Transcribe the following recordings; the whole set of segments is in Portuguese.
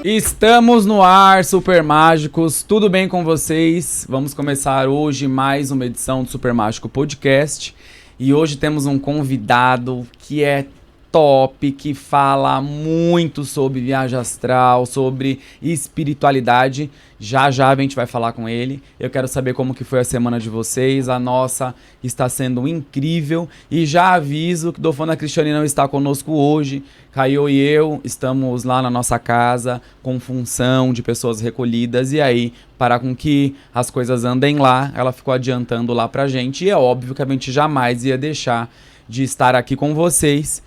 Estamos no ar, Super Mágicos, tudo bem com vocês? Vamos começar hoje mais uma edição do Super Mágico Podcast. E hoje temos um convidado que é top, que fala muito sobre viagem astral, sobre espiritualidade. Já já a gente vai falar com ele. Eu quero saber como que foi a semana de vocês. A nossa está sendo incrível. E já aviso que Dofana Cristiane não está conosco hoje. Caio e eu estamos lá na nossa casa com função de pessoas recolhidas. E aí, para com que as coisas andem lá, ela ficou adiantando lá pra gente. E é óbvio que a gente jamais ia deixar de estar aqui com vocês.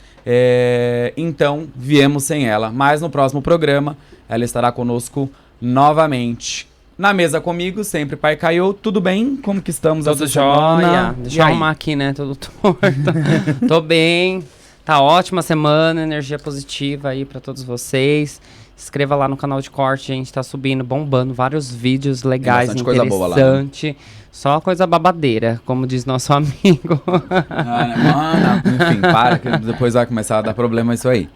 Então, viemos sem ela. Mas no próximo programa, ela estará conosco novamente. Na mesa comigo, sempre Pai Caio. Tudo bem? Como que estamos essa semana? Deixa eu arrumar aqui, né? Tudo torto. Tô bem. Tá ótima semana, energia positiva aí pra todos vocês. Inscreva lá no canal de corte, a gente tá subindo, bombando vários vídeos legais, interessantes. Só coisa babadeira, como diz nosso amigo. Enfim, para que depois vai começar a dar problema isso aí.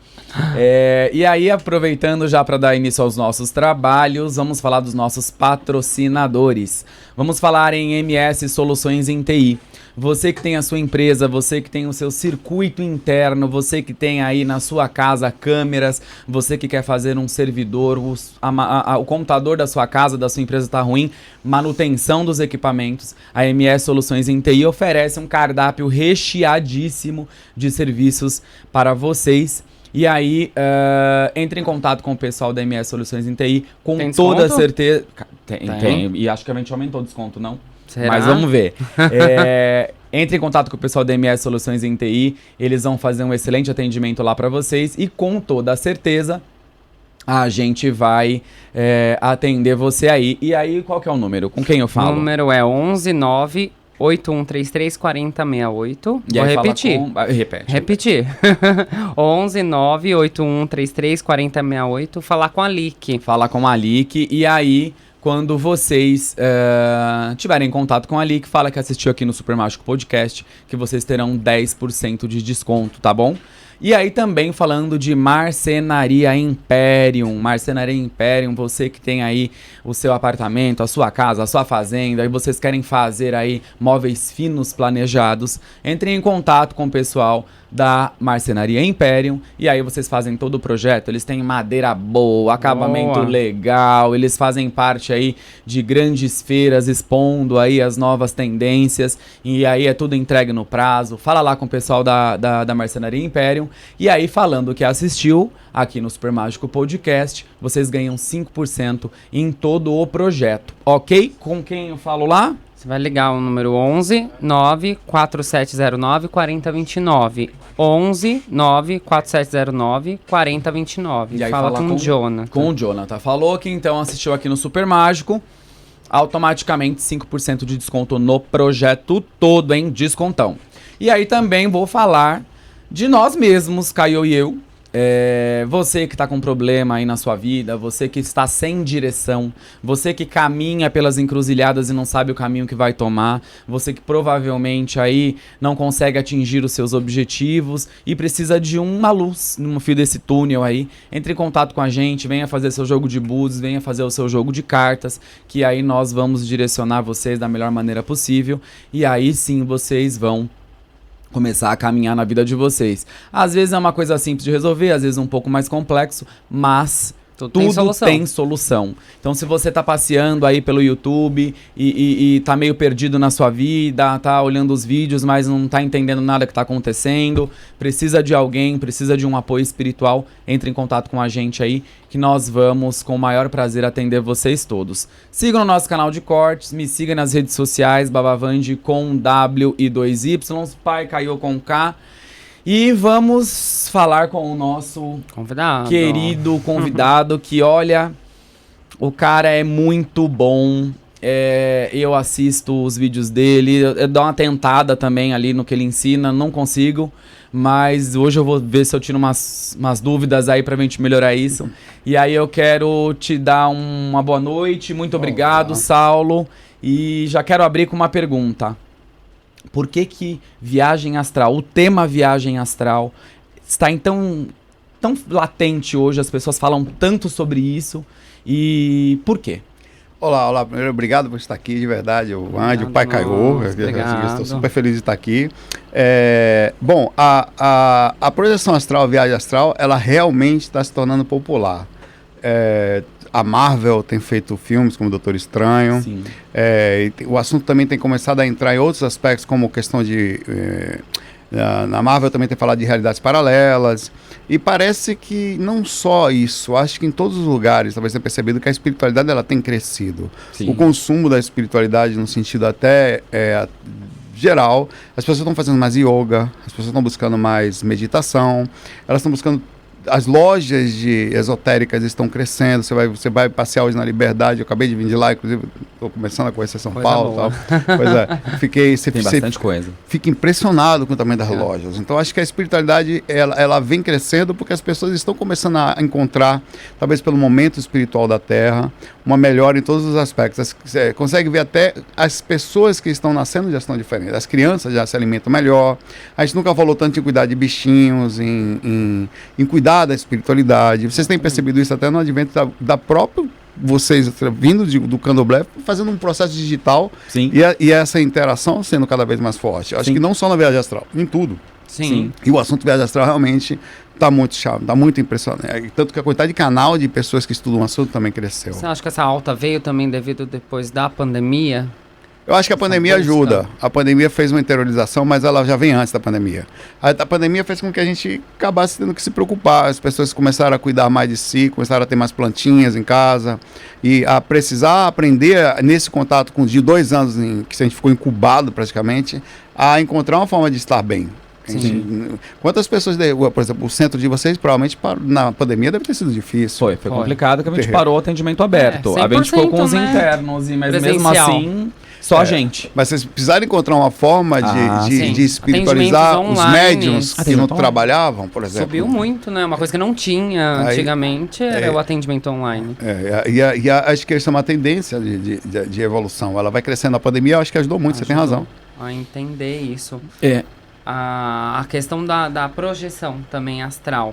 E aí, aproveitando já para dar início aos nossos trabalhos, vamos falar dos nossos patrocinadores. Vamos falar em MS Soluções em TI. Você que tem a sua empresa, você que tem o seu circuito interno, você que tem aí na sua casa câmeras, você que quer fazer um servidor, o computador da sua casa, da sua empresa está ruim, manutenção dos equipamentos, a MS Soluções em TI oferece um cardápio recheadíssimo de serviços para vocês. E aí, entre em contato com o pessoal da MS Soluções em TI, com toda certeza... Tem, e acho que a gente aumentou o desconto, não? Será? Mas vamos ver. Entre em contato com o pessoal da MS Soluções em TI, eles vão fazer um excelente atendimento lá para vocês e com toda certeza a gente vai atender você aí. E aí, qual que é o número? Com quem eu falo? O número é 119 8133 4068. Vou repetir. Repetir. 119 8133 4068. Falar com a Lick. Falar com a Lick. E aí, quando vocês tiverem contato com a Lick, fala que assistiu aqui no Super Mágico Podcast, que vocês terão 10% de desconto, tá bom? E aí também falando de Marcenaria Imperium. Marcenaria Imperium, você que tem aí o seu apartamento, a sua casa, a sua fazenda, e vocês querem fazer aí móveis finos planejados, entrem em contato com o pessoal da Marcenaria Imperium, e aí vocês fazem todo o projeto. Eles têm madeira boa, acabamento legal, eles fazem parte aí de grandes feiras expondo aí as novas tendências, e aí é tudo entregue no prazo. Fala lá com o pessoal da Marcenaria Imperium, e aí falando que assistiu aqui no Super Mágico Podcast, vocês ganham 5% em todo o projeto, ok? Com quem eu falo lá? Você vai ligar o número 11 94709 4029. 11 94709 4029. E aí fala com o Jonathan. Com o Jonathan. Falou que então assistiu aqui no Super Mágico. Automaticamente 5% de desconto no projeto todo, hein? Descontão. E aí também vou falar de nós mesmos, Caio e eu. Você que está com problema aí na sua vida, você que está sem direção, você que caminha pelas encruzilhadas e não sabe o caminho que vai tomar, você que provavelmente aí não consegue atingir os seus objetivos e precisa de uma luz no fio desse túnel aí, entre em contato com a gente, venha fazer seu jogo de búzios, venha fazer o seu jogo de cartas, que aí nós vamos direcionar vocês da melhor maneira possível e aí sim vocês vão começar a caminhar na vida de vocês. Às vezes é uma coisa simples de resolver, às vezes um pouco mais complexo, mas tudo tem solução. Então, se você tá passeando aí pelo YouTube e tá meio perdido na sua vida, tá olhando os vídeos, mas não tá entendendo nada que tá acontecendo, precisa de alguém, precisa de um apoio espiritual, entre em contato com a gente aí, que nós vamos, com o maior prazer, atender vocês todos. Sigam o nosso canal de cortes, me sigam nas redes sociais, Babavandi com W e 2 Y, Pai Caio com K. E vamos falar com o nosso querido convidado, que olha, o cara é muito bom, eu assisto os vídeos dele, eu dou uma tentada também ali no que ele ensina, não consigo, mas hoje eu vou ver se eu tiro umas dúvidas aí pra gente melhorar isso. E aí eu quero te dar uma boa noite, muito obrigado, Saulo, e já quero abrir com uma pergunta. Por que viagem astral, o tema viagem astral, está em tão latente hoje, as pessoas falam tanto sobre isso, e por quê? Olá, primeiro obrigado por estar aqui, de verdade, o Andy, o pai Caio, estou super feliz de estar aqui. Bom, a projeção astral, a viagem astral, ela realmente está se tornando popular. A Marvel tem feito filmes como Doutor Estranho. O assunto também tem começado a entrar em outros aspectos, como questão de... na Marvel também tem falado de realidades paralelas. E parece que não só isso, acho que em todos os lugares, talvez tenha percebido que a espiritualidade ela tem crescido. Sim. O consumo da espiritualidade, no sentido até geral, as pessoas estão fazendo mais yoga, as pessoas estão buscando mais meditação, elas estão buscando... As lojas esotéricas estão crescendo, você vai passear hoje na Liberdade, eu acabei de vir de lá, inclusive estou começando a conhecer São Paulo. Tal. Pois é, tem bastante coisa. Fica impressionado com o tamanho das lojas. Então acho que a espiritualidade, ela vem crescendo porque as pessoas estão começando a encontrar, talvez pelo momento espiritual da Terra, uma melhora em todos os aspectos. Você consegue ver até as pessoas que estão nascendo já estão diferentes, as crianças já se alimentam melhor, a gente nunca falou tanto em cuidar de bichinhos, em cuidar da espiritualidade. Vocês têm percebido isso até no advento da própria, vocês vindo do Candomblé, fazendo um processo digital. Sim. E essa interação sendo cada vez mais forte. Acho que não só na viagem astral, em tudo. Sim. E o assunto viagem astral realmente está muito chave, está muito impressionante. Tanto que a quantidade de canal de pessoas que estudam o assunto também cresceu. Você acha que essa alta veio também depois da pandemia? Eu acho que a pandemia ajuda. A pandemia fez uma interiorização, mas ela já vem antes da pandemia. A pandemia fez com que a gente acabasse tendo que se preocupar. As pessoas começaram a cuidar mais de si, começaram a ter mais plantinhas em casa e a precisar aprender nesse contato com de 2 anos que a gente ficou incubado praticamente, a encontrar uma forma de estar bem. Quantas pessoas, por exemplo, o centro de vocês provavelmente na pandemia deve ter sido difícil. Foi complicado que a gente parou o atendimento aberto. A gente ficou com os internos, mas mesmo assim, só a gente. Mas vocês precisaram encontrar uma forma de espiritualizar os médiums que não trabalhavam, por exemplo. Subiu muito, né? Uma coisa que não tinha antigamente era o atendimento online. E acho que isso é uma tendência de evolução. Ela vai crescendo. A pandemia, eu acho que ajudou muito, você tem razão. A entender isso. A questão da projeção também astral.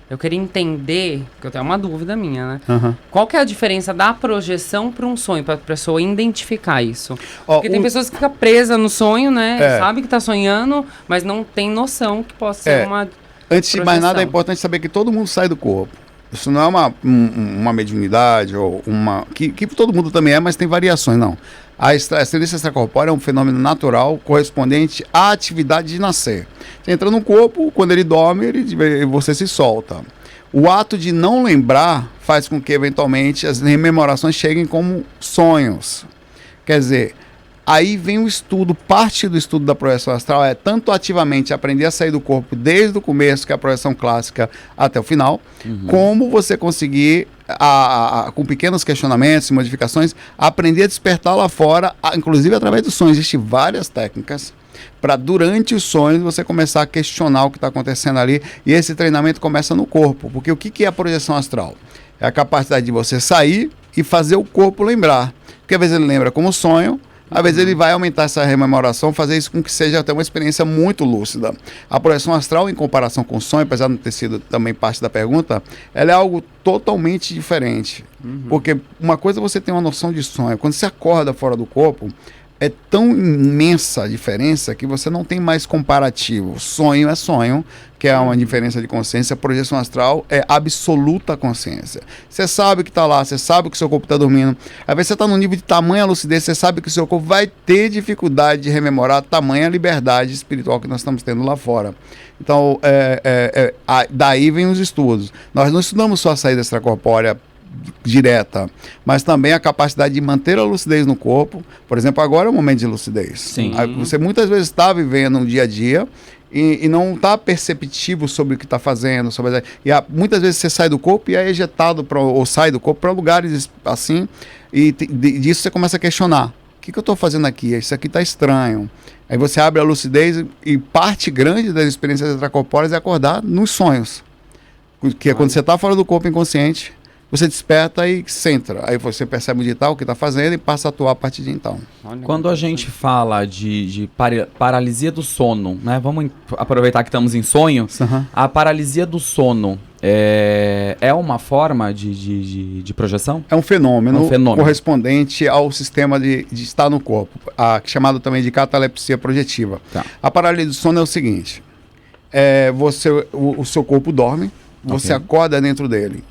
Eu queria entender, porque eu tenho uma dúvida minha, né? Qual que é a diferença da projeção para um sonho, para a pessoa identificar isso? Porque tem pessoas que ficam presas no sonho, né? Sabe que está sonhando, mas não tem noção que possa ser uma Antes de mais nada, é importante saber que todo mundo sai do corpo. Isso não é uma mediunidade ou que todo mundo também é, mas tem variações, não. A experiência extracorpórea é um fenômeno natural correspondente à atividade de nascer. Você entra no corpo, quando ele dorme, você se solta. O ato de não lembrar faz com que, eventualmente, as rememorações cheguem como sonhos. Quer dizer, aí vem o estudo, parte do estudo da projeção astral é tanto ativamente aprender a sair do corpo desde o começo, que é a projeção clássica, até o final, como você conseguir, com pequenos questionamentos e modificações, aprender a despertar lá fora, inclusive através dos sonhos. Existem várias técnicas para, durante os sonhos, você começar a questionar o que está acontecendo ali, e esse treinamento começa no corpo. Porque o que é a projeção astral? É a capacidade de você sair e fazer o corpo lembrar. Porque às vezes ele lembra como sonho, às vezes ele vai aumentar essa rememoração, fazer isso com que seja até uma experiência muito lúcida. A projeção astral, em comparação com o sonho, apesar de não ter sido também parte da pergunta, ela é algo totalmente diferente. Porque uma coisa é você ter uma noção de sonho. Quando você acorda fora do corpo, é tão imensa a diferença que você não tem mais comparativo. Sonho é sonho, que é uma diferença de consciência. A projeção astral é absoluta consciência. Você sabe que está lá, você sabe que o seu corpo está dormindo. Às vezes você está num nível de tamanha lucidez, você sabe que o seu corpo vai ter dificuldade de rememorar a tamanha liberdade espiritual que nós estamos tendo lá fora. Então, daí vem os estudos. Nós não estudamos só a saída extracorpórea direta, mas também a capacidade de manter a lucidez no corpo. Por exemplo, agora é o momento de lucidez. Sim. Você muitas vezes está vivendo um dia a dia e não está perceptivo sobre o que está fazendo. Muitas vezes você sai do corpo e é ejetado ou sai do corpo para lugares assim, e disso você começa a questionar. O que eu estou fazendo aqui? Isso aqui está estranho. Aí você abre a lucidez e parte grande das experiências extracorpóreas é acordar nos sonhos. Que é quando você está fora do corpo inconsciente, você desperta e centra. Aí você percebe o digital, o que está fazendo, e passa a atuar a partir de então. Quando a gente fala de paralisia do sono, né? Vamos aproveitar que estamos em sonho. A paralisia do sono, É uma forma de projeção? É um fenômeno, É um fenômeno. correspondente ao sistema de estar no corpo, chamado também de catalepsia projetiva. Tá. A paralisia do sono é o seguinte: o seu corpo dorme, você Ok. acorda dentro dele.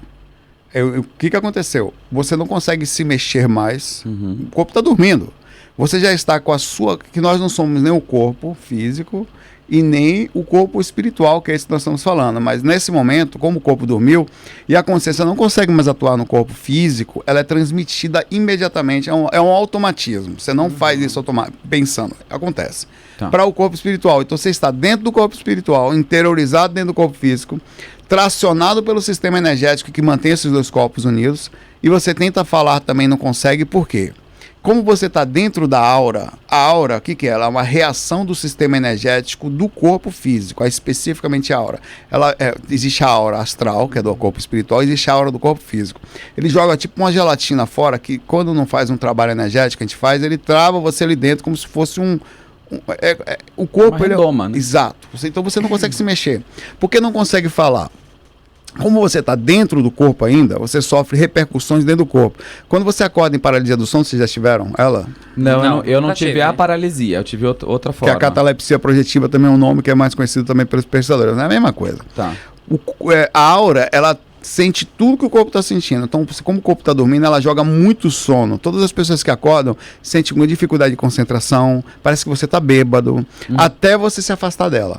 O que aconteceu? Você não consegue se mexer mais, o corpo está dormindo. Você já está com a sua... que nós não somos nem o corpo físico e nem o corpo espiritual, que é esse que nós estamos falando. Mas nesse momento, como o corpo dormiu e a consciência não consegue mais atuar no corpo físico, ela é transmitida imediatamente. É um automatismo. Você não faz isso pensando. Acontece. Tá. Para o corpo espiritual. Então você está dentro do corpo espiritual, interiorizado dentro do corpo físico, tracionado pelo sistema energético que mantém esses dois corpos unidos, e você tenta falar também, não consegue. Por quê? Como você está dentro da aura, a aura, o que é? Ela é uma reação do sistema energético do corpo físico, especificamente a aura. Existe a aura astral, que é do corpo espiritual, existe a aura do corpo físico. Ele joga tipo uma gelatina fora, que quando não faz um trabalho energético, ele trava você ali dentro como se fosse o corpo. Uma redoma, né? Exato. Então você não consegue se mexer. Por que não consegue falar? Como você está dentro do corpo ainda, você sofre repercussões dentro do corpo. Quando você acorda em paralisia do sono, vocês já tiveram ela? Não, eu não nunca tive tive. a paralisia, eu tive outra Que forma. a catalepsia projetiva também é um nome que é mais conhecido também pelos pesquisadores. Não é a mesma coisa. Tá. A aura, ela sente tudo que o corpo está sentindo. Então, como o corpo está dormindo, ela joga muito sono. Todas as pessoas que acordam sentem uma dificuldade de concentração, parece que você está bêbado, até você se afastar dela.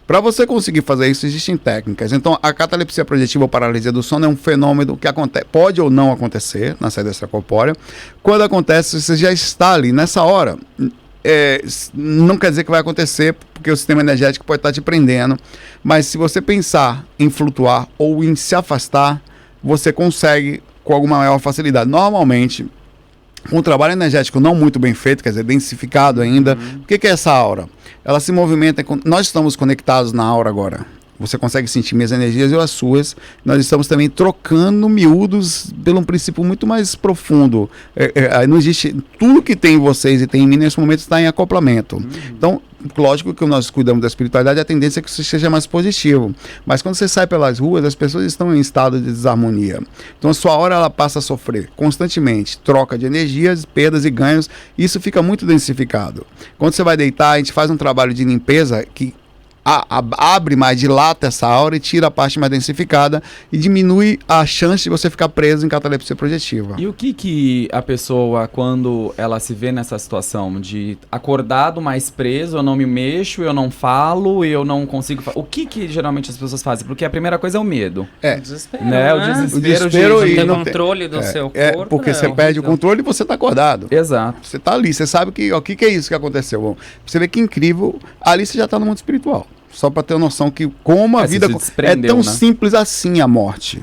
Para você conseguir fazer isso, existem técnicas. Então, a catalepsia projetiva ou paralisia do sono é um fenômeno que pode ou não acontecer na saída extracorpórea. Quando acontece, você já está ali. Nessa hora, não quer dizer que vai acontecer, porque o sistema energético pode estar te prendendo. Mas se você pensar em flutuar ou em se afastar, você consegue com alguma maior facilidade. Normalmente, com um trabalho energético não muito bem feito, quer dizer, densificado ainda. O que é essa aura? Ela se movimenta, nós estamos conectados na aura agora. Você consegue sentir minhas energias e eu as suas. Nós estamos também trocando miúdos por um princípio muito mais profundo. Não existe... Tudo que tem em vocês e tem em mim nesse momento está em acoplamento. Então, lógico que nós cuidamos da espiritualidade, a tendência é que isso seja mais positivo. Mas quando você sai pelas ruas, as pessoas estão em estado de desarmonia. Então a sua aura ela passa a sofrer constantemente. Troca de energias, perdas e ganhos. Isso fica muito densificado. Quando você vai deitar, a gente faz um trabalho de limpeza que abre mais, dilata essa aura e tira a parte mais densificada e diminui a chance de você ficar preso em catalepsia projetiva. E o que a pessoa, quando ela se vê nessa situação de acordado mais preso, eu não me mexo, eu não falo, eu não consigo... O que geralmente as pessoas fazem? Porque a primeira coisa é o medo. O desespero, Né? O né? desespero De ter não controle do seu corpo. Porque você perde o controle e você está acordado. Exato. Você está ali, você sabe que o que é isso que aconteceu. Bom, você vê que incrível, ali você já está no mundo espiritual. Só para ter noção que como a vida se é desprendeu, tão né? simples assim a morte.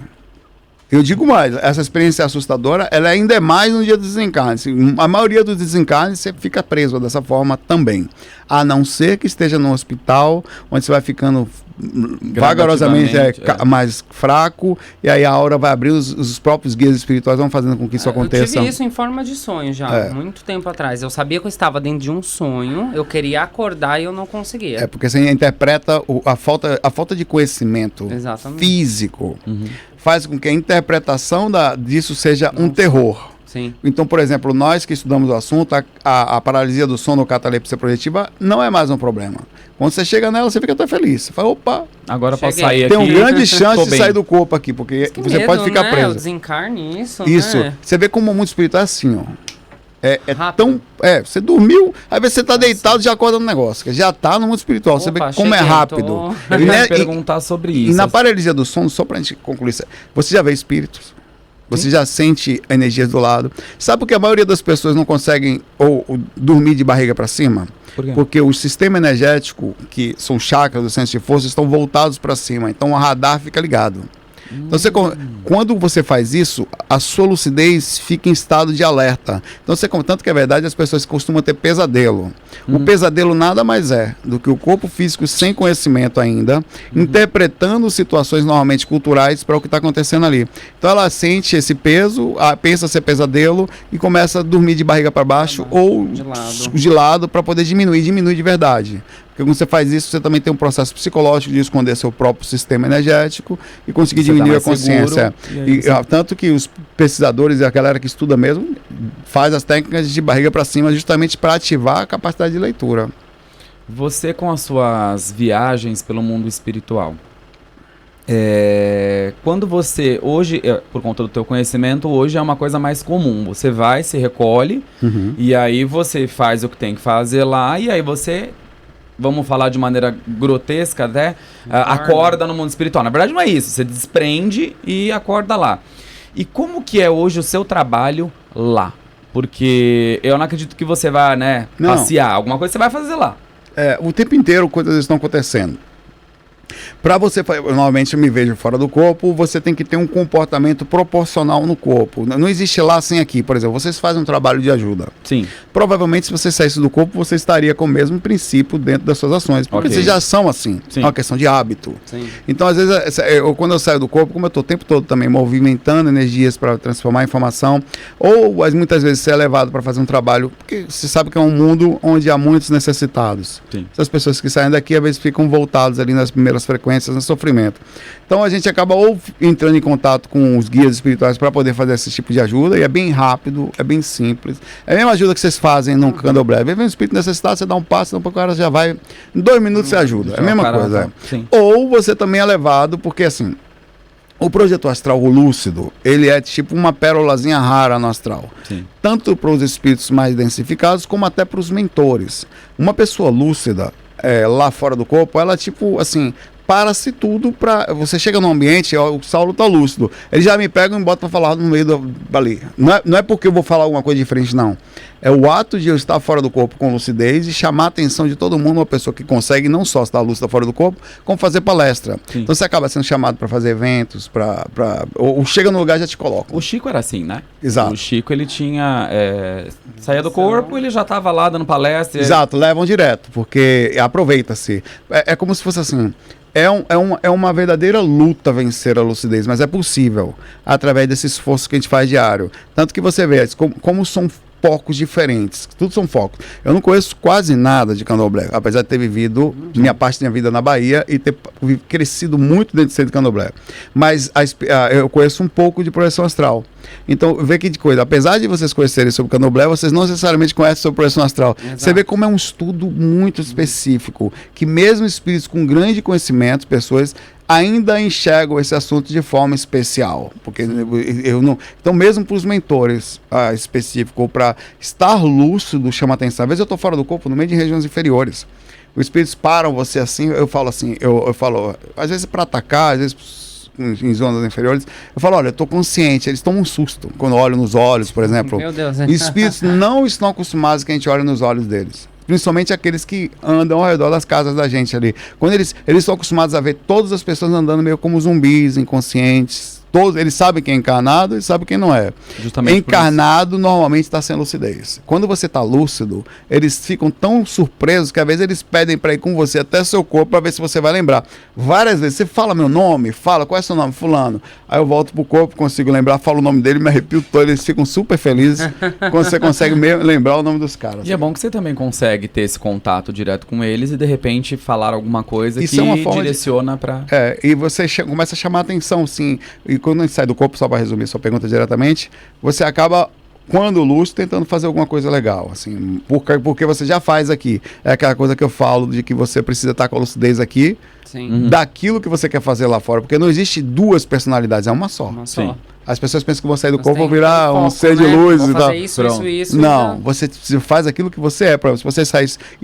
Eu digo mais, essa experiência assustadora, ela ainda é mais no dia do desencarne. Assim, a maioria dos desencarnes você fica preso dessa forma também. A não ser que esteja no hospital, onde você vai ficando vagarosamente mais fraco, e aí a aura vai abrir, os próprios guias espirituais vão fazendo com que isso aconteça. Eu tive isso em forma de sonho já, muito tempo atrás. Eu sabia que eu estava dentro de um sonho, eu queria acordar e eu não conseguia. Porque você interpreta a falta de conhecimento Exatamente. físico, faz com que a interpretação disso seja um terror. Sim. Então, por exemplo, nós que estudamos o assunto, a paralisia do sono ou catalepsia projetiva não é mais um problema. Quando você chega nela, você fica até feliz. Você fala, opa, Agora eu posso Cheguei. sair tem aqui. uma grande chance tô de bem. sair do corpo aqui, porque Que você medo, pode ficar né? preso. O desencarne, isso, Isso. né? Você vê como o mundo espiritual é assim, ó. É Rápido. tão... você dormiu, aí você tá deitado e já acorda no negócio. Que já tá no mundo espiritual. Você vê Opa, como é cheguei, rápido. Eu E, ia né, perguntar sobre e isso. na paralisia do sono, só pra gente concluir isso, você já vê espíritos? Você já sente energias do lado? Sabe por que a maioria das pessoas não conseguem ou dormir de barriga para cima? Por quê? Porque o sistema energético, que são chakras do centro de força, estão voltados para cima. Então o radar fica ligado. Então, quando você faz isso, a sua lucidez fica em estado de alerta. Então, tanto que é verdade, as pessoas costumam ter pesadelo. O pesadelo nada mais é do que o corpo físico sem conhecimento ainda, interpretando situações normalmente culturais para o que está acontecendo ali. Então, ela sente esse peso, pensa ser pesadelo e começa a dormir de barriga para baixo ou de lado. de lado para poder diminui de verdade. Porque quando você faz isso, você também tem um processo psicológico de esconder seu próprio sistema energético e conseguir Você tá diminuir a mais consciência. seguro, e aí você- Tanto que os pesquisadores e a galera que estuda mesmo faz as técnicas de barriga para cima justamente para ativar a capacidade de leitura. Você com as suas viagens pelo mundo espiritual, quando você, hoje, por conta do teu conhecimento, hoje é uma coisa mais comum. Você vai, se recolhe, e aí você faz o que tem que fazer lá, e aí você, vamos falar de maneira grotesca até, acorda no mundo espiritual. Na verdade não é isso, você desprende e acorda lá. E como que é hoje o seu trabalho lá? Porque eu não acredito que você vá, né, Não. passear, alguma coisa você vai fazer lá. O tempo inteiro coisas estão acontecendo. Para você, normalmente eu me vejo fora do corpo, você tem que ter um comportamento proporcional no corpo. Não existe lá sem aqui. Por exemplo, vocês fazem um trabalho de ajuda. Sim. Provavelmente, se você saísse do corpo, você estaria com o mesmo princípio dentro das suas ações. Porque Ok. vocês já são assim. Sim. É uma questão de hábito. Sim. Então, às vezes, quando eu saio do corpo, como eu estou o tempo todo também movimentando energias para transformar em informação, ou muitas vezes ser levado para fazer um trabalho, porque você sabe que é um mundo onde há muitos necessitados. Sim. Essas pessoas que saem daqui, às vezes, ficam voltadas ali nas primeiras frequências, no sofrimento. Então, a gente acaba ou entrando em contato com os guias espirituais para poder fazer esse tipo de ajuda, e é bem rápido, é bem simples. É a mesma ajuda que vocês fazem num candomblé. Vem um espírito necessitado, você dá um passo, então o cara já vai, em 2 minutos você ajuda. É a mesma coisa. Sim. Ou você também é levado, porque assim, o projeto astral lúcido, ele é tipo uma pérolazinha rara no astral. Sim. Tanto para os espíritos mais densificados, como até para os mentores. Uma pessoa lúcida, lá fora do corpo, ela tipo assim, para-se tudo para você chega num ambiente, o Saulo tá lúcido, eles já me pegam e botam para falar no meio dali. Não é porque eu vou falar alguma coisa diferente, não. É o ato de eu estar fora do corpo com lucidez e chamar a atenção de todo mundo, uma pessoa que consegue não só estar lúcida fora do corpo, como fazer palestra. Sim. Então você acaba sendo chamado para fazer eventos, ou chega no lugar e já te coloca. O Chico era assim, né? Exato. O Chico, ele tinha... saía do corpo, ele já tava lá dando palestra. Exato, levam direto, porque aproveita-se. É como se fosse assim... É uma verdadeira luta vencer a lucidez, mas é possível através desse esforço que a gente faz diário. Tanto que você vê como são focos diferentes, tudo são focos. Eu não conheço quase nada de candomblé, apesar de ter vivido minha parte da minha vida na Bahia e ter crescido muito dentro do centro de candomblé. Mas eu conheço um pouco de projeção astral. Então, vê que de coisa, apesar de vocês conhecerem sobre candomblé, vocês não necessariamente conhecem sobre projeção astral. Exato. Você vê como é um estudo muito específico, que mesmo espíritos com grande conhecimento, pessoas ainda enxergam esse assunto de forma especial, porque eu não. Então, mesmo para os mentores específicos, ou para estar lúcido, chama atenção. Às vezes eu estou fora do corpo, no meio de regiões inferiores. Os espíritos param você assim, eu falo assim, eu falo, às vezes para atacar, às vezes em zonas inferiores, eu falo, olha, eu estou consciente, eles tomam um susto quando eu olho nos olhos, por exemplo. Meu Deus. E espíritos não estão acostumados que a gente olhe nos olhos deles. Principalmente aqueles que andam ao redor das casas da gente ali. Quando eles estão acostumados a ver todas as pessoas andando meio como zumbis, inconscientes. Todos, eles sabem quem é encarnado e sabem quem não é. Justamente Encarnado normalmente está sem lucidez. Quando você está lúcido, eles ficam tão surpresos que às vezes eles pedem para ir com você até seu corpo para ver se você vai lembrar. Várias vezes, você fala meu nome, fala qual é seu nome, fulano. Aí eu volto pro corpo, consigo lembrar, falo o nome dele, me arrepio todo, eles ficam super felizes quando você consegue lembrar o nome dos caras. E é bom que você também consegue ter esse contato direto com eles e de repente falar alguma coisa Isso que é uma forma direciona pra... E você começa a chamar a atenção, sim. E quando a gente sai do corpo, só para resumir sua pergunta diretamente, você acaba, quando lúcido, tentando fazer alguma coisa legal, assim, porque você já faz aqui. É aquela coisa que eu falo de que você precisa estar com a lucidez aqui, Sim. daquilo que você quer fazer lá fora, porque não existe duas personalidades, é uma só. Uma só. Sim. As pessoas pensam que vão sair do Mas corpo e vão tem virar foco, um ser de né? luz Vou e tal. fazer isso, Pronto. isso. Não, e você faz aquilo que você é. Por exemplo, se você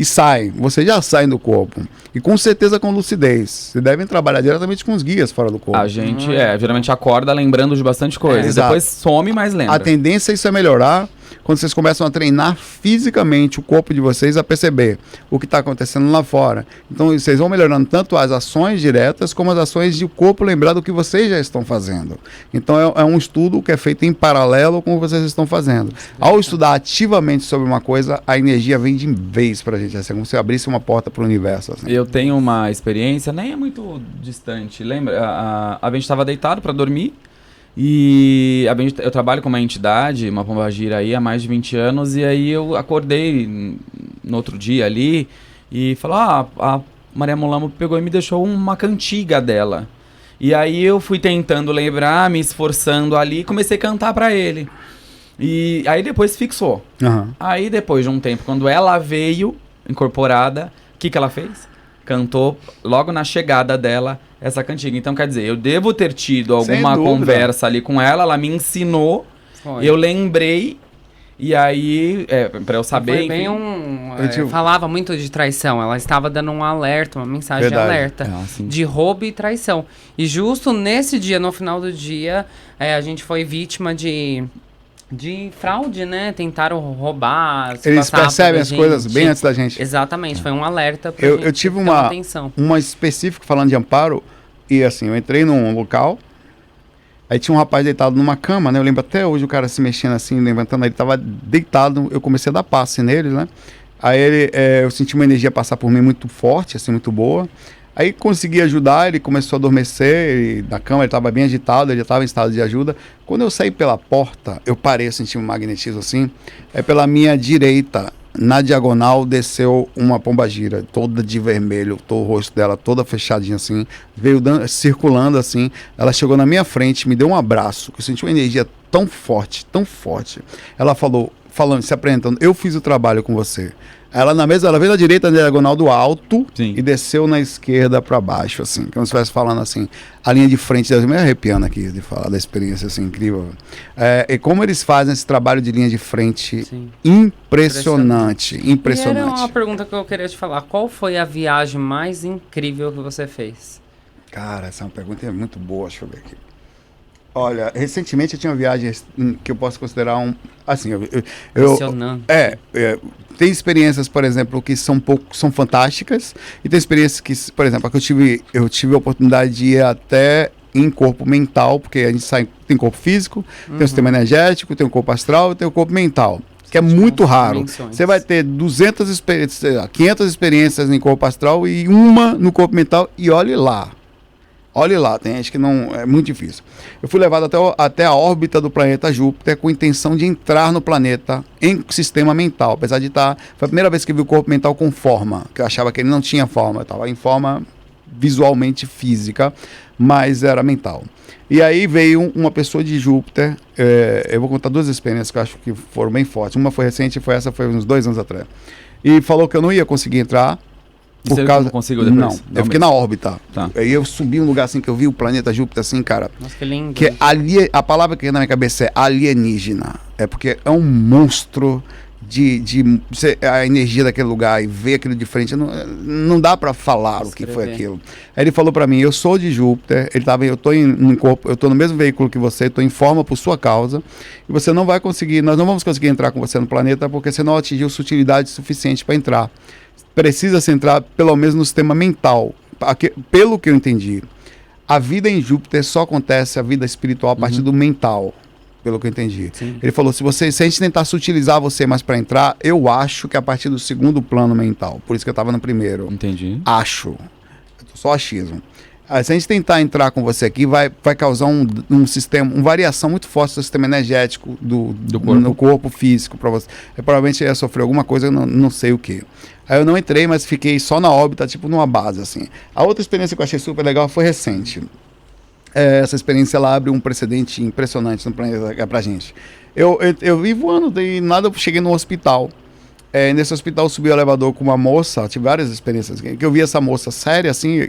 sai, você já sai do corco. E com certeza com lucidez. Vocês devem trabalhar diretamente com os guias fora do corpo. A gente, geralmente acorda lembrando de bastante coisa. exato. Depois some, mas lembra. A tendência é isso melhorar quando vocês começam a treinar fisicamente o corpo de vocês a perceber o que está acontecendo lá fora. Então vocês vão melhorando tanto as ações diretas como as ações de o corpo lembrar do que vocês já estão fazendo. Então é um estudo que é feito em paralelo com o que vocês estão fazendo. Ao estudar ativamente sobre uma coisa, a energia vem de vez pra gente. É como se abrisse uma porta para o universo. Assim. Eu tenho uma experiência, nem é muito distante. Lembra? A gente estava deitado para dormir e eu trabalho com uma entidade, uma pombagira aí há mais de 20 anos, e aí eu acordei no outro dia ali e falou, a Maria Mulamo pegou e me deixou uma cantiga dela. E aí eu fui tentando lembrar, me esforçando ali, e comecei a cantar pra ele. E aí depois fixou. Aham. Aí depois de um tempo, quando ela veio incorporada, o que ela fez? Cantou logo na chegada dela essa cantiga. Então, quer dizer, eu devo ter tido Sem alguma dúvida. conversa ali com ela me ensinou, Foi. eu lembrei, e aí, pra eu saber... Foi bem enfim, falava muito de traição. Ela estava dando um alerta, uma mensagem Verdade. de alerta. assim, De roubo e traição. E justo nesse dia, no final do dia, a gente foi vítima de fraude, né? Tentaram roubar. se Eles passar percebem por as coisas gente. bem antes da gente. Exatamente, foi um alerta pra Eu gente tive ter atenção. uma específica falando de amparo, e assim, eu entrei num local, aí tinha um rapaz deitado numa cama, né? Eu lembro até hoje o cara se mexendo assim, levantando, ele tava deitado, eu comecei a dar passe nele, né? Aí eu senti uma energia passar por mim muito forte, assim, muito boa. Aí consegui ajudar, ele começou a adormecer, e na cama ele estava bem agitado, ele já estava em estado de ajuda. Quando eu saí pela porta, eu parei, eu senti um magnetismo assim, pela minha direita, na diagonal, desceu uma pombagira, toda de vermelho, o rosto dela toda fechadinha assim, veio circulando assim, ela chegou na minha frente, me deu um abraço, eu senti uma energia tão forte, ela falando, se apresentando, eu fiz o trabalho com você. Ela veio da direita na diagonal do alto. Sim. E desceu na esquerda para baixo, assim, como se estivesse falando assim, a linha de frente, me arrepiando aqui de falar da experiência, assim, incrível. E como eles fazem esse trabalho de linha de frente, Sim. impressionante. E era uma pergunta que eu queria te falar. Qual foi a viagem mais incrível que você fez? Cara, essa é uma pergunta muito boa, deixa eu ver aqui. Olha, recentemente eu tinha uma viagem que eu posso considerar assim, Impressionante. tem experiências, por exemplo, que são fantásticas, e tem experiências que, por exemplo, eu tive a oportunidade de ir até em corpo mental, porque a gente tem corpo físico, tem o sistema energético, tem o corpo astral e tem o corpo mental, que é muito raro. Você vai ter 500 experiências em corpo astral e uma no corpo mental, e olhe lá. Olhe lá, tem gente que não... É muito difícil. Eu fui levado até a órbita do planeta Júpiter com a intenção de entrar no planeta em sistema mental. Apesar de estar... Foi a primeira vez que eu vi o corpo mental com forma, que eu achava que ele não tinha forma. Eu estava em forma visualmente física, mas era mental. E aí veio uma pessoa de Júpiter. Eu vou contar duas experiências que eu acho que foram bem fortes. Uma foi recente, essa foi uns 2 anos atrás. E falou que eu não ia conseguir entrar. Você não conseguiu depois? Não, eu fiquei na órbita. Tá. Aí eu subi um lugar assim que eu vi o planeta Júpiter assim, cara. Nossa, que lindo. Que a palavra que vem na minha cabeça é alienígena. É porque é um monstro a energia daquele lugar e ver aquilo de frente. Não dá pra falar o que foi aquilo. Aí ele falou pra mim, eu sou de Júpiter, eu tô em corpo, eu tô no mesmo veículo que você, tô em forma por sua causa, e você não vai conseguir, nós não vamos conseguir entrar com você no planeta porque você não atingiu sutilidade suficiente para entrar. Precisa se entrar pelo menos no sistema mental. Pelo que eu entendi, a vida em Júpiter só acontece, a vida espiritual, a partir do mental. Pelo que eu entendi. Sim. Ele falou, se a gente tentar sutilizar você mais para entrar, eu acho que é a partir do segundo plano mental. Por isso que eu estava no primeiro. Entendi. Acho. Só achismo. Se a gente tentar entrar com você aqui, vai causar um sistema, uma variação muito forte do sistema energético do corpo. No corpo físico para você. Provavelmente ia sofrer alguma coisa, eu não sei o que. Aí eu não entrei, mas fiquei só na órbita, tipo numa base, assim. A outra experiência que eu achei super legal foi recente. Essa experiência, ela abre um precedente impressionante no planeta pra gente. Eu vi voando, e nada, eu cheguei no hospital. Nesse hospital, eu subi o elevador com uma moça, tive várias experiências, que eu vi essa moça séria, assim,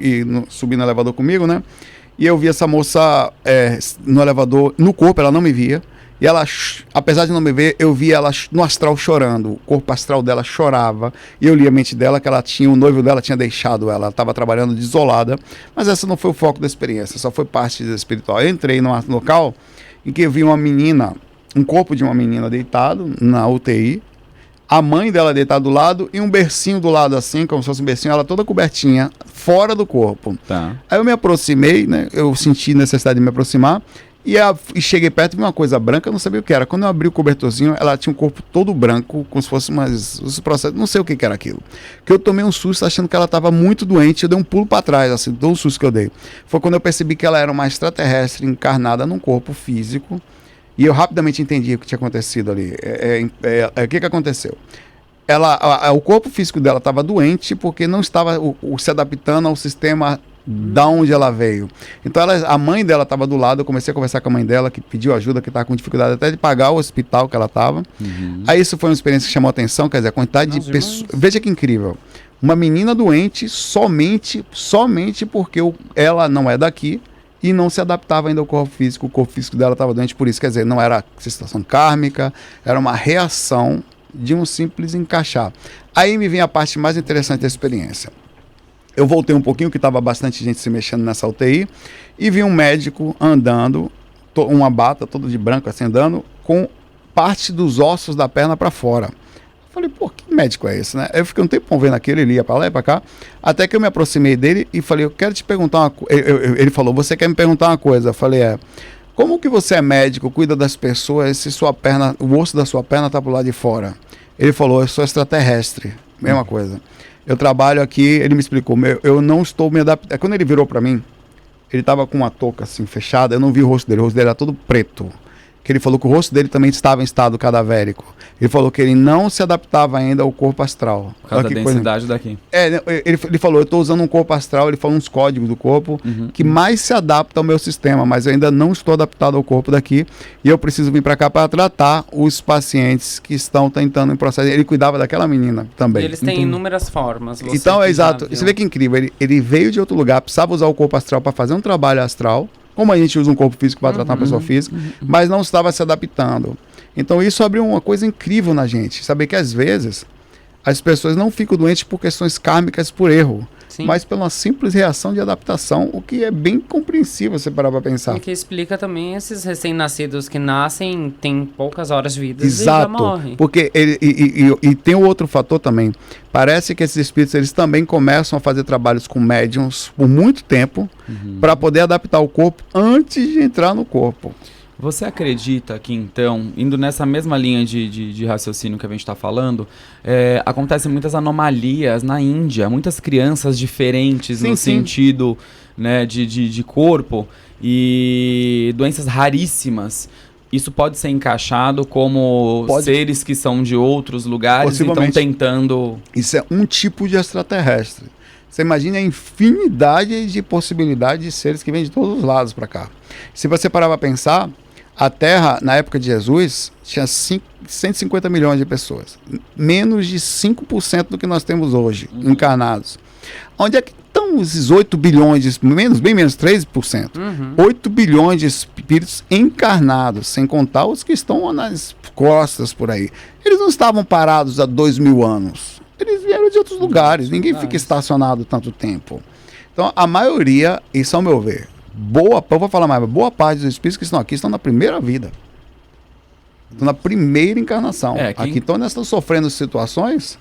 subi no elevador comigo, né? E eu vi essa moça no elevador, no corpo, ela não me via. E ela, apesar de não me ver, eu vi ela no astral chorando. O corpo astral dela chorava. E eu li a mente dela que o noivo dela tinha deixado ela. Ela estava trabalhando desolada. Mas essa não foi o foco da experiência, só foi parte da espiritual. Eu entrei num local em que eu vi uma menina, um corpo de uma menina deitado na UTI. A mãe dela deitada do lado e um bercinho do lado assim, como se fosse um bercinho, ela toda cobertinha, fora do corpo. Tá. Aí eu me aproximei, né? Eu senti necessidade de me aproximar. E cheguei perto e vi uma coisa branca, eu não sabia o que era. Quando eu abri o cobertorzinho, ela tinha um corpo todo branco, como se fosse os processos, não sei o que era aquilo. Que eu tomei um susto achando que ela estava muito doente, eu dei um pulo para trás, assim, todo o susto que eu dei. Foi quando eu percebi que ela era uma extraterrestre encarnada num corpo físico, e eu rapidamente entendi o que tinha acontecido ali. O que aconteceu? o corpo físico dela estava doente porque não estava se adaptando ao sistema da onde ela veio. Então a mãe dela estava do lado, eu comecei a conversar com a mãe dela, que pediu ajuda, que estava com dificuldade até de pagar o hospital que ela estava. Aí isso foi uma experiência que chamou a atenção, quer dizer, a quantidade de pessoas... Veja que incrível. Uma menina doente somente porque ela não é daqui e não se adaptava ainda ao corpo físico. O corpo físico dela estava doente por isso. Quer dizer, não era situação kármica, era uma reação de um simples encaixar. Aí me vem a parte mais interessante da experiência. Eu voltei um pouquinho, que estava bastante gente se mexendo nessa UTI, e vi um médico andando, uma bata todo de branco assim, andando, com parte dos ossos da perna para fora. Falei, pô, que médico é esse, né? Eu fiquei um tempo vendo aquilo, ele ia para lá e para cá, até que eu me aproximei dele e falei, eu quero te perguntar uma coisa. Ele falou, você quer me perguntar uma coisa? Eu falei, como que você é médico, cuida das pessoas, se sua perna, o osso da sua perna está pro lado de fora? Ele falou, eu sou extraterrestre, mesma coisa. Eu trabalho aqui, ele me explicou, eu não estou me adaptando. Quando ele virou para mim, ele estava com uma touca assim fechada, eu não vi o rosto dele era todo preto. Que ele falou que o rosto dele também estava em estado cadavérico. Ele falou que ele não se adaptava ainda ao corpo astral. Por causa da densidade daqui. Ele falou, eu estou usando um corpo astral, ele falou uns códigos do corpo que mais se adapta ao meu sistema, mas eu ainda não estou adaptado ao corpo daqui e eu preciso vir para cá para tratar os pacientes que estão tentando em processo. Ele cuidava daquela menina também. E eles têm inúmeras formas. Então, exato. Você vê que incrível. Ele veio de outro lugar, precisava usar o corpo astral para fazer um trabalho astral, como a gente usa um corpo físico para tratar uma pessoa física, mas não estava se adaptando. Então isso abriu uma coisa incrível na gente, saber que às vezes as pessoas não ficam doentes por questões kármicas por erro, mas pela simples reação de adaptação, o que é bem compreensível você parar para pensar. E que explica também esses recém-nascidos que nascem, têm poucas horas de vida e já morrem. Porque e tem um outro fator também. Parece que esses espíritos eles também começam a fazer trabalhos com médiums por muito tempo para poder adaptar o corpo antes de entrar no corpo. Você acredita que, então, indo nessa mesma linha de raciocínio que a gente está falando, acontecem muitas anomalias na Índia, muitas crianças diferentes no sentido, né, de corpo e doenças raríssimas. Isso pode ser encaixado como seres que são de outros lugares e estão tentando... Isso é um tipo de extraterrestre. Você imagina a infinidade de possibilidades de seres que vêm de todos os lados para cá. Se você parar para pensar, a Terra, na época de Jesus, tinha 150 milhões de pessoas. Menos de 5% do que nós temos hoje, encarnados. Onde é que estão esses 8 bilhões, bem menos 13%? 8 bilhões de espíritos encarnados, sem contar os que estão nas costas por aí. Eles não estavam parados há 2.000 anos. Eles vieram de outros lugares. Ninguém fica estacionado tanto tempo. Então, a maioria, isso ao meu ver, eu vou falar mais, boa parte dos espíritos que estão aqui estão na primeira vida. Estão na primeira encarnação. Aqui estão sofrendo situações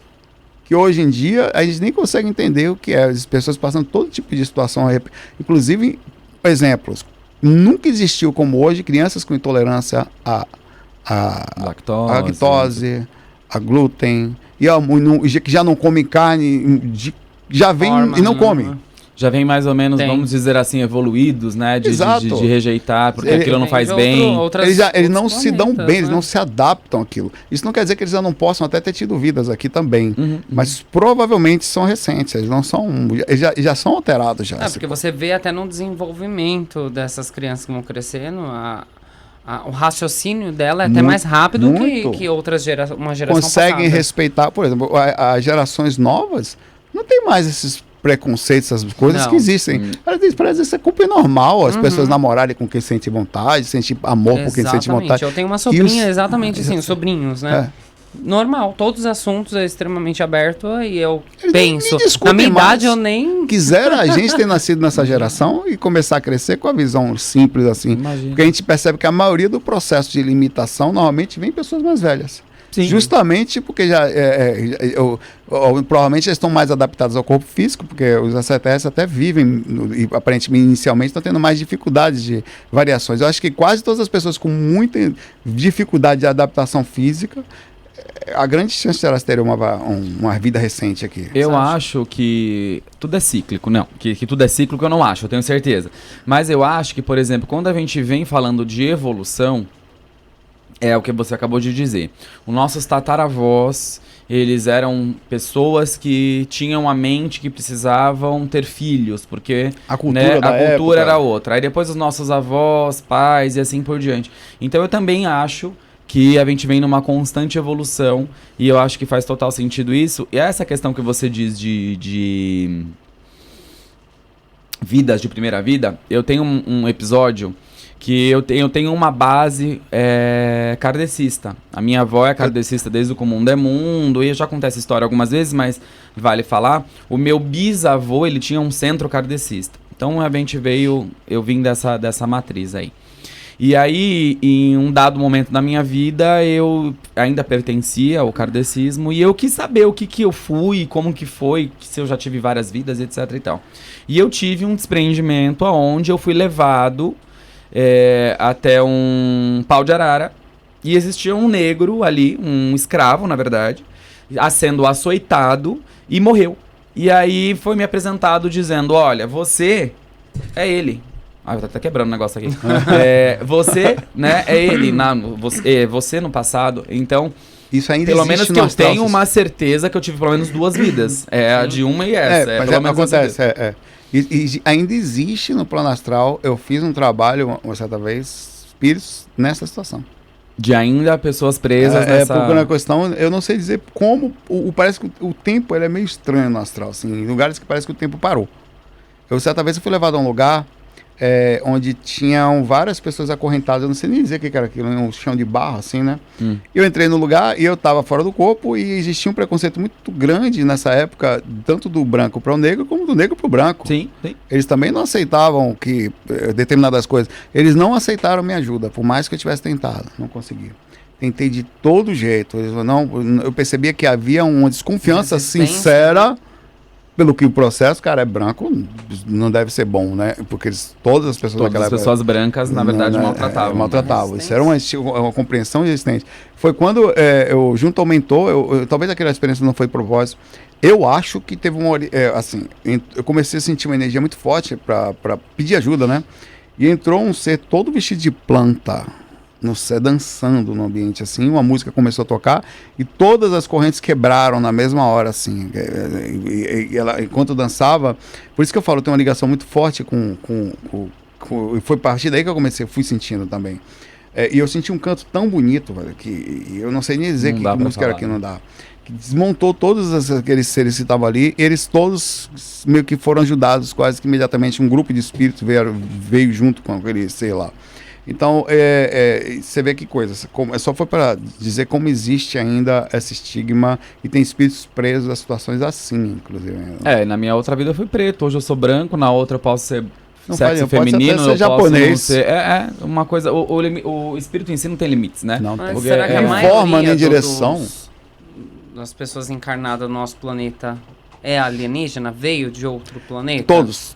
que hoje em dia a gente nem consegue entender o que é. As pessoas passando todo tipo de situação. Inclusive, exemplos. Nunca existiu como hoje crianças com intolerância a lactose, a glúten, que já não come carne, já vem e não come. Já vem mais ou menos, vamos dizer assim, evoluídos, né? De rejeitar, porque aquilo não faz bem. Eles não se dão bem, eles não se adaptam àquilo. Isso não quer dizer que eles já não possam até ter tido vidas aqui também. Mas provavelmente são recentes, eles não são. Eles já são alterados já. Porque você vê até no desenvolvimento dessas crianças que vão crescendo, o raciocínio dela é até mais rápido que outras uma geração conseguem passada. Respeitar, por exemplo, as gerações novas não tem mais esses preconceitos, essas coisas que existem. Parece que isso é culpa normal, as pessoas namorarem com quem sente vontade, sentir amor por quem sente vontade. Eu tenho uma sobrinha, exatamente assim, sobrinhos, né? Normal, todos os assuntos é extremamente aberto e eu penso, na minha idade eu nem... Quisera a gente ter nascido nessa geração e começar a crescer com a visão simples assim. Porque a gente percebe que a maioria do processo de limitação normalmente vem em pessoas mais velhas. Justamente porque provavelmente eles estão mais adaptados ao corpo físico, porque os extraterrestres até vivem, e aparentemente inicialmente estão tendo mais dificuldades de variações. Eu acho que quase todas as pessoas com muita dificuldade de adaptação física, a grande chance de elas terem uma vida recente aqui. Eu acho que tudo é cíclico, não. Que tudo é cíclico eu não acho, eu tenho certeza. Mas eu acho que, por exemplo, quando a gente vem falando de evolução, É o que você acabou de dizer. Os nossos tataravós, eles eram pessoas que tinham a mente que precisavam ter filhos, porque A cultura da a cultura época. era outra. Aí depois os nossos avós, pais e assim por diante. Então eu também acho que a gente vem numa constante evolução e eu acho que faz total sentido isso. E essa questão que você diz de vidas de primeira vida, eu tenho um episódio que eu tenho uma base kardecista. A minha avó é kardecista desde o Comum é Mundo, e eu já contei essa história algumas vezes, mas vale falar. O meu bisavô, ele tinha um centro kardecista. Então a gente eu vim dessa matriz aí. E aí, em um dado momento da minha vida, eu ainda pertencia ao kardecismo e eu quis saber o que eu fui, como que foi, se eu já tive várias vidas, etc e tal. E eu tive um desprendimento onde eu fui levado até um pau de arara e existia um negro ali, um escravo, na verdade, sendo açoitado e morreu. E aí foi me apresentado dizendo, olha, você é ele. Ah, tá até quebrando o negócio aqui. Você, né, é ele, você no passado. Então, Isso ainda pelo existe menos que no eu astral, tenho uma certeza que eu tive pelo menos 2 vidas. É a de uma e essa. mas pelo menos acontece, essa. E ainda existe no plano astral, eu fiz um trabalho uma certa vez, espíritos nessa situação. De ainda pessoas presas nessa... Porque na questão, eu não sei dizer como, parece que o tempo ele é meio estranho no astral, assim, em lugares que parece que o tempo parou. Certa vez eu fui levado a um lugar onde tinham várias pessoas acorrentadas, eu não sei nem dizer o que era aquilo, um chão de barro, assim, né? Eu entrei no lugar e eu estava fora do corpo e existia um preconceito muito grande nessa época, tanto do branco para o negro, como do negro para o branco. Sim, sim. Eles também não aceitavam que determinadas coisas. Eles não aceitaram minha ajuda, por mais que eu tivesse tentado, não consegui. Tentei de todo jeito. Eu percebia que havia uma desconfiança sincera pelo que o processo, cara, é branco, não deve ser bom, né? Porque todas as pessoas Todas as pessoas brancas, na verdade, maltratavam. Maltratavam. Isso era uma compreensão existente. Foi quando eu, junto ao mentor, talvez aquela experiência não foi de propósito, eu acho que teve eu comecei a sentir uma energia muito forte para pedir ajuda, né? E entrou um ser todo vestido de planta, no céu, dançando no ambiente, assim, uma música começou a tocar e todas as correntes quebraram na mesma hora, assim, e ela, enquanto dançava, por isso que eu falo, tem uma ligação muito forte e foi a partir daí que eu fui sentindo também. E eu senti um canto tão bonito, velho, que eu não sei nem dizer que música era que não dá. Que desmontou todos aqueles seres que estavam ali, eles todos meio que foram ajudados quase que imediatamente, um grupo de espíritos veio junto com aquele, sei lá. Então, você vê que coisa, só foi para dizer como existe ainda esse estigma e tem espíritos presos a situações assim, inclusive. Na minha outra vida eu fui preto, hoje eu sou branco, na outra eu posso ser sexo feminino, pode ser japonês. Uma coisa, o espírito em si não tem limites, né? Não Mas tem. será que a maioria Forma nem direção. das pessoas encarnadas no nosso planeta é alienígena? Veio de outro planeta?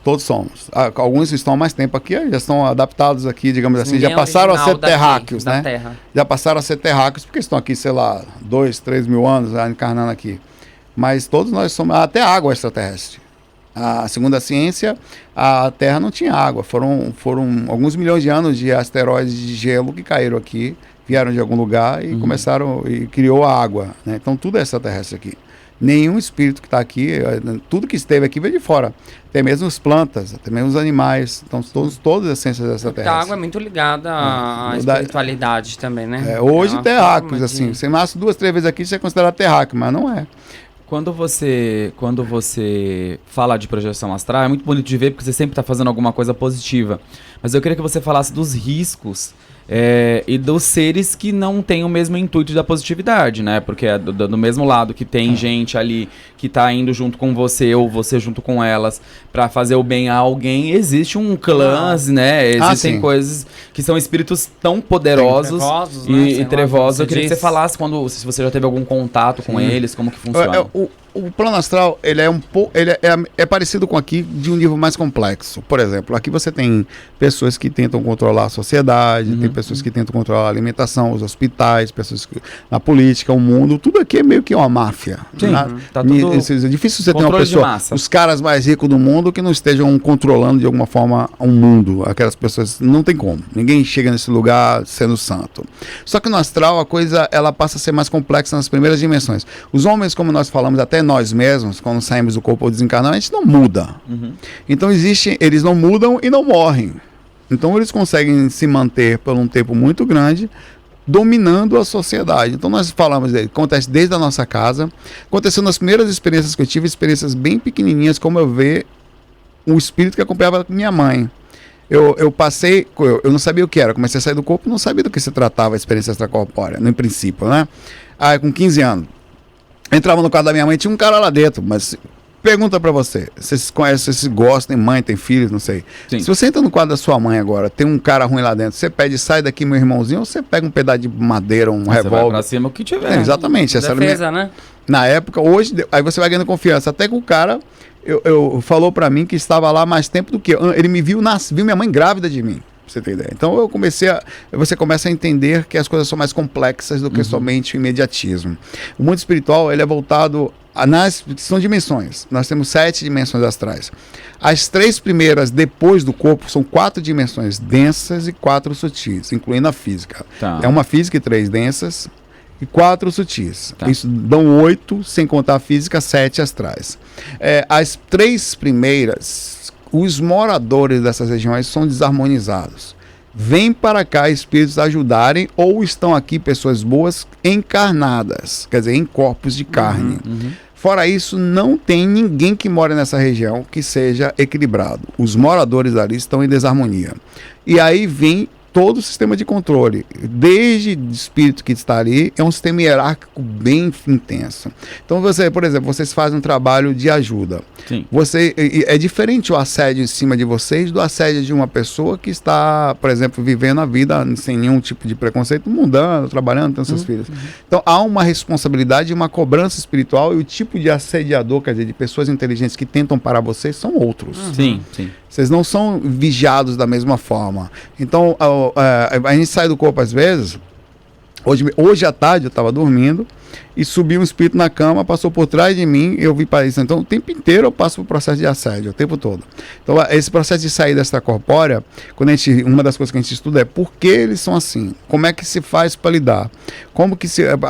Todos somos. Alguns estão há mais tempo aqui, já estão adaptados aqui, digamos assim, Ninguém já passaram a ser original daqui, terráqueos, da né? Terra. Já passaram a ser terráqueos, porque estão aqui, sei lá, 2, 3 mil anos encarnando aqui. Mas todos nós somos, até água extraterrestre. Segundo a ciência, a Terra não tinha água. Foram alguns milhões de anos de asteroides de gelo que caíram aqui, vieram de algum lugar e começaram, e criou a água, né? Então tudo é extraterrestre aqui. Nenhum espírito que está aqui, tudo que esteve aqui veio de fora. Até mesmo as plantas, até mesmo os animais. Então, todas as essências extraterrestres. A água é muito ligada à espiritualidade também, né? Hoje, terráqueos, assim. Você nasce 2, 3 vezes aqui, você é considerado terráqueo, mas não é. Quando você fala de projeção astral, é muito bonito de ver, porque você sempre está fazendo alguma coisa positiva. Mas eu queria que você falasse dos riscos e dos seres que não têm o mesmo intuito da positividade, né? Porque é do mesmo lado que tem gente ali que tá indo junto com você ou você junto com elas para fazer o bem a alguém, existe um clã, né? Existem coisas que são espíritos tão poderosos e trevosos. Eu queria que você falasse se você já teve algum contato com eles, como que funciona. O plano astral, ele é é parecido com aqui de um nível mais complexo. Por exemplo, aqui você tem pessoas que tentam controlar a sociedade, tem pessoas que tentam controlar a alimentação, os hospitais, na política, o mundo, tudo aqui é meio que uma máfia. Sim, tá tudo é difícil você ter uma pessoa, os caras mais ricos do mundo que não estejam controlando de alguma forma o mundo. Aquelas pessoas, não tem como. Ninguém chega nesse lugar sendo santo. Só que no astral a coisa, ela passa a ser mais complexa nas primeiras dimensões. Os homens, como nós falamos, até nós mesmos, quando saímos do corpo ou desencarnamos, a gente não muda. Então eles não mudam e não morrem. Então eles conseguem se manter por um tempo muito grande, dominando a sociedade. Então nós falamos dele, acontece desde a nossa casa, aconteceu nas primeiras experiências que eu tive, experiências bem pequenininhas, como eu ver o espírito que acompanhava minha mãe. Eu passei, eu não sabia o que era, comecei a sair do corpo, não sabia do que se tratava a experiência extracorpórea, no princípio, né? Aí com 15 anos, entrava no quarto da minha mãe, tinha um cara lá dentro, mas pergunta pra você, vocês conhecem, vocês gostam, tem mãe, tem filhos, não sei. Sim. Se você entra no quarto da sua mãe agora, tem um cara ruim lá dentro, você pede, sai daqui meu irmãozinho, ou você pega um pedaço de madeira, um revólver. Você vai pra cima o que tiver. Exatamente. Defesa, né? Na época, hoje, aí você vai ganhando confiança, até que o cara... Eu falou pra mim que estava lá mais tempo do que eu. Ele me viu minha mãe grávida de mim, pra você ter ideia. Então você começa a entender que as coisas são mais complexas do que somente o imediatismo. O mundo espiritual, ele é voltado são dimensões. Nós temos 7 dimensões astrais. As 3 primeiras depois do corpo são 4 dimensões densas e 4 sutis, incluindo a física. Tá. É uma física e 3 densas e 4 sutis. Tá. Isso dão 8, sem contar a física, 7 astrais. As 3 primeiras, os moradores dessas regiões são desarmonizados. Vêm para cá espíritos ajudarem, ou estão aqui pessoas boas encarnadas, quer dizer, em corpos de carne. Fora isso, não tem ninguém que mora nessa região que seja equilibrado. Os moradores ali estão em desarmonia. E aí vem todo o sistema de controle, desde o espírito que está ali, é um sistema hierárquico bem intenso. Então você, por exemplo, vocês fazem um trabalho de ajuda. Sim. É diferente o assédio em cima de vocês do assédio de uma pessoa que está, por exemplo, vivendo a vida sem nenhum tipo de preconceito, mudando, trabalhando, tendo seus filhos. Então há uma responsabilidade, uma cobrança espiritual, e o tipo de assediador, quer dizer, de pessoas inteligentes que tentam parar vocês, são outros. Sim, sim. Vocês não são vigiados da mesma forma. Então, a gente sai do corpo às vezes. Hoje à tarde eu estava dormindo e subiu um espírito na cama, passou por trás de mim e eu vi para isso. Então, o tempo inteiro eu passo por processo de assédio, o tempo todo. Então, esse processo de saída extracorpórea, uma das coisas que a gente estuda é por que eles são assim, como é que se faz para lidar.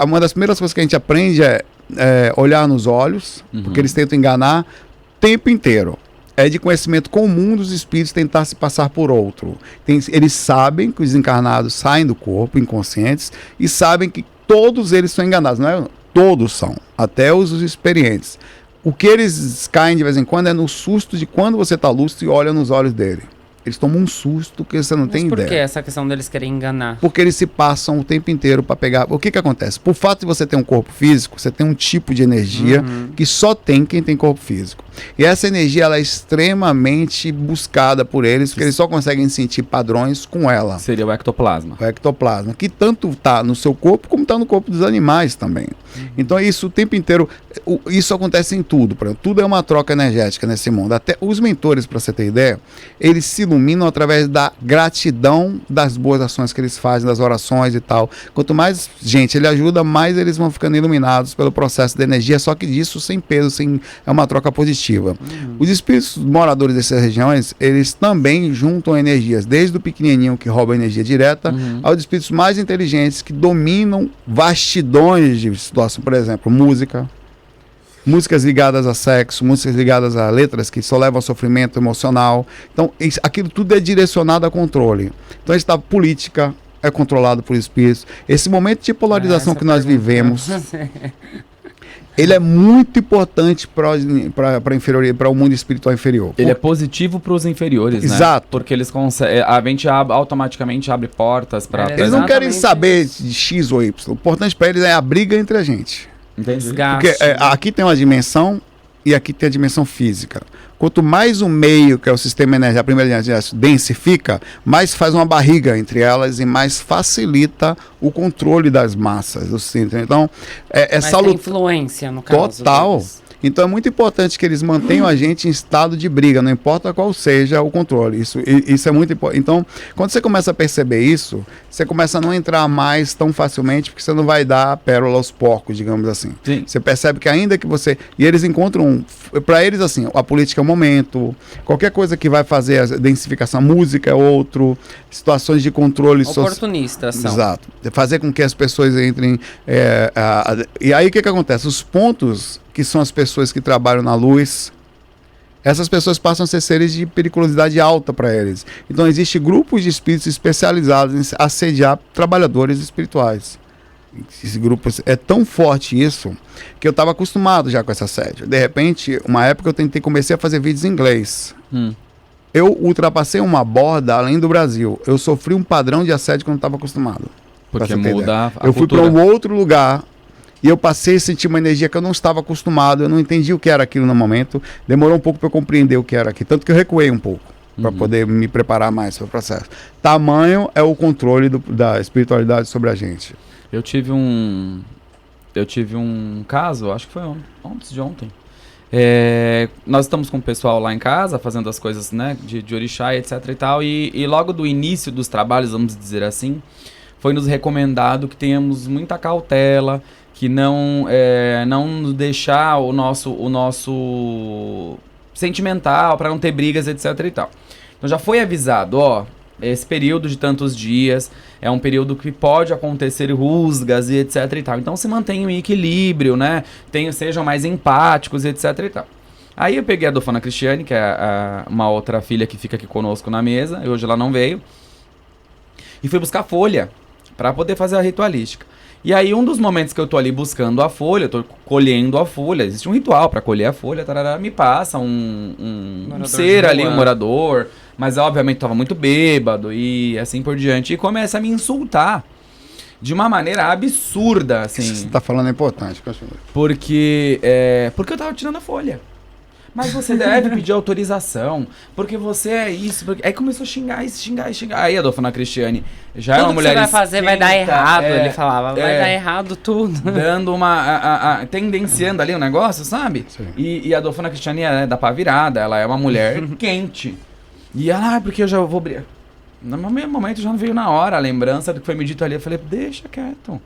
Uma das primeiras coisas que a gente aprende é olhar nos olhos, porque eles tentam enganar o tempo inteiro. É de conhecimento comum dos espíritos tentar se passar por outro. Eles sabem que os encarnados saem do corpo, inconscientes, e sabem que todos eles são enganados. Não é? Todos são, até os experientes. O que eles caem de vez em quando é no susto de quando você está lúcido e olha nos olhos dele. Eles tomam um susto que você não tem ideia. Por que essa questão deles querem enganar? Porque eles se passam o tempo inteiro para pegar... O que acontece? Por fato de você ter um corpo físico, você tem um tipo de energia que só tem quem tem corpo físico. E essa energia, ela é extremamente buscada por eles, porque eles só conseguem sentir padrões com ela. Seria o ectoplasma. O ectoplasma, que tanto está no seu corpo, como está no corpo dos animais também. Então isso o tempo inteiro, isso acontece em tudo. Por exemplo, tudo é uma troca energética nesse mundo. Até os mentores, para você ter ideia, eles se iluminam através da gratidão das boas ações que eles fazem, das orações e tal. Quanto mais gente ele ajuda, mais eles vão ficando iluminados pelo processo de energia, só que disso sem peso, é uma troca positiva. Os espíritos moradores dessas regiões, eles também juntam energias, desde o pequenininho que rouba energia direta, aos espíritos mais inteligentes que dominam vastidões de situação, por exemplo, músicas ligadas a sexo, músicas ligadas a letras que só levam ao sofrimento emocional. Então, aquilo tudo é direcionado a controle. Então, a política é controlado por espíritos. Esse momento de polarização que nós vivemos... Ele é muito importante para o mundo espiritual inferior. Ele é positivo para os inferiores, né? Exato. Porque eles conseguem, a gente automaticamente abre portas para... Eles não querem saber de X ou Y. O importante para eles é a briga entre a gente. Entendi. Porque aqui tem uma dimensão e aqui tem a dimensão física. Quanto mais o meio, que é o sistema energético, a primeira energia, densifica, mais faz uma barriga entre elas e mais facilita o controle das massas do centro. Então, essa influência, no caso. Total. Então é muito importante que eles mantenham a gente em estado de briga, não importa qual seja o controle. Isso é muito importante. Então, quando você começa a perceber isso, você começa a não entrar mais tão facilmente, porque você não vai dar pérola aos porcos, digamos assim. Sim. Você percebe que ainda que você... E eles encontram... Para eles, assim, a política é um momento, qualquer coisa que vai fazer a densificação, música é outro, situações de controle social. Oportunistas são. Exato. Fazer com que as pessoas entrem... E aí o que acontece? Os pontos que são as pessoas que trabalham na luz, essas pessoas passam a ser seres de periculosidade alta para eles. Então existem grupos de espíritos especializados em assediar trabalhadores espirituais. Esse grupo é tão forte isso que eu estava acostumado já com essa assédio. De repente, uma época comecei a fazer vídeos em inglês. Eu ultrapassei uma borda além do Brasil. Eu sofri um padrão de assédio que eu não estava acostumado. Porque muda a Eu fui para cultura. um outro lugar e eu passei a sentir uma energia que eu não estava acostumado. Eu não entendi o que era aquilo no momento. Demorou um pouco para eu compreender o que era aquilo. Tanto que eu recuei um pouco para poder me preparar mais para o processo. Tamanho é o controle da espiritualidade sobre a gente. Eu tive um caso, acho que foi antes de ontem. Nós estamos com o pessoal lá em casa, fazendo as coisas, né, de orixá, etc e tal, e logo do início dos trabalhos, vamos dizer assim, foi nos recomendado que tenhamos muita cautela, que não deixar o nosso sentimental, para não ter brigas, etc e tal. Então já foi avisado, ó, esse período de tantos dias é um período que pode acontecer rusgas e etc e tal. Então se mantenham em equilíbrio, né? Sejam mais empáticos e etc e tal. Aí eu peguei a Dofana Cristiane, que é uma outra filha que fica aqui conosco na mesa, e hoje ela não veio, e fui buscar folha para poder fazer a ritualística. E aí um dos momentos que eu tô ali buscando a folha, eu tô colhendo a folha, existe um ritual para colher a folha, tarará, me passa um ser ali, um morador, mas obviamente tava muito bêbado e assim por diante, e começa a me insultar de uma maneira absurda, assim. Isso que você tá falando é importante, porque eu tava tirando a folha. Mas você deve pedir autorização, porque você é isso. Aí começou a xingar. Aí a Dofana Cristiane já é uma mulher. Tudo que você vai fazer vai dar errado, ele falava. Vai dar errado tudo. Dando tendenciando ali o negócio, sabe? E a Dofana Cristiane é da pá virada, ela é uma mulher quente. E ela, porque eu já vou brigar. No mesmo momento já não veio na hora a lembrança do que foi me dito ali. Eu falei, deixa quieto.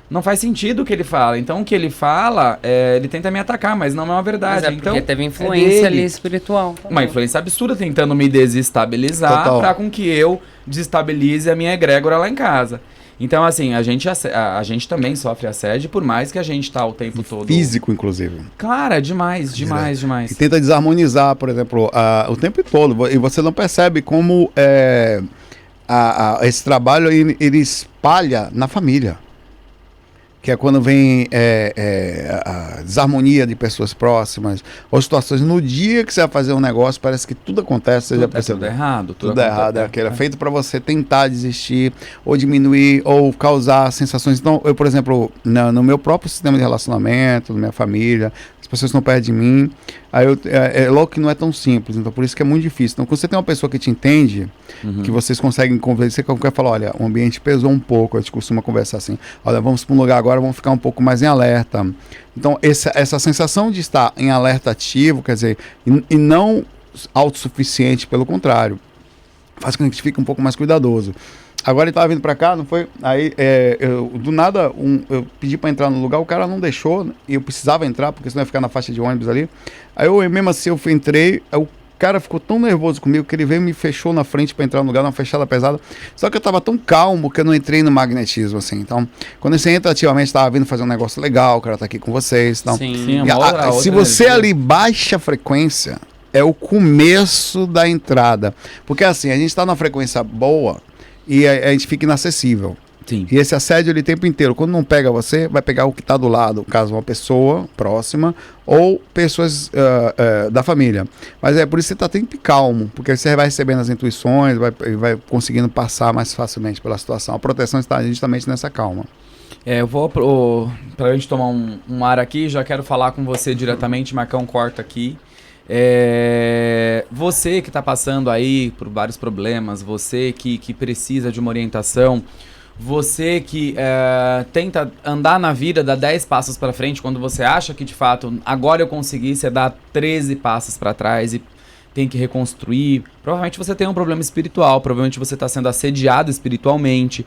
Não faz sentido o que ele fala. Então, o que ele fala, ele tenta me atacar, mas não é uma verdade. Mas então, porque teve influência ali espiritual. Uma influência absurda tentando me desestabilizar para com que eu desestabilize a minha egrégora lá em casa. Então, assim, a gente também sofre assédio, por mais que a gente tá o tempo todo... Físico, inclusive. Claro, é demais. E tenta desarmonizar, por exemplo, o tempo todo. E você não percebe como esse trabalho ele espalha na família. Que é quando vem a desarmonia de pessoas próximas, ou situações no dia que você vai fazer um negócio, parece que tudo acontece, você já percebeu. Tudo errado. Tudo errado, é feito para você tentar desistir, ou diminuir, ou causar sensações. Então, eu, por exemplo, no meu próprio sistema de relacionamento, na minha família, as pessoas estão perto de mim, aí logo que não é tão simples, então por isso que é muito difícil. Então, quando você tem uma pessoa que te entende, que vocês conseguem conversar, que quer falar, olha, o ambiente pesou um pouco, a gente costuma conversar assim, olha, vamos para um lugar agora, vamos ficar um pouco mais em alerta. Então, essa sensação de estar em alerta ativo, quer dizer, e não autossuficiente, pelo contrário, faz com que a gente fique um pouco mais cuidadoso. Agora ele estava vindo para cá, não foi? Aí, do nada, eu pedi para entrar no lugar, o cara não deixou, e eu precisava entrar, porque senão ia ficar na faixa de ônibus ali. Aí eu mesmo assim, entrei, aí o cara ficou tão nervoso comigo que ele veio e me fechou na frente para entrar no lugar, uma fechada pesada. Só que eu tava tão calmo que eu não entrei no magnetismo, assim. Então, quando você entra ativamente, tava vindo fazer um negócio legal, o cara tá aqui com vocês. Então, Sim, se você ali baixa a frequência, é o começo da entrada. Porque assim, a gente tá numa frequência boa, e a gente fica inacessível. Sim. E esse assédio ali o tempo inteiro, quando não pega você, vai pegar o que está do lado, caso uma pessoa próxima ou pessoas da família. Mas é por isso que você está sempre calmo, porque você vai recebendo as intuições, vai conseguindo passar mais facilmente pela situação. A proteção está justamente nessa calma. Eu vou para a gente tomar um ar aqui, já quero falar com você diretamente, Marcão, corta aqui. Você que está passando aí por vários problemas, você que precisa de uma orientação, Você que tenta andar na vida, dá 10 passos para frente, quando você acha que de fato agora eu consegui, você dá 13 passos para trás e tem que reconstruir. Provavelmente você tem um problema espiritual, provavelmente você está sendo assediado espiritualmente,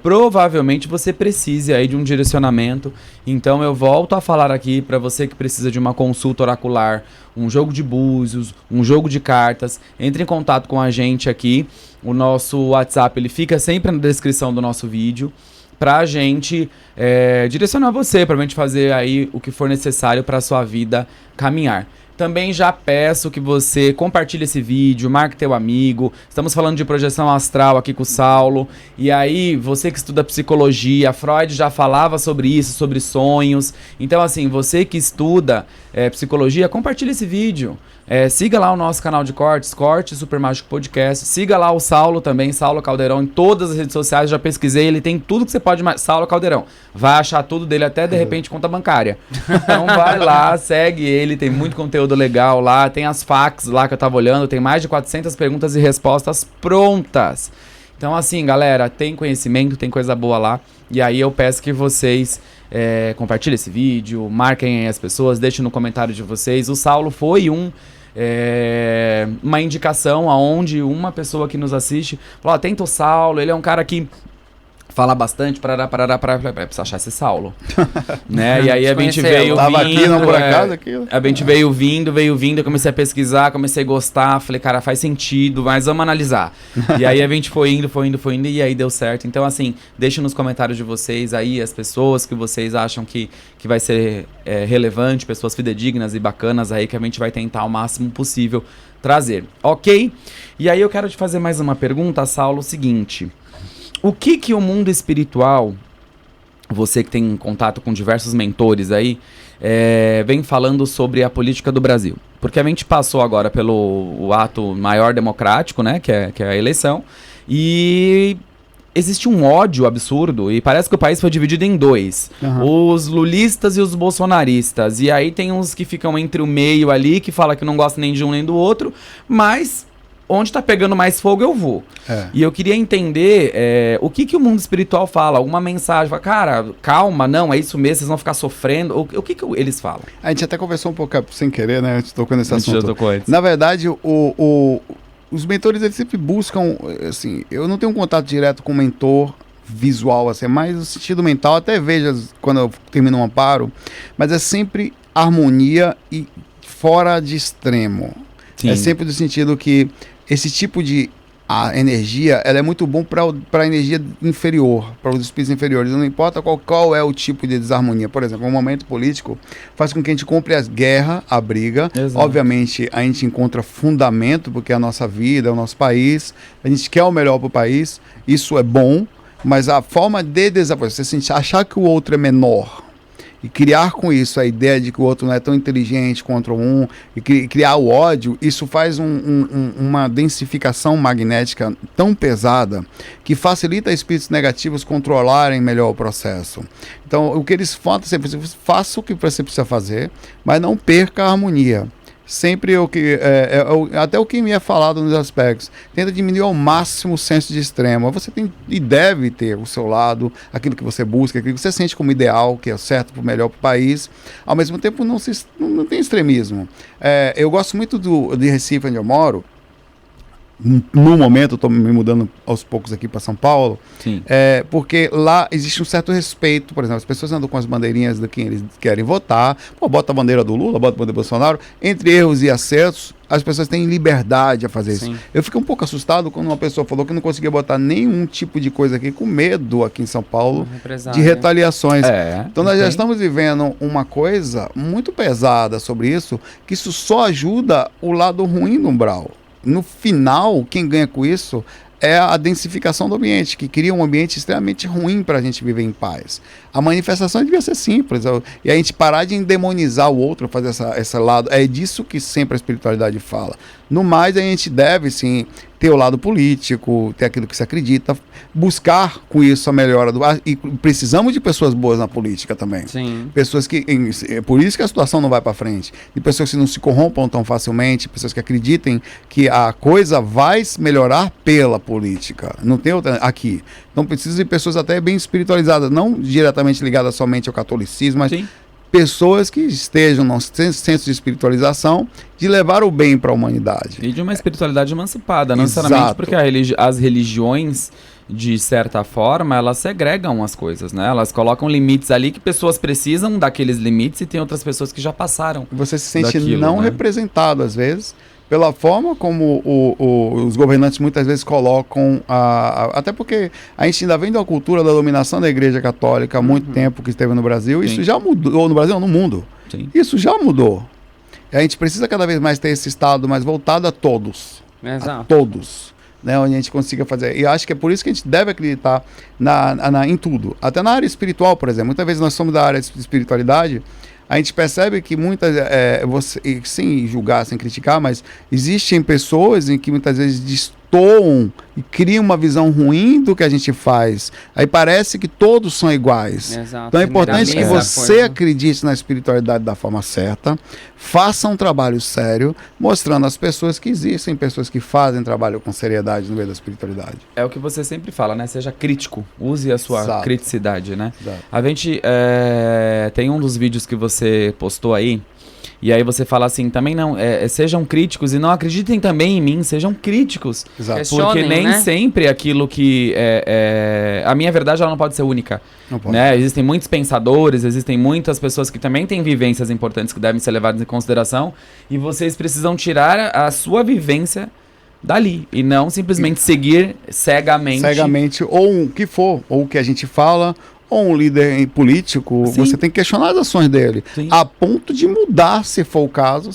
provavelmente você precise aí de um direcionamento. Então eu volto a falar aqui para você que precisa de uma consulta oracular, um jogo de búzios, um jogo de cartas, entre em contato com a gente aqui. O nosso WhatsApp ele fica sempre na descrição do nosso vídeo, pra gente direcionar você, pra gente fazer aí o que for necessário pra sua vida caminhar. Também já peço que você compartilhe esse vídeo, marque teu amigo. Estamos falando de projeção astral aqui com o Saulo. E aí, você que estuda psicologia, Freud já falava sobre isso, sobre sonhos. Então, assim, você que estuda psicologia, compartilhe esse vídeo. Siga lá o nosso canal de cortes, Corte Super Mágico Podcast. Siga lá o Saulo também, Saulo Caldeirão, em todas as redes sociais. Já pesquisei, ele tem tudo que você pode... Saulo Caldeirão. Vai achar tudo dele, até de repente conta bancária. Então vai lá, segue ele, tem muito conteúdo legal lá. Tem as facs lá que eu tava olhando, tem mais de 400 perguntas e respostas prontas. Então assim, galera, tem conhecimento, tem coisa boa lá. E aí eu peço que vocês... compartilhem esse vídeo, marquem as pessoas, deixem no comentário de vocês. O Saulo foi uma indicação aonde uma pessoa que nos assiste falou, tenta o Saulo, ele é um cara que fala bastante, precisa achar esse Saulo. Né? E aí a gente veio tava vindo, aqui, não por acaso, aquilo. A gente veio vindo, eu comecei a pesquisar, comecei a gostar, falei, cara, faz sentido, mas vamos analisar. E aí a gente foi indo, e aí deu certo. Então, assim, deixa nos comentários de vocês aí as pessoas que vocês acham que vai ser relevante, pessoas fidedignas e bacanas aí, que a gente vai tentar o máximo possível trazer, ok? E aí eu quero te fazer mais uma pergunta, Saulo, o seguinte... O que o mundo espiritual, você que tem contato com diversos mentores aí, vem falando sobre a política do Brasil? Porque a gente passou agora pelo ato maior democrático, né, que é a eleição, e existe um ódio absurdo, e parece que o país foi dividido em dois. Uhum. Os lulistas e os bolsonaristas. E aí tem uns que ficam entre o meio ali, que fala que não gosta nem de um nem do outro, mas... onde tá pegando mais fogo, eu vou. E eu queria entender o que o mundo espiritual fala. Alguma mensagem, fala, cara, calma, não, é isso mesmo, vocês vão ficar sofrendo. O que eles falam? A gente até conversou um pouco sem querer, né? A gente tocou nesse assunto. Já tocou antes. Na verdade, os mentores, eles sempre buscam, assim, eu não tenho um contato direto com o mentor visual, assim, é mais o sentido mental, até vejo quando eu termino um amparo, mas é sempre harmonia e fora de extremo. Sim. É sempre do sentido que esse tipo de energia, ela é muito bom para a energia inferior, para os espíritos inferiores. Não importa qual é o tipo de desarmonia. Por exemplo, um momento político faz com que a gente compre a guerra, a briga. Exato. Obviamente, a gente encontra fundamento, porque é a nossa vida, é o nosso país. A gente quer o melhor para o país. Isso é bom, mas a forma de desapoio, você achar que o outro é menor, e criar com isso a ideia de que o outro não é tão inteligente quanto um, e criar o ódio, isso faz uma densificação magnética tão pesada que facilita espíritos negativos controlarem melhor o processo. Então, o que eles falam sempre, faça o que você precisa fazer, mas não perca a harmonia. Sempre até o que me é falado nos aspectos, tenta diminuir ao máximo o senso de extremo. Você tem e deve ter o seu lado, aquilo que você busca, aquilo que você sente como ideal, que é certo, pro melhor para o país. Ao mesmo tempo, não tem extremismo. Eu gosto muito de Recife, onde eu moro. No momento, eu estou me mudando aos poucos aqui para São Paulo, porque lá existe um certo respeito. Por exemplo, as pessoas andam com as bandeirinhas de quem eles querem votar, bota a bandeira do Lula, bota a bandeira do Bolsonaro. Entre erros e acertos, as pessoas têm liberdade a fazer isso. Eu fiquei um pouco assustado quando uma pessoa falou que não conseguia botar nenhum tipo de coisa aqui, com medo aqui em São Paulo de retaliações. Então nós já estamos vivendo uma coisa muito pesada sobre isso, que isso só ajuda o lado ruim do umbral. No final, quem ganha com isso é a densificação do ambiente, que cria um ambiente extremamente ruim para a gente viver em paz. A manifestação devia ser simples, e a gente parar de endemonizar o outro, fazer esse lado. É disso que sempre a espiritualidade fala. No mais, a gente deve, sim, ter o lado político, ter aquilo que se acredita, buscar com isso a melhora do... E precisamos de pessoas boas na política também. Sim. Pessoas que... Por isso que a situação não vai para frente. De pessoas que não se corrompam tão facilmente, pessoas que acreditem que a coisa vai melhorar pela política. Não tem outra... Aqui. Então precisa de pessoas até bem espiritualizadas, não diretamente ligadas somente ao catolicismo, mas Sim. pessoas que estejam num senso de espiritualização, de levar o bem para a humanidade. E de uma espiritualidade emancipada, não Exato. necessariamente porque as religiões, de certa forma, elas segregam as coisas, né? Elas colocam limites ali que pessoas precisam daqueles limites e tem outras pessoas que já passaram. Você se sente Daquilo, não né? representado, às vezes, pela forma como os governantes muitas vezes colocam, até porque a gente ainda vem de uma cultura da dominação da Igreja Católica há muito tempo que esteve no Brasil. Sim. Isso já mudou no Brasil, no mundo. Sim. Isso já mudou. A gente precisa cada vez mais ter esse Estado mais voltado a todos. A Exato. todos. Né, onde a gente consiga fazer. E acho que é por isso que a gente deve acreditar em tudo. Até na área espiritual, por exemplo. Muitas vezes nós somos da área de espiritualidade, a gente percebe que muitas, sem julgar, sem criticar, mas existem pessoas em que muitas vezes destoam e criam uma visão ruim do que a gente faz. Aí parece que todos são iguais. Exato. Então é importante que Mesma você coisa. acredite na espiritualidade da forma certa, faça um trabalho sério, mostrando às pessoas que existem pessoas que fazem trabalho com seriedade no meio da espiritualidade. É o que você sempre fala, né? Seja crítico, use a sua Exato. criticidade, né? Exato. A gente tem um dos vídeos que você postou aí, e aí você fala assim, também não, sejam críticos e não acreditem também em mim, sejam críticos. Exato. Questionem, Porque nem né? sempre aquilo que a minha verdade ela não pode ser única. Não pode. Né? Existem muitos pensadores, existem muitas pessoas que também têm vivências importantes que devem ser levadas em consideração e vocês precisam tirar a sua vivência dali e não simplesmente seguir Cegamente, ou o que for, ou o que a gente fala, ou um líder político, Sim. você tem que questionar as ações dele, Sim. a ponto de mudar, se for o caso.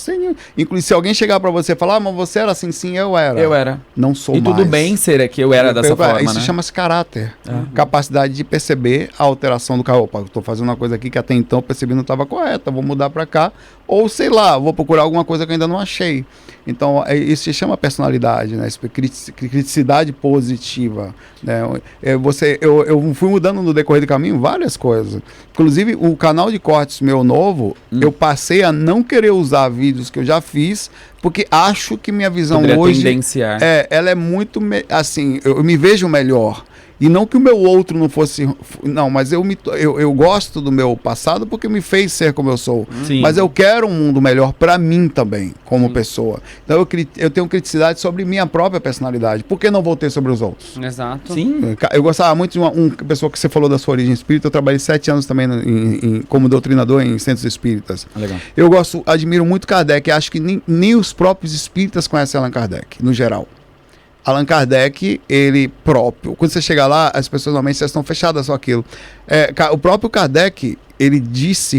Inclusive, se alguém chegar pra você e falar, mas você era assim, sim, eu era. Eu era. Não sou E mais. tudo bem ser que eu era dessa forma, Isso né? chama-se caráter. Uhum. Capacidade de perceber a alteração do carro. Opa, eu tô fazendo uma coisa aqui que até então eu percebi não estava correta, vou mudar pra cá. Ou, sei lá, vou procurar alguma coisa que eu ainda não achei. Então, isso se chama personalidade, né? Criticidade positiva. Né? Eu fui mudando no decorrer do caminho várias coisas. Inclusive, o canal de cortes meu novo, eu passei a não querer usar vídeos que eu já fiz, porque acho que minha visão Poderia hoje... tendenciar. ela é muito... assim, eu me vejo melhor. E não que o meu outro não fosse... Não, mas eu gosto do meu passado porque me fez ser como eu sou. Sim. Mas eu quero um mundo melhor para mim também, como pessoa. Então eu tenho criticidade sobre minha própria personalidade. Por que não vou ter sobre os outros? Exato. Sim. Eu gostava muito de uma pessoa que você falou da sua origem espírita. Eu trabalhei 7 anos também como doutrinador em centros espíritas. Legal. Eu admiro muito Kardec. Acho que nem os próprios espíritas conhecem Allan Kardec, no geral. Allan Kardec, ele próprio, quando você chega lá, as pessoas normalmente já estão fechadas só aquilo. O próprio Kardec, ele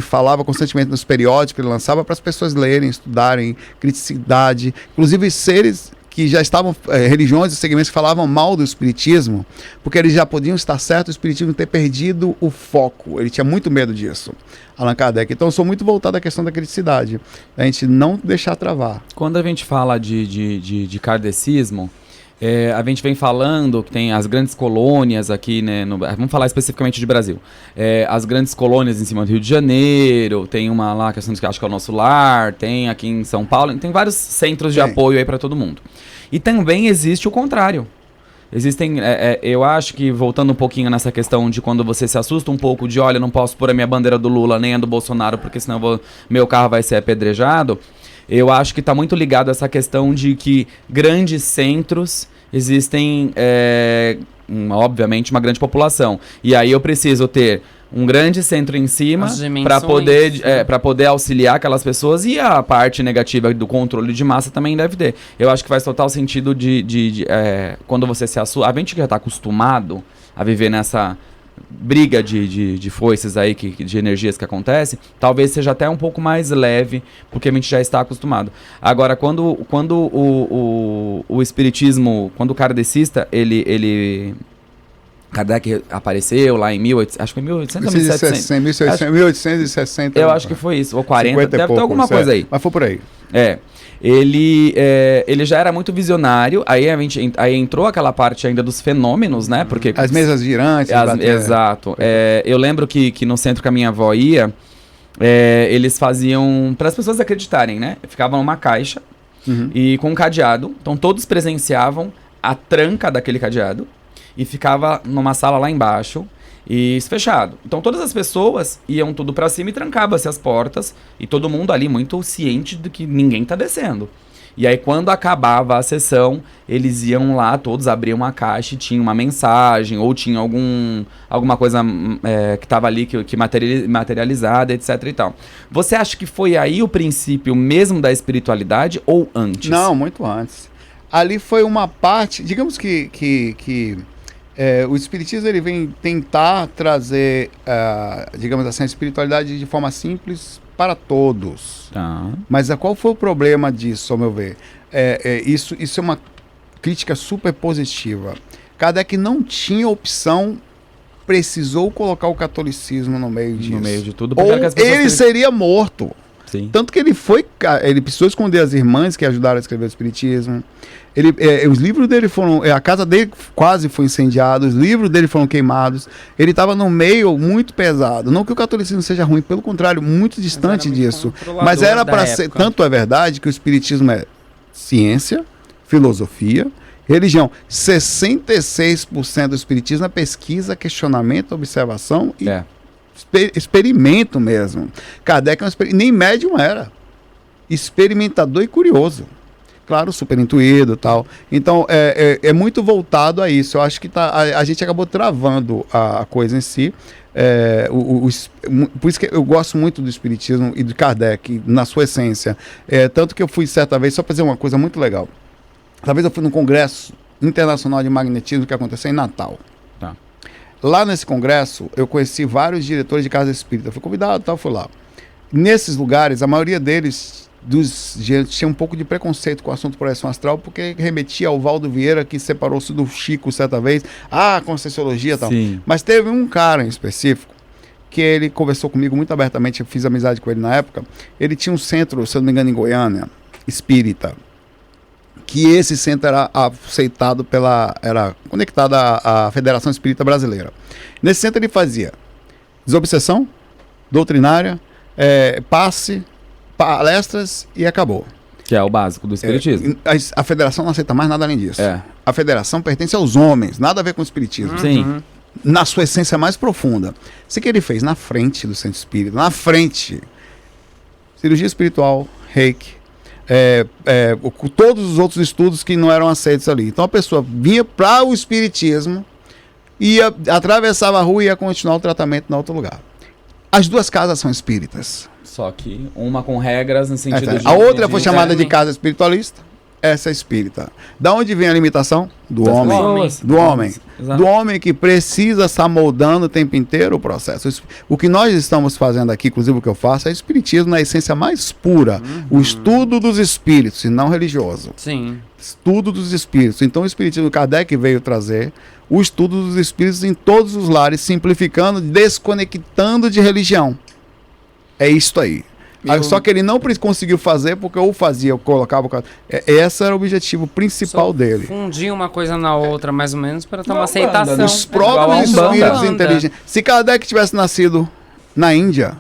falava constantemente nos periódicos que ele lançava para as pessoas lerem, estudarem, criticidade, inclusive seres que já estavam, religiões e segmentos que falavam mal do espiritismo, porque eles já podiam estar certo, o espiritismo ter perdido o foco. Ele tinha muito medo disso, Allan Kardec. Então eu sou muito voltado à questão da criticidade, a gente não deixar travar. Quando a gente fala de kardecismo, a gente vem falando que tem as grandes colônias aqui, né? Vamos falar especificamente de Brasil. As grandes colônias em cima do Rio de Janeiro, tem uma lá que acho que é o Nosso Lar, tem aqui em São Paulo, tem vários centros de apoio aí para todo mundo. E também existe o contrário. Existem, eu acho que voltando um pouquinho nessa questão de quando você se assusta um pouco de, olha, não posso pôr a minha bandeira do Lula nem a do Bolsonaro, porque senão meu carro vai ser apedrejado. Eu acho que está muito ligado a essa questão de que grandes centros existem, obviamente, uma grande população. E aí eu preciso ter um grande centro em cima para poder auxiliar aquelas pessoas, e a parte negativa do controle de massa também deve ter. Eu acho que faz total sentido quando você se assusta. A gente que já está acostumado a viver nessa briga de foices aí, de energias que acontece, talvez seja até um pouco mais leve, porque a gente já está acostumado. Agora, quando o espiritismo, quando o kardecista, Kardec apareceu lá em 1800, acho que foi 1800 ou 1700. 1860. Eu acho que foi isso, ou 40, deve ter alguma certo. coisa aí. Mas foi por aí. Ele já era muito visionário, aí entrou aquela parte ainda dos fenômenos, né? Porque as mesas girantes. Exato. Eu lembro que no centro que a minha avó ia, eles faziam, para as pessoas acreditarem, né? Ficavam numa caixa e com um cadeado, então todos presenciavam a tranca daquele cadeado. e ficava numa sala lá embaixo e fechado. Então todas as pessoas iam tudo pra cima e trancava-se as portas e todo mundo ali muito ciente de que ninguém tá descendo. E aí quando acabava a sessão, eles iam lá, todos abriam uma caixa e tinha uma mensagem ou tinha alguma coisa que tava ali que materializada, etc e tal. Você acha que foi aí o princípio mesmo da espiritualidade ou antes? Não, muito antes. Ali foi uma parte, digamos que o espiritismo ele vem tentar trazer, digamos assim, a espiritualidade de forma simples para todos. Tá. Mas qual foi o problema disso, ao meu ver? Isso é uma crítica super positiva. Kardec não tinha opção, precisou colocar o catolicismo no meio disso. No meio de tudo. Ou ele seria morto. Sim. Tanto que ele precisou esconder as irmãs que ajudaram a escrever o espiritismo. Os livros dele foram, a casa dele quase foi incendiada, os livros dele foram queimados. Ele estava num meio muito pesado. Não que o catolicismo seja ruim, pelo contrário, muito distante disso. Mas era para ser, tanto é verdade que o espiritismo é ciência, filosofia, religião. 66% do espiritismo é pesquisa, questionamento, observação e experimento mesmo. Kardec nem médium era. Experimentador e curioso. Claro, super intuído e tal. Então, é muito voltado a isso. Eu acho que a gente acabou travando a coisa em si. Por isso que eu gosto muito do espiritismo e de Kardec, na sua essência. Tanto que eu fui certa vez, só para fazer uma coisa muito legal. Talvez eu fui num congresso internacional de magnetismo que aconteceu em Natal. Tá. Lá nesse congresso, eu conheci vários diretores de casa espírita. Fui convidado e tal, fui lá. Nesses lugares, a maioria deles tinha um pouco de preconceito com o assunto projeção astral, porque remetia ao Valdo Vieira, que separou-se do Chico certa vez, Conscienciologia e tal. Sim. Mas teve um cara em específico, que ele conversou comigo muito abertamente, eu fiz amizade com ele na época. Ele tinha um centro, se eu não me engano, em Goiânia, espírita, que esse centro era aceitado era conectado à Federação Espírita Brasileira. Nesse centro ele fazia desobsessão, doutrinária, passe, palestras e acabou. Que é o básico do espiritismo. A federação não aceita mais nada além disso. É. A federação pertence aos homens, nada a ver com o espiritismo. Sim. Na sua essência mais profunda. Isso que ele fez na frente do centro espírita, na frente. Cirurgia espiritual, reiki, todos os outros estudos que não eram aceitos ali. Então a pessoa vinha para o espiritismo, atravessava a rua e ia continuar o tratamento em outro lugar. As duas casas são espíritas. Só que uma com regras no sentido de... A outra foi chamada de casa espiritualista, essa é espírita. Da onde vem a limitação? Do homem. Do homem. Exato. Do homem que precisa estar moldando o tempo inteiro o processo. O que nós estamos fazendo aqui, inclusive o que eu faço, é espiritismo na essência mais pura. O estudo dos espíritos, e não religioso. Sim. Estudo dos espíritos. Então o espiritismo, Kardec veio trazer o estudo dos espíritos em todos os lares, simplificando, desconectando de religião. É isso aí. Só que ele não conseguiu fazer porque ou fazia, ou colocava... Esse era o objetivo principal dele. Fundir uma coisa na outra, mais ou menos, para ter uma Não, aceitação. Umbanda, Os próprios Igual a espíritos Umbanda. inteligentes. Se Kardec tivesse nascido na Índia,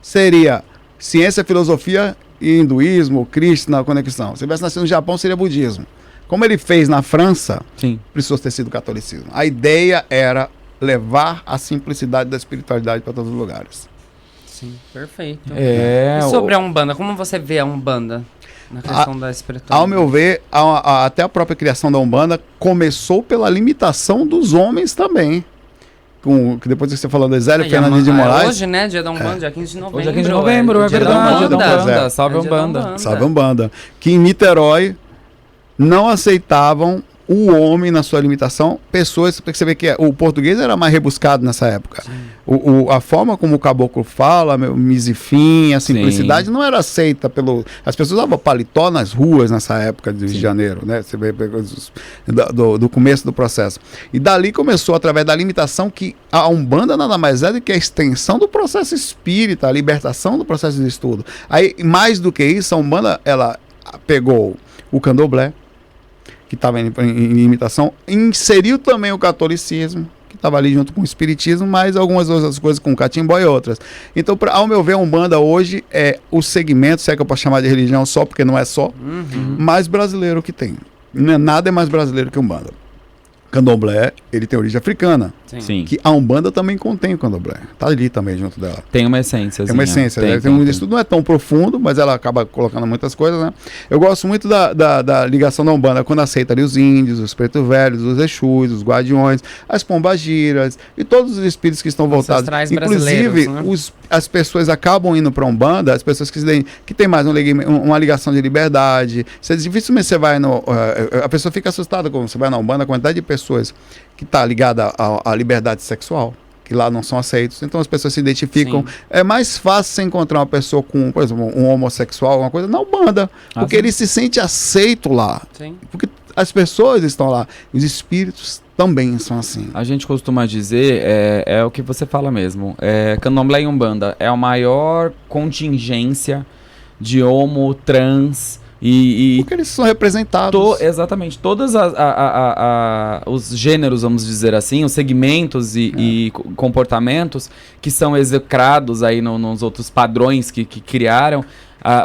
seria ciência, filosofia e hinduísmo, Cristo na conexão. Se tivesse nascido no Japão, seria budismo. Como ele fez na França, Sim. precisou ter sido catolicismo. A ideia era levar a simplicidade da espiritualidade para todos os lugares. Sim, perfeito. É, E sobre a Umbanda, como você vê a Umbanda na questão da espiritualidade? Ao meu ver, até a própria criação da Umbanda começou pela limitação dos homens também. Que depois que você falou do Zélio Fernandes de Moraes. Hoje, né? Dia da Umbanda, dia 15 de novembro. Hoje é 15 de novembro, é dia da verdade. Dia da Umbanda. Umbanda. Salve É dia da Umbanda. Umbanda. Salve Umbanda. Que em Niterói não aceitavam o homem na sua limitação, pessoas, porque você vê que o português era mais rebuscado nessa época. A forma como o caboclo fala, misifim, a simplicidade não era aceita pelo... As pessoas usavam paletó nas ruas nessa época de Rio de Janeiro, né? Você vê do começo do processo. E dali começou, através da limitação, que a Umbanda nada mais é do que a extensão do processo espírita, a libertação do processo de estudo. Aí, mais do que isso, a Umbanda, ela pegou o candomblé, que estava em imitação, inseriu também o catolicismo, que estava ali junto com o espiritismo, mais algumas outras coisas com o catimbó e outras. Então, ao meu ver, a Umbanda hoje é o segmento, se é que eu posso chamar de religião só, porque não é só, mais brasileiro que tem. Nada é mais brasileiro que Umbanda. Candomblé, ele tem origem africana. Sim. Que a Umbanda também contém o Candomblé. Tá ali também junto dela. Tem uma essência. Tem uma essência. Tem um estudo, não é tão profundo, mas ela acaba colocando muitas coisas, né? Eu gosto muito da ligação da Umbanda, quando aceita ali os índios, os pretos velhos, os Exus, os guardiões, as pombagiras e todos os espíritos que estão voltados. Inclusive, né? As pessoas acabam indo para a Umbanda, as pessoas que tem mais uma ligação de liberdade. Dificilmente você vai a pessoa fica assustada quando você vai na Umbanda, a quantidade de pessoas que está ligada à liberdade sexual, que lá não são aceitos. Então as pessoas se identificam. Sim. É mais fácil você encontrar uma pessoa com, por exemplo, um homossexual, alguma coisa, na Umbanda. Porque ele se sente aceito lá. Sim. Porque as pessoas estão lá. Os espíritos também são assim. A gente costuma dizer, é o que você fala mesmo, Candomblé e Umbanda é a maior contingência de homo, trans porque eles são representados. Exatamente. Todos os gêneros, vamos dizer assim, os segmentos e comportamentos que são execrados aí nos outros padrões que criaram,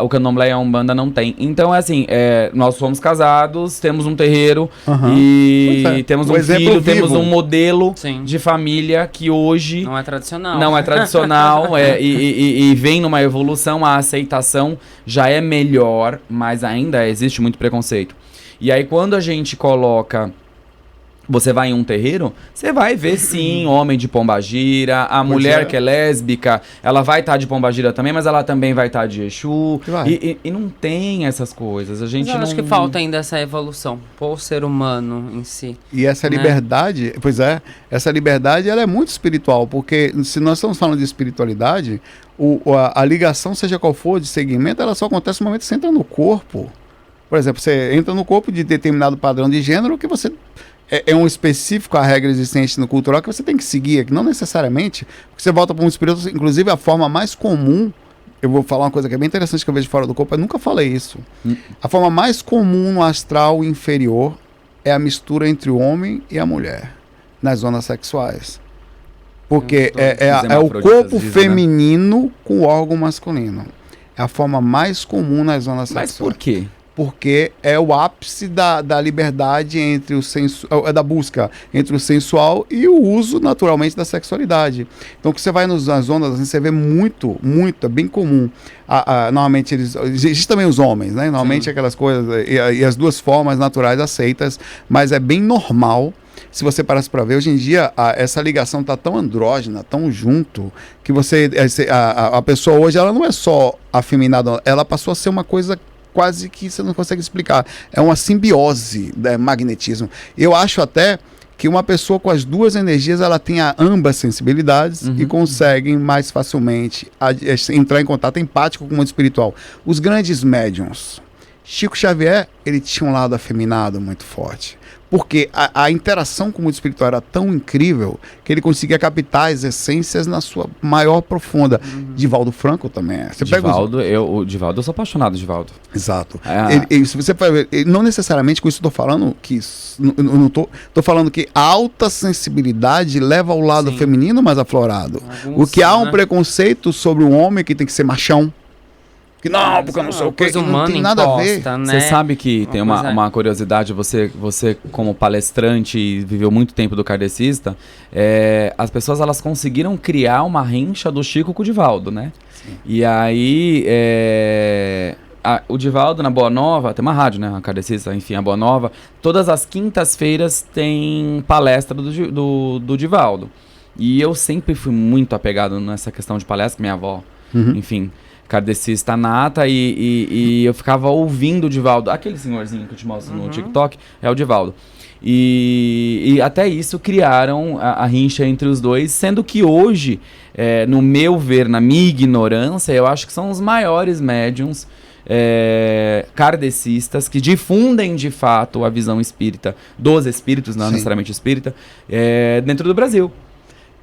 o Candomblé e a Umbanda não tem. Então, assim, nós somos casados, temos um terreiro e temos um filho, temos um modelo de família que hoje... Não é tradicional. Não é tradicional e vem numa evolução, a aceitação já é melhor, mas ainda existe muito preconceito. E aí, quando a gente coloca... Você vai em um terreiro, você vai ver sim homem de pombagira, a mulher que é lésbica, ela vai estar de pombagira também, mas ela também vai estar de Exu. E não tem essas coisas. A gente mas eu acho que falta ainda essa evolução por ser humano em si. E essa liberdade, essa liberdade ela é muito espiritual, porque se nós estamos falando de espiritualidade, a ligação, seja qual for, de segmento, ela só acontece no momento que você entra no corpo. Por exemplo, você entra no corpo de determinado padrão de gênero que você... É um específico a regra existente no cultural que você tem que seguir, que não necessariamente, porque você volta para um espírito, inclusive a forma mais comum, eu vou falar uma coisa que é bem interessante que eu vejo fora do corpo, eu nunca falei isso. A forma mais comum no astral inferior é a mistura entre o homem e a mulher, nas zonas sexuais. Porque é o corpo feminino com o órgão masculino. É a forma mais comum nas zonas sexuais. Mas por quê? Porque é o ápice da liberdade entre o da busca entre o sensual e o uso naturalmente da sexualidade. Então, que você vai nas zonas, assim, você vê muito, é bem comum. Normalmente, existem também os homens, né? Normalmente aquelas coisas, e as duas formas naturais aceitas, mas é bem normal. Se você parasse para ver, hoje em dia, essa ligação está tão andrógena, tão junto, que a pessoa hoje, ela não é só afeminada, ela passou a ser uma coisa quase que você não consegue explicar. É uma simbiose do magnetismo. Eu acho até que uma pessoa com as duas energias, ela tem ambas sensibilidades e conseguem mais facilmente entrar em contato empático com o mundo espiritual. Os grandes médiums, Chico Xavier, ele tinha um lado afeminado muito forte. Porque a interação com o mundo espiritual era tão incrível que ele conseguia captar as essências na sua maior profunda. Divaldo Franco também é. O Divaldo, eu sou apaixonado do Divaldo. Exato. Se você vai ver, não necessariamente com isso estou falando que não estou falando que a alta sensibilidade leva ao lado feminino mais aflorado. O que há um preconceito sobre o homem que tem que ser machão. Que não, porque eu não sei o que, não tem nada a ver. Né? Você sabe que tem uma curiosidade, você como palestrante e viveu muito tempo do kardecista, as pessoas elas conseguiram criar uma rincha do Chico com o Divaldo, né? Sim. E aí, o Divaldo na Boa Nova, tem uma rádio, né? A kardecista, enfim, a Boa Nova, todas as quintas-feiras tem palestra do Divaldo. E eu sempre fui muito apegado nessa questão de palestra, minha avó, enfim... kardecista nata e eu ficava ouvindo o Divaldo. Aquele senhorzinho que eu te mostro no TikTok é o Divaldo. E até isso criaram a rincha entre os dois, sendo que hoje, no meu ver, na minha ignorância, eu acho que são os maiores médiums kardecistas que difundem de fato a visão espírita dos espíritos, não necessariamente espírita, dentro do Brasil.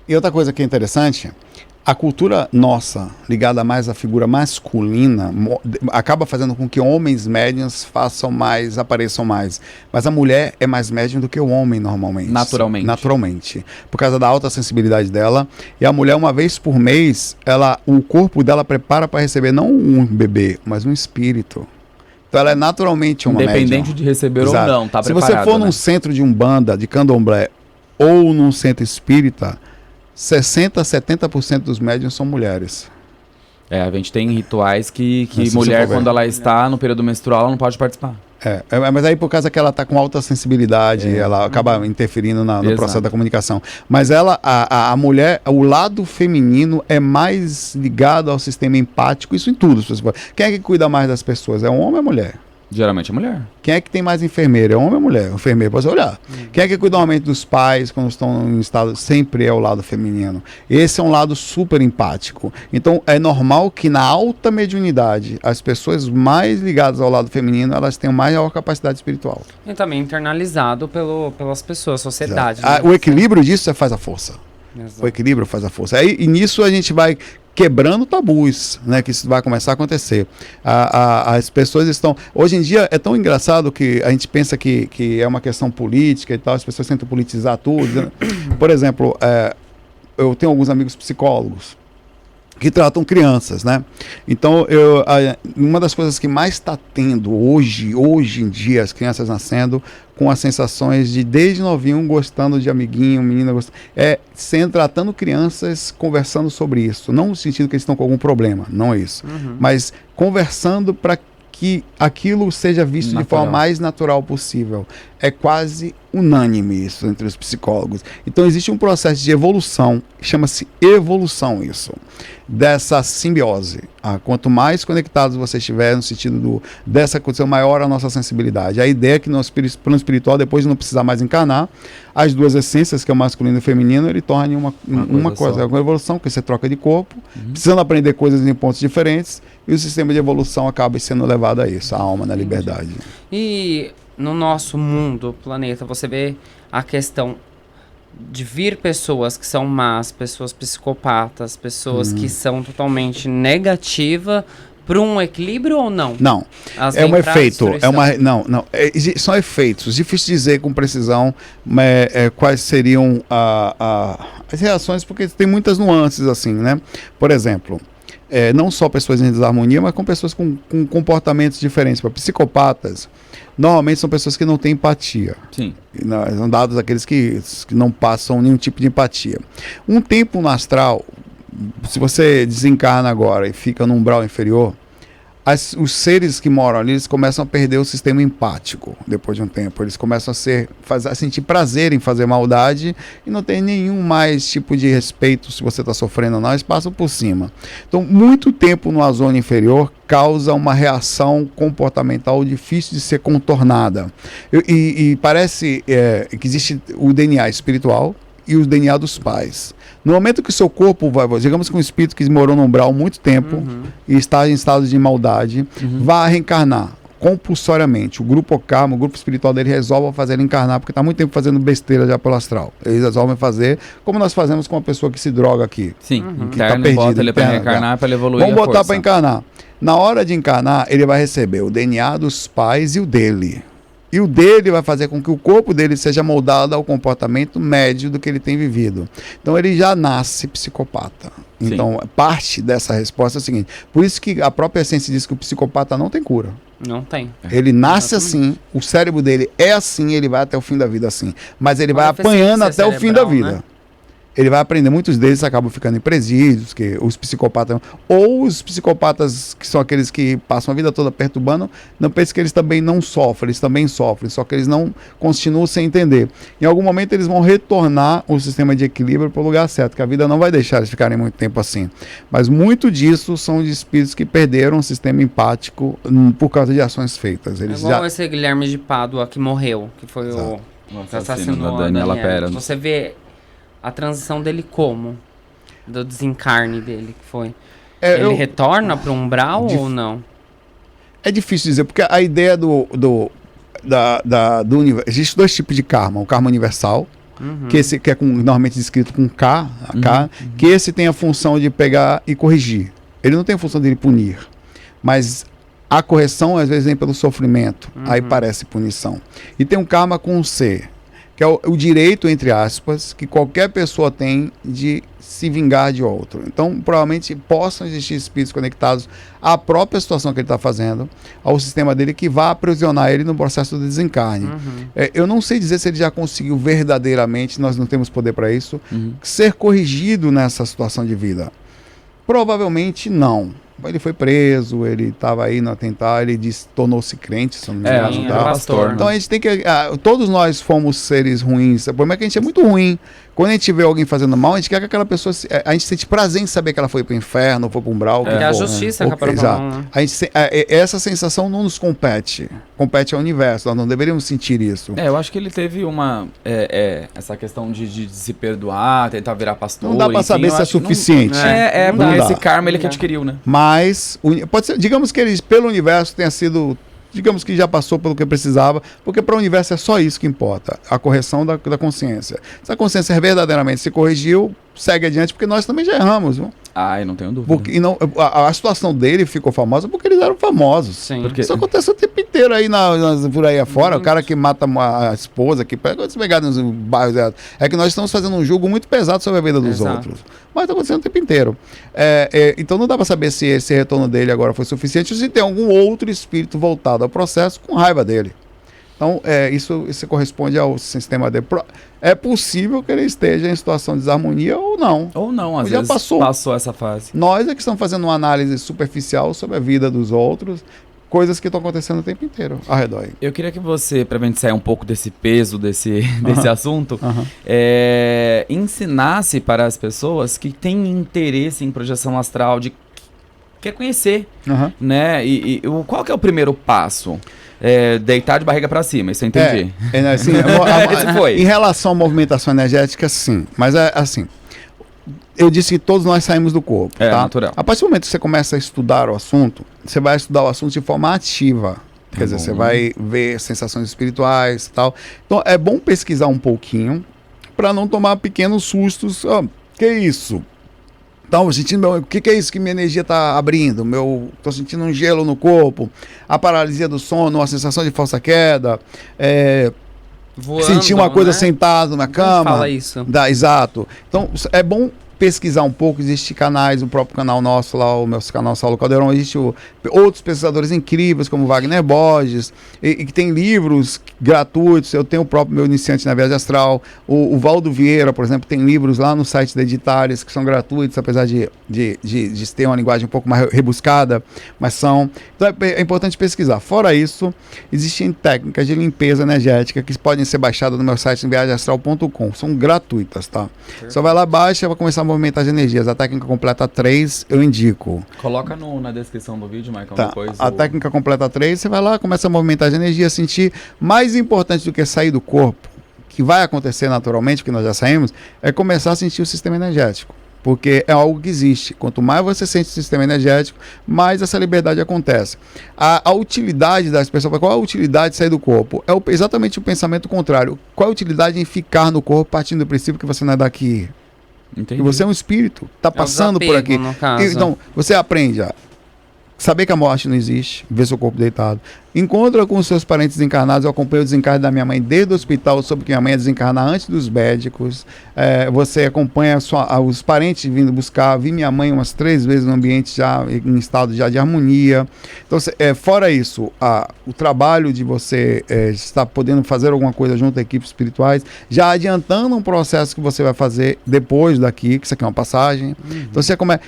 E outra coisa que é interessante, a cultura nossa, ligada mais à figura masculina, acaba fazendo com que homens médiums apareçam mais. Mas a mulher é mais médium do que o homem normalmente. Naturalmente. Por causa da alta sensibilidade dela. E a mulher, uma vez por mês, o corpo dela prepara para receber não um bebê, mas um espírito. Então ela é naturalmente uma Independente médium. de receber Exato. ou não, tá Se preparada, você for né? num centro de umbanda, de candomblé, ou num centro espírita, 60% a 70% dos médiums são mulheres. A gente tem rituais que Mas se mulher, você for ver. quando ela está no período menstrual, ela não pode participar. Mas aí por causa que ela está com alta sensibilidade, ela acaba interferindo no Exato. processo da comunicação. Mas a mulher, o lado feminino é mais ligado ao sistema empático, isso em tudo. Quem é que cuida mais das pessoas? É um homem ou mulher? Geralmente é mulher. Quem é que tem mais enfermeiro? É homem ou mulher? O enfermeiro, pode olhar. Quem é que cuida normalmente dos pais quando estão em estado? Sempre é o lado feminino. Esse é um lado super empático. Então, é normal que na alta mediunidade, as pessoas mais ligadas ao lado feminino, elas tenham maior capacidade espiritual. E também internalizado pelas pessoas, sociedade. Né? O equilíbrio disso faz a força. Exato. O equilíbrio faz a força. E nisso a gente vai quebrando tabus, né, que isso vai começar a acontecer. As pessoas estão... Hoje em dia é tão engraçado que a gente pensa que é uma questão política e tal, as pessoas tentam politizar tudo. Por exemplo, eu tenho alguns amigos psicólogos que tratam crianças, né? Então, uma das coisas que mais está tendo hoje em dia, as crianças nascendo com as sensações de desde novinho gostando de amiguinho, menina gostando, tratando crianças, conversando sobre isso, não no sentido que eles estão com algum problema, não é isso, mas conversando para que aquilo seja visto de forma mais natural possível. É quase unânime isso entre os psicólogos. Então existe um processo de evolução, chama-se evolução isso, dessa simbiose. Quanto mais conectados você estiver no sentido dessa condição, maior a nossa sensibilidade. A ideia é que no plano espiritual, depois de não precisar mais encarnar, as duas essências, que é o masculino e o feminino, ele torna uma coisa, uma evolução, que você troca de corpo, precisando aprender coisas em pontos diferentes, e o sistema de evolução acaba sendo levado a isso, a alma na liberdade. E no nosso mundo, planeta, você vê a questão de vir pessoas que são más, pessoas psicopatas, pessoas que são totalmente negativas para um equilíbrio ou não? Não, é um efeito, são efeitos, difícil dizer com precisão quais seriam as reações, porque tem muitas nuances assim, né? Por exemplo, não só pessoas em desarmonia, mas com pessoas com comportamentos diferentes. Para psicopatas, normalmente são pessoas que não têm empatia. Sim. São dados aqueles que não passam nenhum tipo de empatia. Um tempo no astral, se você desencarna agora e fica no umbral inferior, os seres que moram ali, eles começam a perder o sistema empático depois de um tempo. Eles começam a sentir prazer em fazer maldade e não tem nenhum mais tipo de respeito se você está sofrendo ou não, eles passam por cima. Então, muito tempo numa zona inferior causa uma reação comportamental difícil de ser contornada. E parece que existe o DNA espiritual e o DNA dos pais. No momento que o seu corpo digamos que um espírito que morou no umbral há muito tempo e está em estado de maldade, vai reencarnar compulsoriamente. O grupo karma, o grupo espiritual dele resolve fazer ele encarnar, porque está muito tempo fazendo besteira já pelo astral. Eles resolvem fazer, como nós fazemos com uma pessoa que se droga aqui. Sim, que está perdida. Bota ele para reencarnar, para ele evoluir. Vamos botar para encarnar. Na hora de encarnar, ele vai receber o DNA dos pais e o dele. E o dele vai fazer com que o corpo dele seja moldado ao comportamento médio do que ele tem vivido. Então ele já nasce psicopata. Sim. Então parte dessa resposta é o seguinte. Por isso que a própria essência diz que o psicopata não tem cura. Não tem. Ele nasce assim, o cérebro dele é assim, ele vai até o fim da vida assim. Mas ele vai apanhando até o fim da vida. Né? Ele vai aprender, muitos deles acabam ficando em presídios, que os psicopatas, ou os psicopatas que são aqueles que passam a vida toda perturbando, não pense que eles também não sofrem, eles também sofrem, só que eles não continuam sem entender. Em algum momento eles vão retornar o sistema de equilíbrio para o lugar certo, que a vida não vai deixar eles ficarem muito tempo assim. Mas muito disso são de espíritos que perderam o sistema empático por causa de ações feitas. Eles igual esse Guilherme de Pádua que morreu, que foi o assassino da Daniela Pera. Você vê a transição dele como? Do desencarne dele, que foi? Ele retorna para o umbral ou não? É difícil dizer, porque a ideia do universo... Existem dois tipos de karma. O karma universal, que é normalmente descrito com K, que esse tem a função de pegar e corrigir. Ele não tem a função de punir. Mas a correção, às vezes, vem pelo sofrimento. Aí parece punição. E tem um karma com C, que é o direito, entre aspas, que qualquer pessoa tem de se vingar de outro. Então, provavelmente possam existir espíritos conectados à própria situação que ele está fazendo, ao sistema dele, que vai aprisionar ele no processo do desencarne. Eu não sei dizer se ele já conseguiu verdadeiramente, nós não temos poder para isso, ser corrigido nessa situação de vida. Provavelmente não. Ele foi preso, ele estava aí no atentado, ele tornou-se crente, se não me engano. Pastor. Então a gente tem que. Todos nós fomos seres ruins. O problema é que a gente é muito ruim. Quando a gente vê alguém fazendo mal, a gente quer que aquela pessoa. A gente sente prazer em saber que ela foi para o inferno, foi para um umbral. Que é a justiça que a própria mão, né? Essa sensação não nos compete. Compete ao universo. Nós não deveríamos sentir isso. Eu acho que ele teve uma. Essa questão de se perdoar, tentar virar pastor. Não dá para saber se é suficiente. Porque esse karma ele que adquiriu, né? Mas, pode ser, digamos que ele, pelo universo, tenha sido. Digamos que já passou pelo que precisava, porque para o universo é só isso que importa, a correção da consciência. Se a consciência verdadeiramente se corrigiu, segue adiante, porque nós também já erramos, viu? Eu não tenho dúvida. Porque, a situação dele ficou famosa porque eles eram famosos. Sim. Porque... Isso acontece o tempo inteiro aí por aí afora. O cara que mata a esposa, que pega se pegar nos bairros. É que nós estamos fazendo um julgo muito pesado sobre a vida dos outros. Mas está acontecendo o tempo inteiro. Então não dá para saber se esse retorno dele agora foi suficiente ou se tem algum outro espírito voltado ao processo com raiva dele. Então, isso corresponde ao sistema dele. É possível que ele esteja em situação de desarmonia ou não. Ou não, às já vezes passou essa fase. Nós é que estamos fazendo uma análise superficial sobre a vida dos outros, coisas que estão acontecendo o tempo inteiro ao redor. Eu queria que você, para a gente sair um pouco desse peso, desse assunto, ensinasse para as pessoas que têm interesse em projeção astral, quer conhecer, né? E qual que é o primeiro passo? Deitar de barriga para cima, isso eu entendi. Assim, em relação à movimentação energética, sim. Mas assim, eu disse que todos nós saímos do corpo. Tá? Natural. A partir do momento que você começa a estudar o assunto, você vai estudar o assunto de forma ativa. Quer dizer, você vai ver sensações espirituais e tal. Então é bom pesquisar um pouquinho para não tomar pequenos sustos. Que isso? Então, sentindo o que é isso que minha energia está abrindo? Estou sentindo um gelo no corpo, a paralisia do sono, a sensação de falsa queda, sentir uma coisa sentado na cama. Fala isso. Exato. Então, é bom pesquisar um pouco, existem canais, o próprio canal nosso lá, o meu canal Saulo Caldeirão, existem outros pesquisadores incríveis, como Wagner Borges, e que tem livros gratuitos. Eu tenho o próprio meu iniciante na viagem astral, o Valdo Vieira, por exemplo, tem livros lá no site da Editares que são gratuitos, apesar de ter uma linguagem um pouco mais rebuscada, mas são. Então é importante pesquisar. Fora isso, existem técnicas de limpeza energética que podem ser baixadas no meu site viagemastral.com, são gratuitas, tá? Só vai lá, baixa, vai começar a movimentar as energias. A técnica completa 3, eu indico. Coloca na descrição do vídeo, Michael, tá. Depois. A técnica completa 3, você vai lá, começa a movimentar as energias, sentir. Mais importante do que sair do corpo, que vai acontecer naturalmente, porque nós já saímos, é começar a sentir o sistema energético. Porque é algo que existe. Quanto mais você sente o sistema energético, mais essa liberdade acontece. A utilidade das pessoas, qual é a utilidade de sair do corpo? É exatamente o pensamento contrário. Qual é a utilidade em ficar no corpo partindo do princípio que você não é daqui? Entendi. Que você é um espírito, está passando por aqui. Então, você aprende a saber que a morte não existe, ver seu corpo deitado. Encontra com os seus parentes desencarnados. Eu acompanhei o desencarne da minha mãe desde o hospital, soube que minha mãe ia desencarnar antes dos médicos. Você acompanha os parentes vindo buscar. Vi minha mãe umas 3 vezes no ambiente já em estado já de harmonia. Então, fora isso, o trabalho de você estar podendo fazer alguma coisa junto a equipes espirituais, já adiantando um processo que você vai fazer depois daqui, que isso aqui é uma passagem.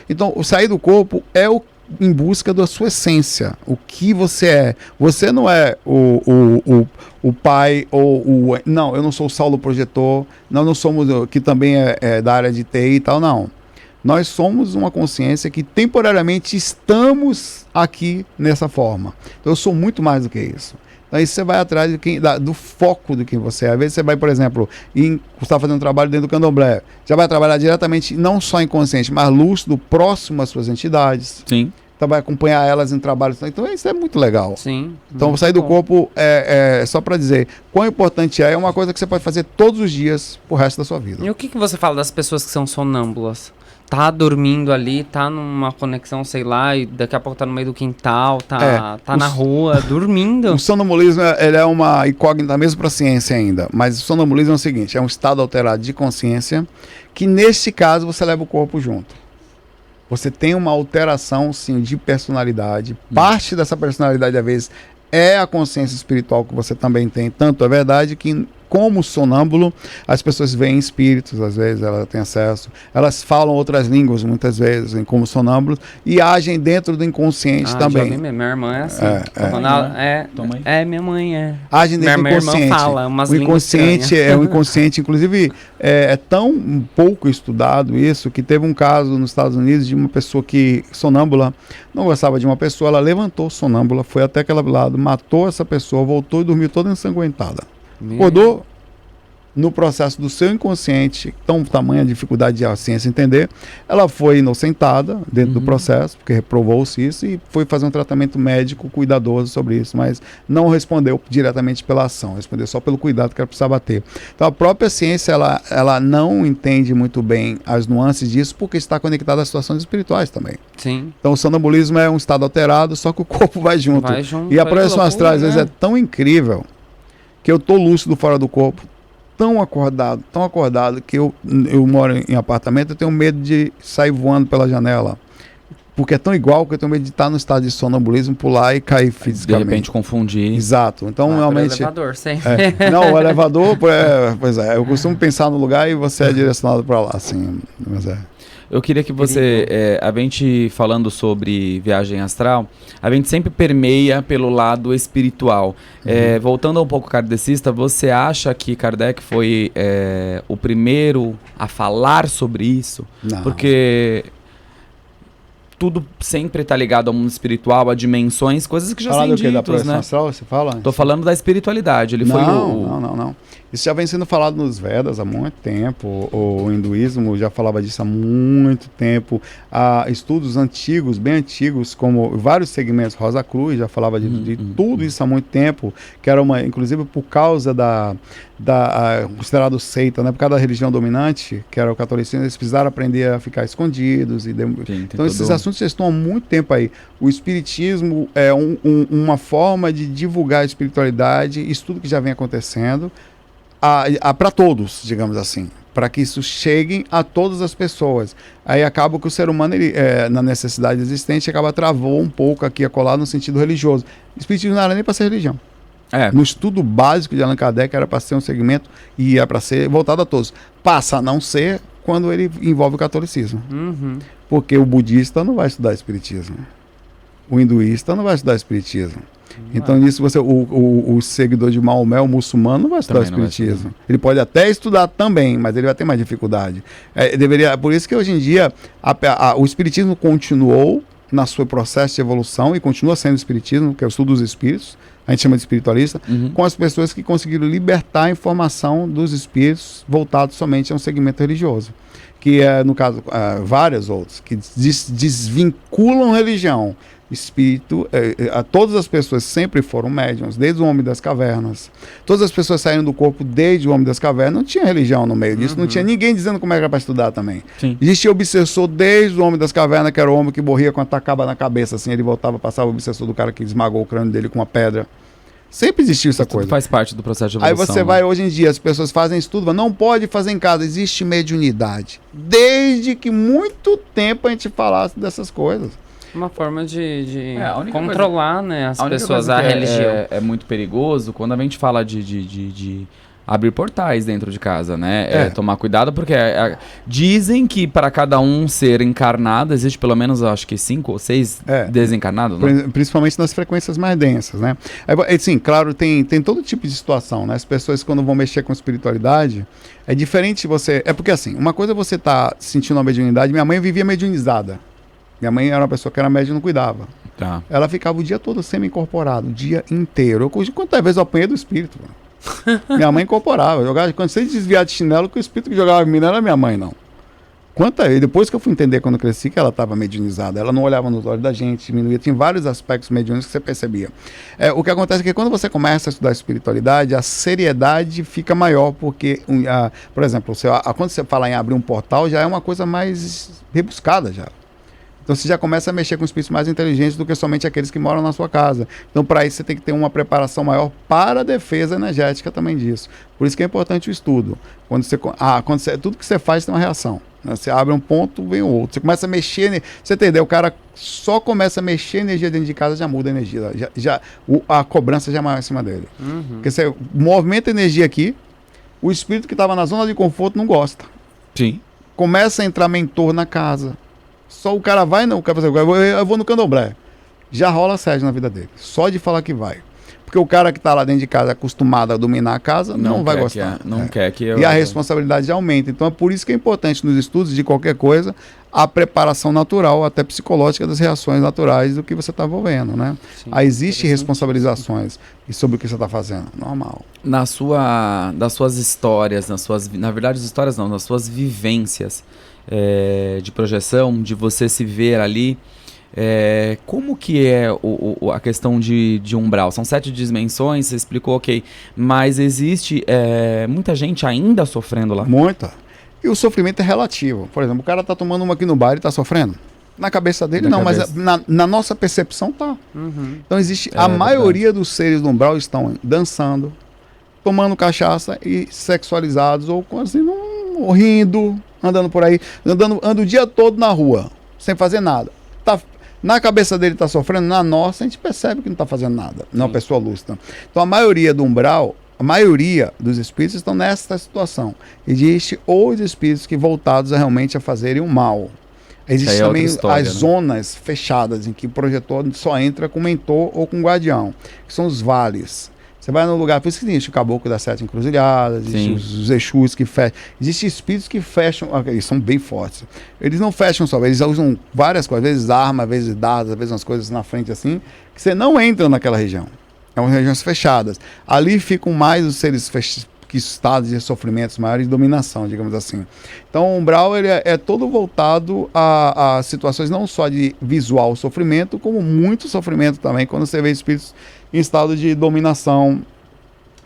Então, o sair do corpo é em busca da sua essência, o que você é. Você não é o pai ou não, eu não sou o Saulo Projetor, nós não somos, que também é da área de TI e tal, não. Nós somos uma consciência que temporariamente estamos aqui nessa forma. Então eu sou muito mais do que isso. Então aí você vai atrás do foco do que você é. Às vezes você vai, por exemplo, você está fazendo um trabalho dentro do candomblé, já vai trabalhar diretamente, não só inconsciente, mas lúcido, próximo às suas entidades. Sim. Então vai acompanhar elas em trabalhos. Então isso é muito legal. Sim. Então sair do corpo só para dizer quão importante é uma coisa que você pode fazer todos os dias pro resto da sua vida. E o que você fala das pessoas que são sonâmbulas? tá dormindo ali, tá numa conexão, sei lá, e daqui a pouco tá no meio do quintal, tá na rua, dormindo. O sonambulismo ele é uma incógnita mesmo para a ciência ainda, mas o sonambulismo é o seguinte, é um estado alterado de consciência que nesse caso você leva o corpo junto. Você tem uma alteração sim de personalidade, parte dessa personalidade às vezes é a consciência espiritual que você também tem, tanto é verdade que como sonâmbulo, as pessoas veem espíritos, às vezes elas têm acesso, elas falam outras línguas, muitas vezes, como sonâmbulos, e agem dentro do inconsciente também. Já vi, minha irmã é assim. Minha mãe é. Agem dentro do inconsciente. Minha irmã fala umas o inconsciente o inconsciente, inclusive, é tão pouco estudado isso, que teve um caso nos Estados Unidos de uma pessoa que, sonâmbula, não gostava de uma pessoa, ela levantou sonâmbula, foi até aquele lado, matou essa pessoa, voltou e dormiu toda ensanguentada. Acordou no processo do seu inconsciente, tão tamanha dificuldade de a ciência entender, ela foi inocentada dentro do processo, porque reprovou-se isso e foi fazer um tratamento médico cuidadoso sobre isso, mas não respondeu diretamente pela ação, respondeu só pelo cuidado que ela precisava ter. Então a própria ciência, ela não entende muito bem as nuances disso, porque está conectada às situações espirituais também. Sim. Então o sonambulismo é um estado alterado, só que o corpo vai junto. E a projeção astral, às vezes, é tão incrível que eu tô lúcido fora do corpo, tão acordado que eu moro em apartamento, eu tenho medo de sair voando pela janela. Porque é tão igual que eu tenho medo de estar no estado de sonambulismo, pular e cair fisicamente. De repente confundir. Exato. Então, realmente... O elevador, sempre. Não, o elevador, pois é, eu costumo pensar no lugar e você é direcionado para lá, assim, mas é... Eu queria que você, a gente falando sobre viagem astral, a gente sempre permeia pelo lado espiritual. Voltando um pouco kardecista, você acha que Kardec foi o primeiro a falar sobre isso? Não. Porque tudo sempre está ligado ao mundo espiritual, a dimensões, coisas que já são ditas, da projeção astral, você fala? Tô falando da espiritualidade. Ele não, foi não. Isso já vem sendo falado nos Vedas há muito tempo. O hinduísmo já falava disso há muito tempo. Há estudos antigos, bem antigos, como vários segmentos. Rosa Cruz já falava de tudo isso há muito tempo, que era inclusive por causa considerado seita, né? Por causa da religião dominante, que era o catolicismo, eles precisaram aprender a ficar escondidos. Então esses assuntos já estão há muito tempo aí. O espiritismo é uma forma de divulgar a espiritualidade, isso tudo que já vem acontecendo, para todos, digamos assim, para que isso chegue a todas as pessoas. Aí acaba que o ser humano, na necessidade existente, travou um pouco aqui a colar no sentido religioso. O espiritismo não era nem para ser religião. No estudo básico de Allan Kardec era para ser um segmento e é para ser voltado a todos. Passa a não ser quando ele envolve o catolicismo. Porque o budista não vai estudar espiritismo. O hinduísta não vai estudar espiritismo. Então nisso o seguidor de Maomé, o muçulmano, não vai estudar o espiritismo. Ele pode até estudar também, mas ele vai ter mais dificuldade. Por isso que hoje em dia o espiritismo continuou no seu processo de evolução e continua sendo o espiritismo, que é o estudo dos espíritos, a gente chama de espiritualista, com as pessoas que conseguiram libertar a informação dos espíritos voltados somente a um segmento religioso. Que é, no caso, vários outros, que desvinculam religião. Espírito, todas as pessoas sempre foram médiuns, desde o Homem das Cavernas. Todas as pessoas saíram do corpo desde o Homem das Cavernas. Não tinha religião no meio disso, não tinha ninguém dizendo como era para estudar também. Sim. Existia obsessor desde o Homem das Cavernas, que era o homem que morria com a tacaba na cabeça, assim, ele voltava, passava o obsessor do cara que esmagou o crânio dele com uma pedra. Sempre existiu essa coisa. Faz parte do processo de evolução. Aí você vai, hoje em dia, as pessoas fazem estudo, mas não pode fazer em casa, existe mediunidade. Desde que muito tempo a gente falasse dessas coisas. Uma forma de controlar, né, as pessoas, a religião. É muito perigoso quando a gente fala de abrir portais dentro de casa, né? Tomar cuidado, porque dizem que para cada um ser encarnado, existe pelo menos, acho que 5 ou 6 desencarnados, né? Principalmente nas frequências mais densas, né? Sim, claro, tem todo tipo de situação, né? As pessoas, quando vão mexer com espiritualidade, é diferente você... É porque, assim, uma coisa é você tá sentindo uma mediunidade. Minha mãe vivia mediunizada. Minha mãe era uma pessoa que era médium e não cuidava. Tá. Ela ficava o dia todo semi-incorporada, o dia inteiro. Quantas vezes eu apanhei do espírito? Minha mãe incorporava. Quando você desviar de chinelo, que o espírito que jogava em mim não era minha mãe, não. Depois que eu fui entender quando eu cresci que ela estava mediunizada, ela não olhava nos olhos da gente, diminuía, tinha vários aspectos mediúnicos que você percebia. O que acontece é que quando você começa a estudar espiritualidade, a seriedade fica maior, porque, por exemplo, quando você fala em abrir um portal, já é uma coisa mais rebuscada já. Então você já começa a mexer com espíritos mais inteligentes do que somente aqueles que moram na sua casa. Então para isso você tem que ter uma preparação maior para a defesa energética também disso. Por isso que é importante o estudo. Tudo que você faz tem uma reação. Né? Você abre um ponto, vem o outro. Você começa a mexer, você entendeu? O cara só começa a mexer energia dentro de casa, já muda a energia. A cobrança já é maior em cima dele. Porque você movimenta energia aqui, o espírito que estava na zona de conforto não gosta. Sim. Começa a entrar mentor na casa. Só o cara vai, não, o cara eu vou no candomblé. Já rola assédio na vida dele. Só de falar que vai. Porque o cara que está lá dentro de casa, acostumado a dominar a casa, não vai gostar. Quer que eu... E a responsabilidade aumenta. Então é por isso que é importante nos estudos de qualquer coisa a preparação natural, até psicológica, das reações naturais do que você está envolvendo, né? Sim, aí existe responsabilizações sobre o que você está fazendo. Normal. Das suas histórias, na verdade, as histórias não, nas suas vivências de projeção, de você se ver ali, como que é a questão de umbral? São 7 dimensões, você explicou, ok, mas existe muita gente ainda sofrendo lá? Muita. E o sofrimento é relativo. Por exemplo, o cara tá tomando uma aqui no bar e tá sofrendo. Na cabeça dele não, mas na nossa percepção tá. Então existe, a maioria dos seres do umbral estão dançando, tomando cachaça e sexualizados ou assim, rindo, andando por aí, anda o dia todo na rua, sem fazer nada. Na cabeça dele tá sofrendo, na nossa a gente percebe que não tá fazendo nada. Não é uma pessoa lúcida. Então a maioria do umbral, a maioria dos espíritos estão nessa situação. Existe os espíritos que voltados realmente a fazerem o mal. Existem também as zonas fechadas, em que o projetor só entra com mentor ou com guardião, que são os vales. Você vai no lugar, por isso que existe o caboclo das 7 encruzilhadas, existe os exus que fecham. Existem espíritos que fecham, eles são bem fortes. Eles não fecham só, eles usam várias coisas, às vezes arma, às vezes dados, às vezes umas coisas na frente assim, que você não entra naquela região. São regiões fechadas. Ali ficam mais os seres que estados de sofrimentos maiores de dominação, digamos assim. Então o umbral ele é todo voltado a situações não só de visual sofrimento, como muito sofrimento também, quando você vê espíritos em estado de dominação,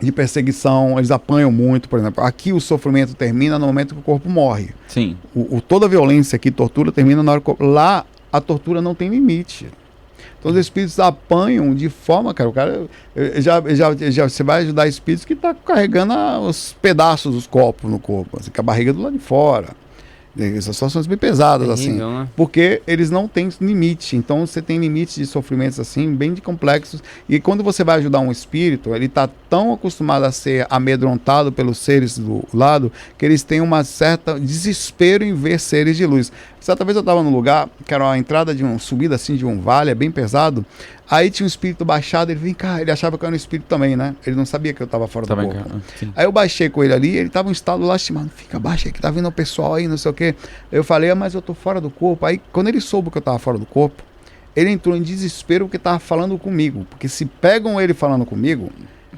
de perseguição, eles apanham muito, por exemplo. Aqui o sofrimento termina no momento que o corpo morre. Sim. Toda a violência aqui, tortura, termina na hora que o corpo... Lá a tortura não tem limite. Então os espíritos apanham de forma, cara, o cara você vai ajudar espíritos que está carregando os pedaços dos corpos no corpo, assim, com a barriga do lado de fora. Essas situações bem pesadas, terrível, assim, né? Porque eles não têm limite. Então você tem limites de sofrimentos assim, bem de complexos. E quando você vai ajudar um espírito, ele está tão acostumado a ser amedrontado pelos seres do lado, que eles têm uma certa desespero em ver seres de luz. Certa vez eu estava num lugar, que era uma entrada de uma subida assim de um vale, bem pesado. Aí tinha um espírito baixado, ele vem cá, ele achava que eu era um espírito também, né? Ele não sabia que eu estava fora do corpo. Aí eu baixei com ele ali, ele estava em um estado lastimado, fica baixo aí que tá vindo o pessoal aí, não sei o quê. Eu falei, mas eu tô fora do corpo. Aí quando ele soube que eu estava fora do corpo, ele entrou em desespero porque estava falando comigo. Porque se pegam ele falando comigo,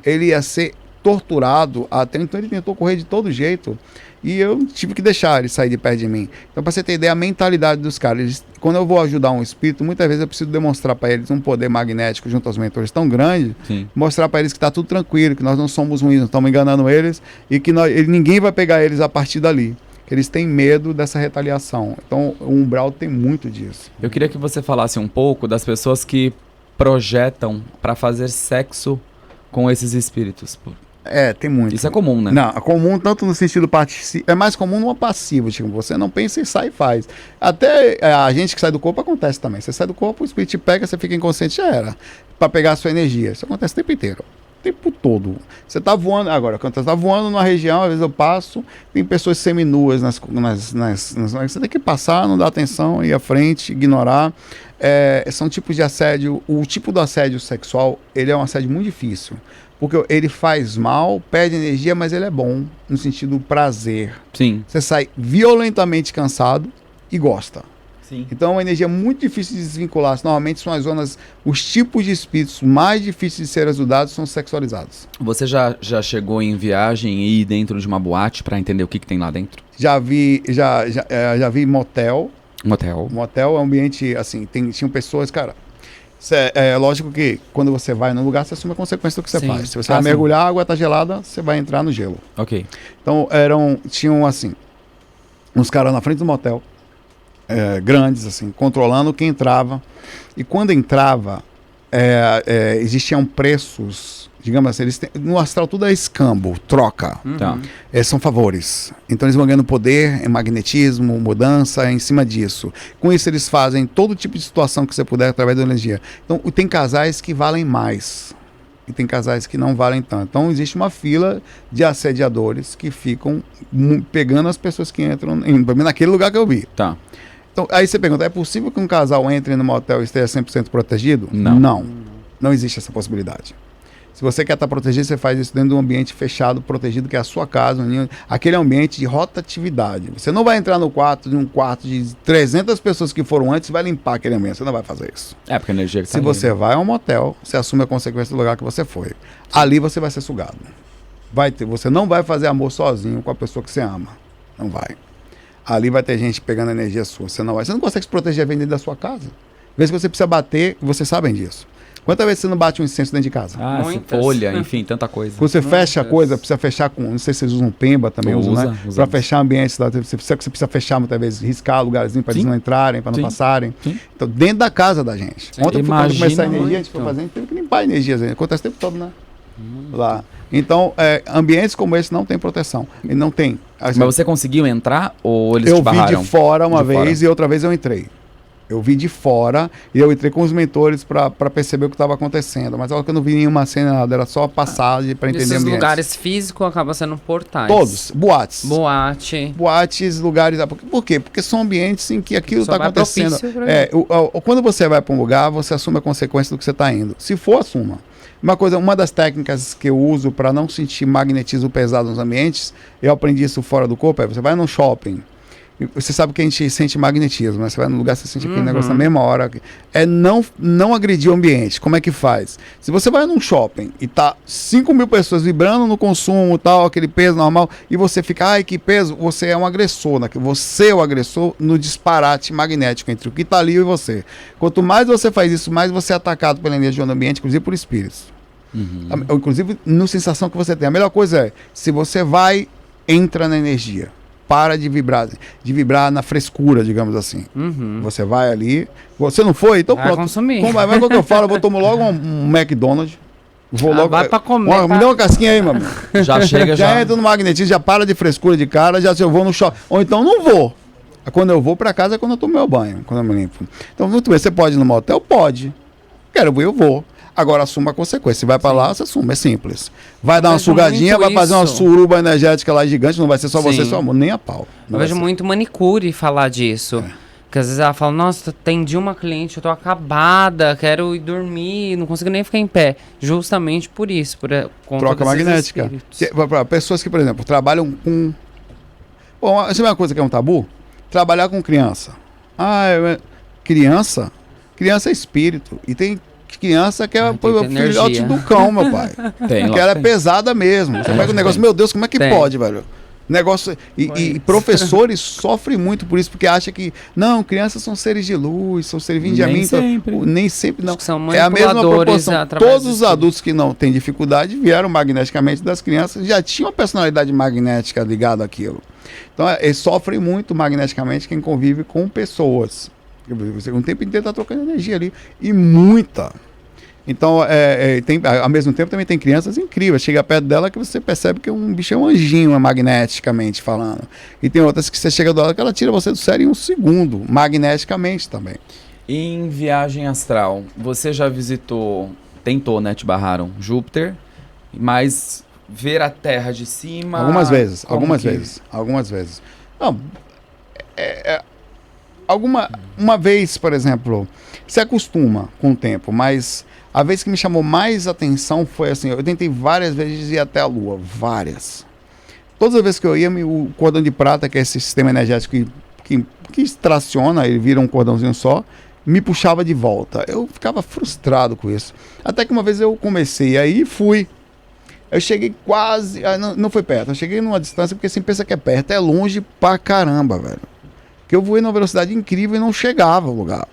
ele ia ser torturado até. Então ele tentou correr de todo jeito. E eu tive que deixar ele sair de perto de mim. Então, para você ter ideia, a mentalidade dos caras. Quando eu vou ajudar um espírito, muitas vezes eu preciso demonstrar para eles um poder magnético junto aos mentores tão grande, mostrar para eles que está tudo tranquilo, que nós não somos ruins, não estamos enganando eles, e que ninguém vai pegar eles a partir dali. Que eles têm medo dessa retaliação. Então, o umbral tem muito disso. Eu queria que você falasse um pouco das pessoas que projetam para fazer sexo com esses espíritos. Tem muito. Isso é comum, né? Não, é comum tanto no sentido é mais comum numa passiva, tipo, você não pensa e sai e faz. Até a gente que sai do corpo acontece também. Você sai do corpo, o espírito te pega, você fica inconsciente, já era. Pra pegar a sua energia. Isso acontece o tempo inteiro. O tempo todo. Você tá voando, agora, quando você tá voando numa região, às vezes eu passo, tem pessoas seminuas você tem que passar, não dar atenção, ir à frente, ignorar. São tipos de assédio. O tipo do assédio sexual, ele é um assédio muito difícil. Porque ele faz mal, perde energia, mas ele é bom, no sentido prazer. Sim. Você sai violentamente cansado e gosta. Sim. Então é uma energia muito difícil de desvincular. Normalmente são as zonas, os tipos de espíritos mais difíceis de serem ajudados são sexualizados. Você já chegou em viagem e ir dentro de uma boate pra entender o que tem lá dentro? Já vi motel. Um hotel. Motel é um ambiente, assim, tinham pessoas, cara. É lógico que quando você vai num lugar, você assume a consequência do que você Sim. faz. Se você vai mergulhar, a água tá gelada, você vai entrar no gelo. Ok. Então, tinham, assim, uns caras na frente do motel, grandes, assim, controlando quem entrava. E quando entrava, existiam preços, digamos assim, no astral tudo é escambo, troca. Tá. São favores. Então eles vão ganhando poder, magnetismo, mudança em cima disso. Com isso eles fazem todo tipo de situação que você puder através da energia. Então tem casais que valem mais e tem casais que não valem tanto. Então existe uma fila de assediadores que ficam pegando as pessoas que entram naquele lugar que eu vi. Tá. Então aí você pergunta, é possível que um casal entre no motel e esteja 100% protegido? Não. Não existe essa possibilidade. Se você quer estar protegido, você faz isso dentro de um ambiente fechado, protegido, que é a sua casa, aquele ambiente de rotatividade. Você não vai entrar no quarto de 300 pessoas que foram antes e vai limpar aquele ambiente. Você não vai fazer isso. Porque a energia que tá Se ali, você né? vai a um motel, você assume a consequência do lugar que você foi. Ali você vai ser sugado. Você não vai fazer amor sozinho com a pessoa que você ama. Não vai. Ali vai ter gente pegando energia sua. Você não consegue se proteger dentro da sua casa. Às vezes você precisa bater, vocês sabem disso. Quantas vezes você não bate um incenso dentro de casa? Essa Muitas. folha, enfim, tanta coisa. Quando você Muitas. fecha a coisa, precisa fechar com. Não sei se vocês usam pemba também, Usa, usam, né? usa. Para fechar ambientes lá. Você precisa fechar muitas vezes, riscar lugarzinho para eles Sim. não entrarem, para não Sim. passarem. Sim. Então, dentro da casa da gente. Sim. Ontem eu fui quando Imagina começar a energia, a gente foi muito. fazer, a gente teve que limpar a energia. Acontece o tempo todo, né? Lá. Então, ambientes como esse não tem proteção. E não tem. Assim, Mas você conseguiu entrar ou eles eu te vi barraram? de fora uma De vez fora. e outra vez eu entrei. Eu vi de fora e eu entrei com os mentores para perceber o que estava acontecendo. Mas olha que eu não vi nenhuma cena, nada, era só passagem para entender Esses ambientes. lugares físicos acabam sendo portais. Todos, boates. Boate. Boates, lugares. Por quê? Porque são ambientes em que aquilo Só está vai acontecendo. propício pra Quando você vai para um lugar, você assume a consequência do que você está indo. Se for, assuma. Uma das técnicas que eu uso para não sentir magnetismo pesado nos ambientes, eu aprendi isso fora do corpo, você vai num shopping. Você sabe que a gente sente magnetismo, né? Você vai num lugar, você sente aquele negócio na mesma hora. É não agredir o ambiente. Como é que faz? Se você vai num shopping e tá 5.000 pessoas vibrando no consumo, tal, aquele peso normal, e você fica, ai, que peso, você é um agressor, né? Você é o agressor no disparate magnético entre o que tá ali e você. Quanto mais você faz isso, mais você é atacado pela energia do ambiente, inclusive por espíritos. Inclusive, na sensação que você tem. A melhor coisa é, se você vai, entra na energia. Para de vibrar na frescura, digamos assim. Você vai ali, você não foi, então Vai pronto. consumir. Mas quando eu falo, eu vou tomar logo um McDonald's. Vou logo. vai pra comer, Me dá uma casquinha aí, meu amigo. Já chega, Já já. entra no magnetismo, já para de frescura de cara, já se eu vou no shopping. Ou então não vou. Quando eu vou pra casa é quando eu tomo meu banho, quando eu me limpo. Então, muito bem, você pode ir no motel? Pode. Quero ver, eu vou. Agora assuma a consequência. Se vai pra lá, você assume. É simples. Vai dar uma vejo sugadinha, muito vai fazer uma isso. suruba energética lá gigante. Não vai ser só você, Sim. seu amor. Nem a pau. Eu Não vai vejo ser. muito manicure falar disso. Porque às vezes ela fala, nossa, atendi uma cliente, eu tô acabada, quero ir dormir, não consigo nem ficar em pé. Justamente por isso, por conta Troca desses magnética. espíritos. Para pessoas que, por exemplo, trabalham com... Bom, sabe uma coisa que é um tabu? Trabalhar com criança. Criança? Criança é espírito. E tem criança que é tem o filhote energia. do cão, meu pai. Tem, Porque ela é pesada mesmo. Você pega o negócio, meu Deus, como é que Tem. pode, velho? Negócio. E professores sofrem muito por isso, porque acham que, não, crianças são seres de luz, são seres vindos de Nem mim. Então, sempre. nem sempre, não. Acho que são É a mesma manipuladores proporção. através Todos do os espírito. adultos que não têm dificuldade vieram magneticamente das crianças, já tinham uma personalidade magnética ligada àquilo. Então, eles sofrem muito magneticamente quem convive com pessoas. Você o tempo inteiro está trocando energia ali. E muita. Então, ao mesmo tempo, também tem crianças incríveis. Chega perto dela que você percebe que um bicho é um anjinho, magneticamente falando. E tem outras que você chega do lado que ela tira você do sério em um segundo, magneticamente também. Em viagem astral, você já tentou, né, te barraram Júpiter, mas ver a Terra de cima... Algumas vezes. Não, uma vez, por exemplo, se acostuma com o tempo, mas a vez que me chamou mais atenção foi assim, eu tentei várias vezes ir até a Lua, várias. Todas as vezes que eu ia, o cordão de prata, que é esse sistema energético que que traciona, ele vira um cordãozinho só, me puxava de volta. Eu ficava frustrado com isso. Até que uma vez eu comecei, aí fui. Eu cheguei quase, não foi perto, eu cheguei numa distância, porque assim, pensa que é perto, é longe pra caramba, velho. Que eu voei numa velocidade incrível e não chegava ao lugar.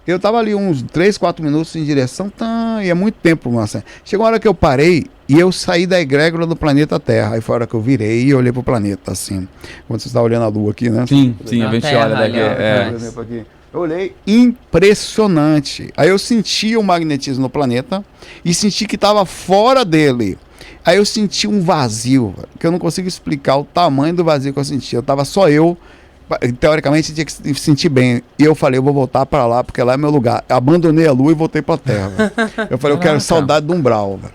Eu tava ali uns 3, 4 minutos em direção, e é muito tempo, nossa. Chegou uma hora que eu parei e eu saí da egrégora do planeta Terra. Aí foi a hora que eu virei e olhei pro planeta, assim. Quando você está olhando a lua aqui, né? Sim, Na a gente Terra, olha daqui. ali, ó. Por exemplo, aqui. Eu olhei, impressionante. Aí eu senti o magnetismo no planeta e senti que estava fora dele. Aí eu senti um vazio, que eu não consigo explicar o tamanho do vazio que eu senti. Eu tava só eu, teoricamente tinha que se sentir bem. E eu falei, eu vou voltar para lá, porque lá é meu lugar. Eu abandonei a lua e voltei para a Terra. Velho. Eu falei, eu quero saudade do umbral. Velho.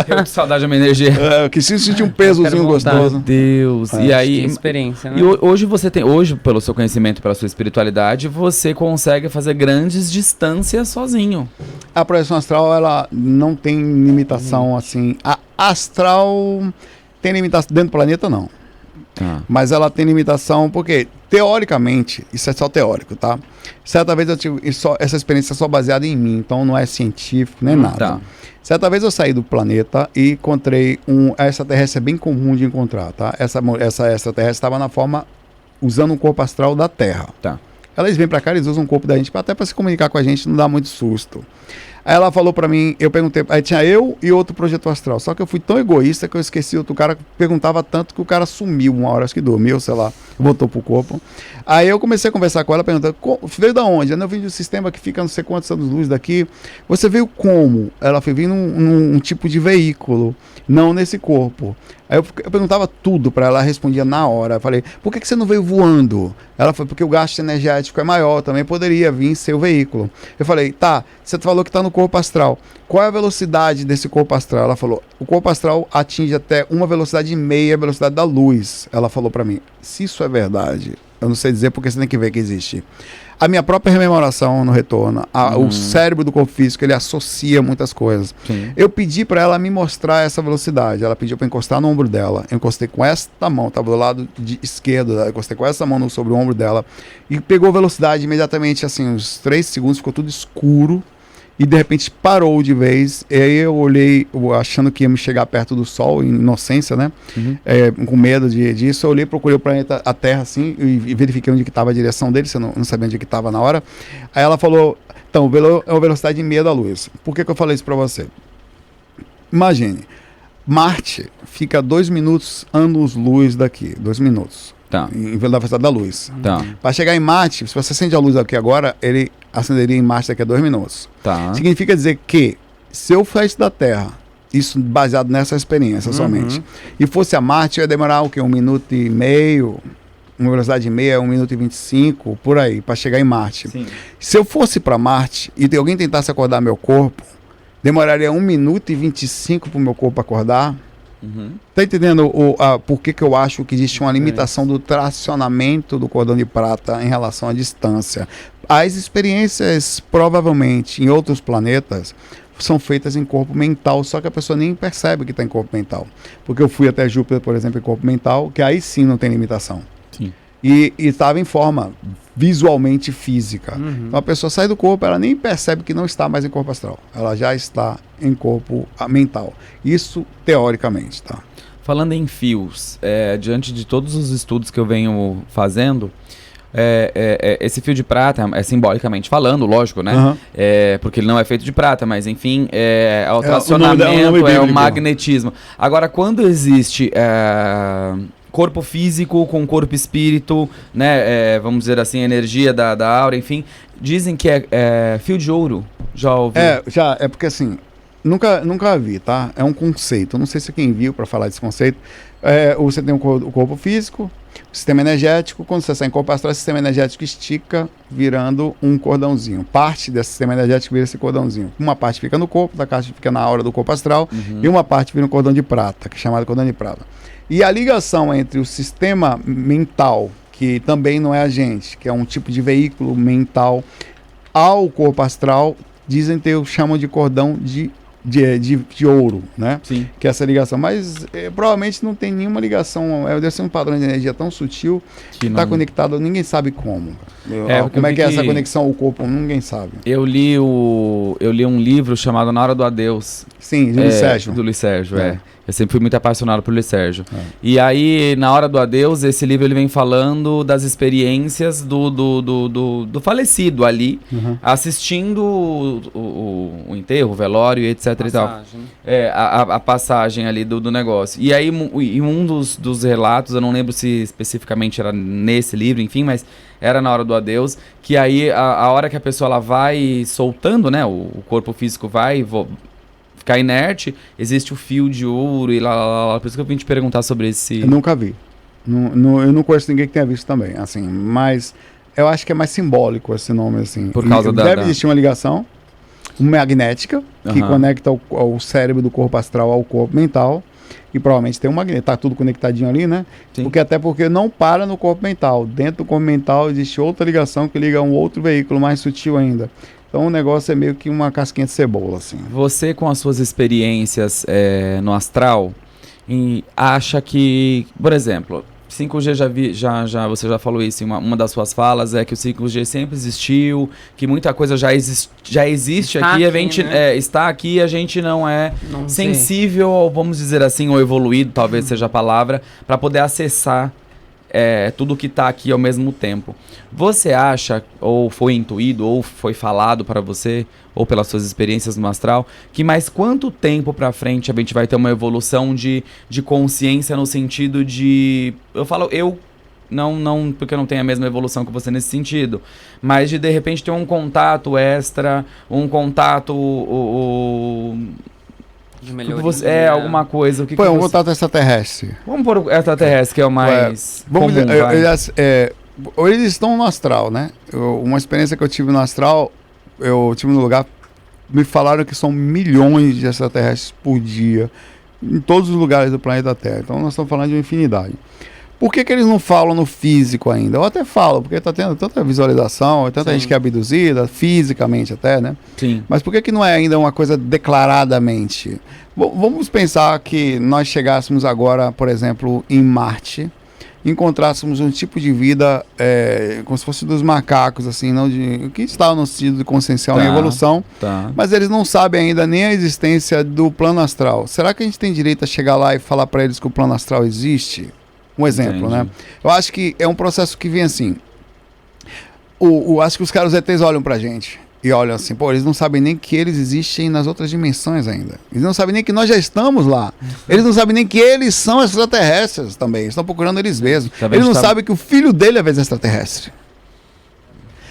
Eu saudade da minha energia. Eu quis sentir um pesozinho gostoso. Meu Deus. E aí, Que experiência, né? e hoje você tem, hoje pelo seu conhecimento, pela sua espiritualidade, você consegue fazer grandes distâncias sozinho. A projeção astral, ela não tem limitação assim. A astral tem limitação dentro do planeta, não. Tá. Mas ela tem limitação porque, teoricamente, isso é só teórico, tá? Certa vez eu tive essa experiência só baseada em mim, então não é científico nem nada. Tá. Certa vez eu saí do planeta e encontrei a extraterrestre, é bem comum de encontrar, tá? Essa extraterrestre estava na forma, usando um corpo astral da Terra. Tá. Elas vêm pra cá, eles usam o corpo da gente até pra se comunicar com a gente, não dá muito susto. Aí ela falou pra mim, eu perguntei, aí tinha eu e outro projeto astral, só que eu fui tão egoísta que eu esqueci outro cara, perguntava tanto que o cara sumiu uma hora, acho que dormiu, sei lá, voltou pro corpo. Aí eu comecei a conversar com ela, perguntando, veio da onde? Eu vim de um sistema que fica não sei quantos anos-luz daqui. Você veio como? Ela foi vir num tipo de veículo, não nesse corpo. Aí eu perguntava tudo pra ela, ela respondia na hora. Eu falei, por que você não veio voando? Ela falou, porque o gasto energético é maior, também poderia vir ser o veículo. Eu falei, tá, você falou que tá no corpo astral. Qual é a velocidade desse corpo astral? Ela falou, o corpo astral atinge até uma velocidade e meia a velocidade da luz. Ela falou pra mim, se isso é verdade, eu não sei dizer porque você tem que ver que existe. A minha própria rememoração no retorno, o cérebro do corpo físico, ele associa muitas coisas. Sim. Eu pedi para ela me mostrar essa velocidade. Ela pediu para encostar no ombro dela. Eu encostei com esta mão, estava do lado esquerdo. Eu encostei com essa mão sobre o ombro dela. E pegou velocidade imediatamente, assim, uns 3 segundos, ficou tudo escuro. E de repente parou de vez. E aí eu olhei, achando que ia me chegar perto do Sol, em inocência, né? Uhum. Com medo disso. Eu olhei, procurei o planeta, a Terra, assim, e verifiquei onde que estava a direção dele, se eu não sabia onde que estava na hora. Aí ela falou, então, é uma velocidade e meia da luz. Por que eu falei isso para você? Imagine, Marte fica 2 minutos anos-luz daqui, 2 minutos. Tá. Em velocidade da luz. Tá. Para chegar em Marte, se você acende a luz aqui agora, ele acenderia em Marte daqui a 2 minutos. Tá. Significa dizer que, se eu fosse da Terra, isso baseado nessa experiência somente, e fosse a Marte, ia demorar o quê? 1 minuto e meio, uma velocidade e meia, 1 minuto e 25, por aí, para chegar em Marte. Sim. Se eu fosse para Marte e alguém tentasse acordar meu corpo, demoraria 1 minuto e 25 para o meu corpo acordar. Uhum. Tá entendendo por que eu acho que existe uma limitação do tracionamento do cordão de prata em relação à distância? As experiências, provavelmente, em outros planetas, são feitas em corpo mental, só que a pessoa nem percebe que está em corpo mental. Porque eu fui até Júpiter, por exemplo, em corpo mental, que aí sim não tem limitação. Sim. E estava em forma visualmente física. Então a pessoa sai do corpo, ela nem percebe que não está mais em corpo astral. Ela já está em corpo mental. Isso teoricamente, tá? Falando em fios, diante de todos os estudos que eu venho fazendo, esse fio de prata, simbolicamente falando, lógico, né? Uhum. Porque ele não é feito de prata, mas enfim, o o nome tracionamento, o bíblico. magnetismo. Agora, quando existe corpo físico com corpo espírito, né? Vamos dizer assim, energia da aura, enfim, dizem que é fio de ouro. Já ouviu? É porque assim, nunca vi, tá? É um conceito. Eu não sei se quem viu para falar desse conceito. Você tem o corpo físico, o sistema energético. Quando você sai em corpo astral, o sistema energético estica, virando um cordãozinho. Parte desse sistema energético vira esse cordãozinho. Uma parte fica no corpo, outra parte fica na aura do corpo astral, e uma parte vira um cordão de prata, que é chamado cordão de prata. E a ligação entre o sistema mental, que também não é a gente, que é um tipo de veículo mental, ao corpo astral, chamam de cordão de de ouro, né? Sim. Que é essa ligação. Mas provavelmente não tem nenhuma ligação. Deve ser um padrão de energia tão sutil que está conectado, ninguém sabe como. Como é que é essa conexão ao corpo? Ninguém sabe. Eu li um livro chamado Na Hora do Adeus. Sim, do Luiz Sérgio. Do Luiz Sérgio, Eu sempre fui muito apaixonado por Luiz Sérgio. E aí, Na Hora do Adeus, esse livro ele vem falando das experiências do falecido ali, assistindo o enterro, o velório, etc. E tal. A passagem ali do negócio. E aí, em um dos relatos, eu não lembro se especificamente era nesse livro, enfim, mas era Na Hora do Adeus, que aí a hora que a pessoa ela vai soltando, né, o corpo físico vai ficar inerte, existe o fio de ouro e lá. Por isso que eu vim te perguntar sobre esse... Eu nunca vi. Eu não conheço ninguém que tenha visto também, assim, mas eu acho que é mais simbólico esse nome, assim. Por causa deve existir uma ligação magnética que conecta o cérebro do corpo astral ao corpo mental. E provavelmente tem um magneto, tá tudo conectadinho ali, né? Sim. Até porque não para no corpo mental. Dentro do corpo mental existe outra ligação que liga a um outro veículo mais sutil ainda. Então o negócio é meio que uma casquinha de cebola, assim. Você, com as suas experiências no astral, acha que, por exemplo, 5G você já falou isso em uma das suas falas, é que o 5G sempre existiu, que muita coisa já existe está aqui, aqui, a gente né? Está aqui e a gente não é Não sensível, ou, vamos dizer assim, ou evoluído, talvez seja a palavra, para poder acessar tudo que está aqui ao mesmo tempo. Você acha, ou foi intuído, ou foi falado para você, ou pelas suas experiências no astral, que mais quanto tempo para frente a gente vai ter uma evolução de consciência no sentido de... Eu falo, não porque eu não tenho a mesma evolução que você nesse sentido, mas de repente ter um contato extra, um contato... De melhoria. Alguma coisa. Foi um contato extraterrestre. Vamos por extraterrestre, que é o mais comum, eles estão no astral, né? Uma experiência que eu tive no astral, eu tive no lugar, me falaram que são milhões de extraterrestres por dia, em todos os lugares do planeta Terra. Então nós estamos falando de uma infinidade. Por que eles não falam no físico ainda? Eu até falo, porque está tendo tanta visualização, tanta gente que é abduzida, fisicamente até, né? Sim. Mas por que não é ainda uma coisa declaradamente? Vamos pensar que nós chegássemos agora, por exemplo, em Marte, encontrássemos um tipo de vida como se fosse dos macacos, assim, não que está no sentido consciencial em evolução, mas eles não sabem ainda nem a existência do plano astral. Será que a gente tem direito a chegar lá e falar para eles que o plano astral existe? Um exemplo, né? Eu acho que é um processo que vem assim. Acho que os caras ETs olham pra gente e olham assim, pô, eles não sabem nem que eles existem nas outras dimensões ainda. Eles não sabem nem que nós já estamos lá. Eles não sabem nem que eles são extraterrestres também. Estão procurando eles mesmos. Eles não sabem que o filho dele é extraterrestre.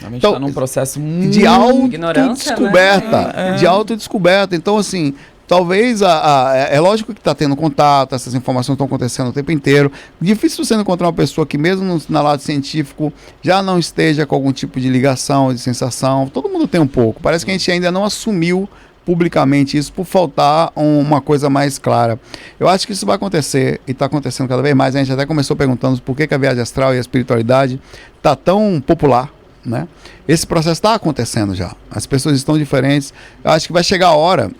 A gente está num processo muito de autodescoberta. Né? De autodescoberta. Então, assim... Talvez, é lógico que está tendo contato, essas informações estão acontecendo o tempo inteiro. Difícil você encontrar uma pessoa que mesmo na lado científico já não esteja com algum tipo de ligação, de sensação. Todo mundo tem um pouco. Parece que a gente ainda não assumiu publicamente isso por faltar uma coisa mais clara. Eu acho que isso vai acontecer e está acontecendo cada vez mais. A gente até começou perguntando por que a viagem astral e a espiritualidade está tão popular, né? Esse processo está acontecendo já. As pessoas estão diferentes. Eu acho que vai chegar a hora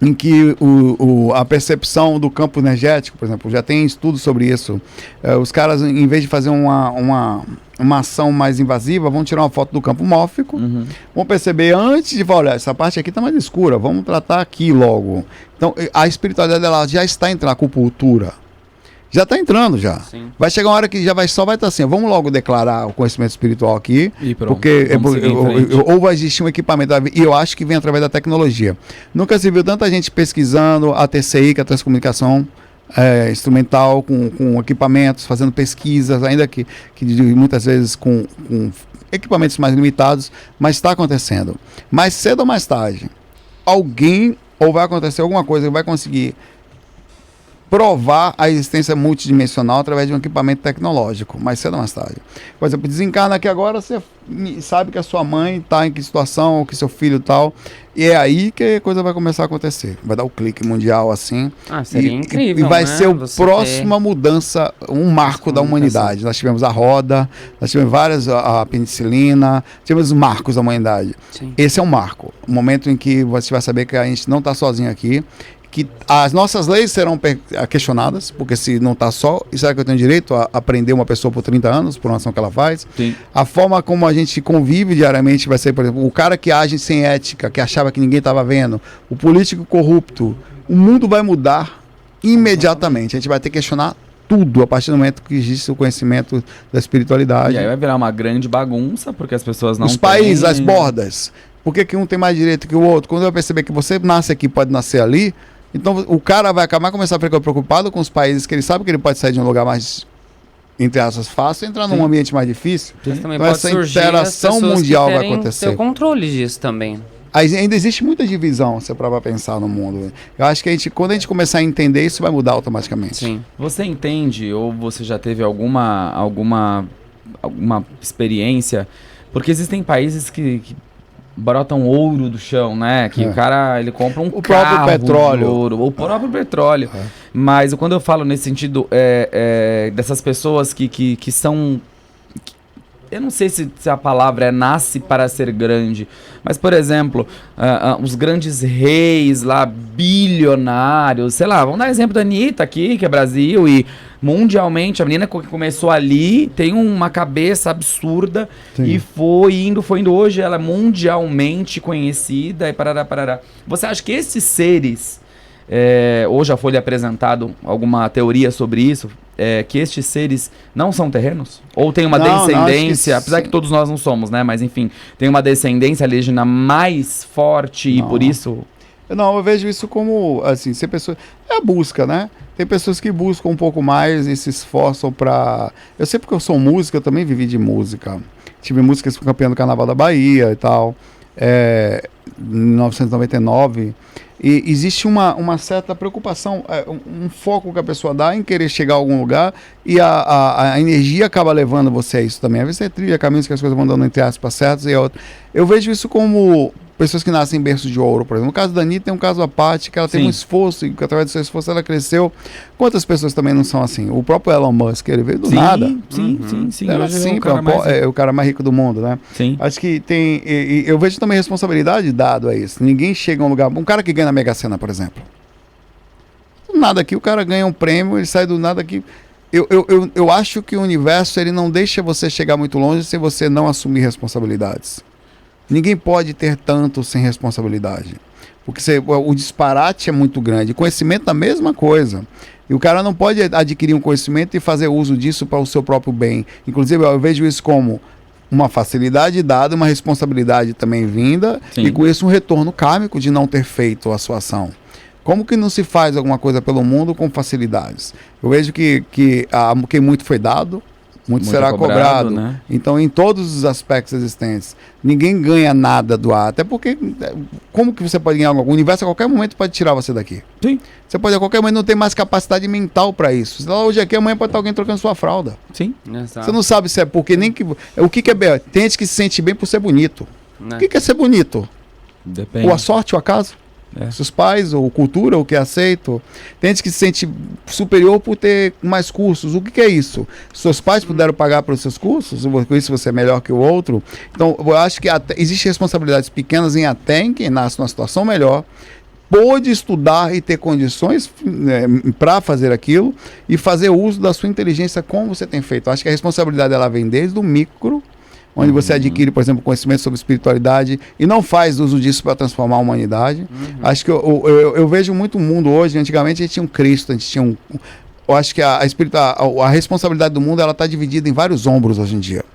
em que a percepção do campo energético, por exemplo, já tem estudos sobre isso. Os caras, em vez de fazer uma ação mais invasiva, vão tirar uma foto do campo mórfico, vão perceber antes de falar, olha, essa parte aqui está mais escura, vamos tratar aqui logo. Então, a espiritualidade ela já está entrando, a acupuntura. Já está entrando já. Sim. Vai chegar uma hora que só vai estar assim, vamos logo declarar o conhecimento espiritual aqui, e pronto, porque ou vai existir um equipamento, e eu acho que vem através da tecnologia. Nunca se viu tanta gente pesquisando a TCI, que é a transcomunicação instrumental, com equipamentos, fazendo pesquisas, ainda que muitas vezes com equipamentos mais limitados, mas está acontecendo. Mais cedo ou mais tarde, alguém, ou vai acontecer alguma coisa que vai conseguir provar a existência multidimensional através de um equipamento tecnológico, mais cedo ou mais tarde. Por exemplo, desencarna aqui agora, você sabe que a sua mãe está em que situação, ou que seu filho tal, e é aí que a coisa vai começar a acontecer. Vai dar o clique mundial assim. Seria incrível, e vai né? ser a próxima mudança, um marco da humanidade. Nós tivemos a roda, nós tivemos a penicilina, tivemos os marcos da humanidade. Sim. Esse é um marco. O momento em que você vai saber que a gente não está sozinho aqui, que as nossas leis serão questionadas, porque se não está só, e será que eu tenho direito a prender uma pessoa por 30 anos, por uma ação que ela faz? Sim. A forma como a gente convive diariamente vai ser, por exemplo, o cara que age sem ética, que achava que ninguém estava vendo, o político corrupto, o mundo vai mudar imediatamente. A gente vai ter que questionar tudo a partir do momento que existe o conhecimento da espiritualidade. E aí vai virar uma grande bagunça, porque as pessoas não Os países, as bordas. Por que um tem mais direito que o outro? Quando eu perceber que você nasce aqui, pode nascer ali, então o cara vai acabar começar a ficar preocupado com os países que ele sabe que ele pode sair de um lugar mais, entre aspas, fácil e entrar num ambiente mais difícil. Mas também Então pode essa surgir interação as pessoas mundial que vai querem acontecer. ter o controle disso também. Ainda existe muita divisão, se é para pensar no mundo. Eu acho que quando a gente começar a entender, isso vai mudar automaticamente. Sim. Você entende, ou você já teve alguma experiência, porque existem países que brotam ouro do chão, né? Que o cara, ele compra um carro petróleo. de ouro, ou o próprio petróleo. Mas quando eu falo nesse sentido, dessas pessoas que são... Eu não sei se a palavra nasce para ser grande, mas, por exemplo, os grandes reis lá, bilionários, sei lá, vamos dar exemplo da Anitta aqui, que é Brasil, e mundialmente, a menina que começou ali tem uma cabeça absurda. Sim. E foi indo. Hoje ela é mundialmente conhecida e parará. Você acha que esses seres, ou já foi lhe apresentado alguma teoria sobre isso, que estes seres não são terrenos? Ou tem uma descendência, apesar que todos nós não somos, né? Mas enfim, tem uma descendência alienígena mais forte e por isso... Não, eu vejo isso como, assim, se a pessoa... É a busca, né? Tem pessoas que buscam um pouco mais e se esforçam pra... Eu sei porque eu sou músico, eu também vivi de música. Tive músicas campeão do Carnaval da Bahia e tal, em 1999... E existe uma certa preocupação, um foco que a pessoa dá em querer chegar a algum lugar e a energia acaba levando você a isso também. Às vezes você trilha caminhos que as coisas vão dando entre aspas certos e outro. Eu vejo isso como pessoas que nascem em berços de ouro, por exemplo. No caso da Anitta tem um caso à parte, que ela tem um esforço e através do seu esforço ela cresceu. Quantas pessoas também não são assim? O próprio Elon Musk, ele veio do nada. Sim. Era assim, o cara mais rico do mundo, né? Sim. Acho que tem... eu vejo também responsabilidade dado a isso. Ninguém chega a um lugar... Um cara que ganha na Mega Sena, por exemplo. Do nada aqui, o cara ganha um prêmio, ele sai do nada aqui... Eu acho que o universo ele não deixa você chegar muito longe se você não assumir responsabilidades. Ninguém pode ter tanto sem responsabilidade. Porque o disparate é muito grande. Conhecimento é a mesma coisa. E o cara não pode adquirir um conhecimento e fazer uso disso para o seu próprio bem. Inclusive, eu vejo isso como uma facilidade dada, uma responsabilidade também vinda, e com isso um retorno kármico de não ter feito a sua ação. Como que não se faz alguma coisa pelo mundo com facilidades? Eu vejo que muito foi dado, muito será cobrado, né? Então, em todos os aspectos existentes, ninguém ganha nada do ar. Até porque, como que você pode ganhar algo? O universo a qualquer momento pode tirar você daqui. Sim. Você pode a qualquer momento não ter mais capacidade mental para isso. Você tá hoje aqui, amanhã pode estar alguém trocando sua fralda. Sim. Exato. Você não sabe se é porque nem que... O que é bem? Tem gente que se sente bem por ser bonito. Né? O que é ser bonito? Depende. Ou a sorte, ou a acaso? Seus pais, ou cultura, ou que é aceito. Tem gente que se sente superior por ter mais cursos. O que é isso? Seus pais puderam pagar para os seus cursos? Com isso você é melhor que o outro? Então, eu acho que existem responsabilidades pequenas em quem nasce numa situação melhor, pôde estudar e ter condições para fazer aquilo e fazer uso da sua inteligência como você tem feito. Eu acho que a responsabilidade ela vem desde o micro, onde você adquire, por exemplo, conhecimento sobre espiritualidade e não faz uso disso para transformar a humanidade. Acho que eu vejo muito mundo hoje. Antigamente a gente tinha um Cristo, a gente tinha eu acho que a responsabilidade do mundo ela está dividida em vários ombros hoje em dia.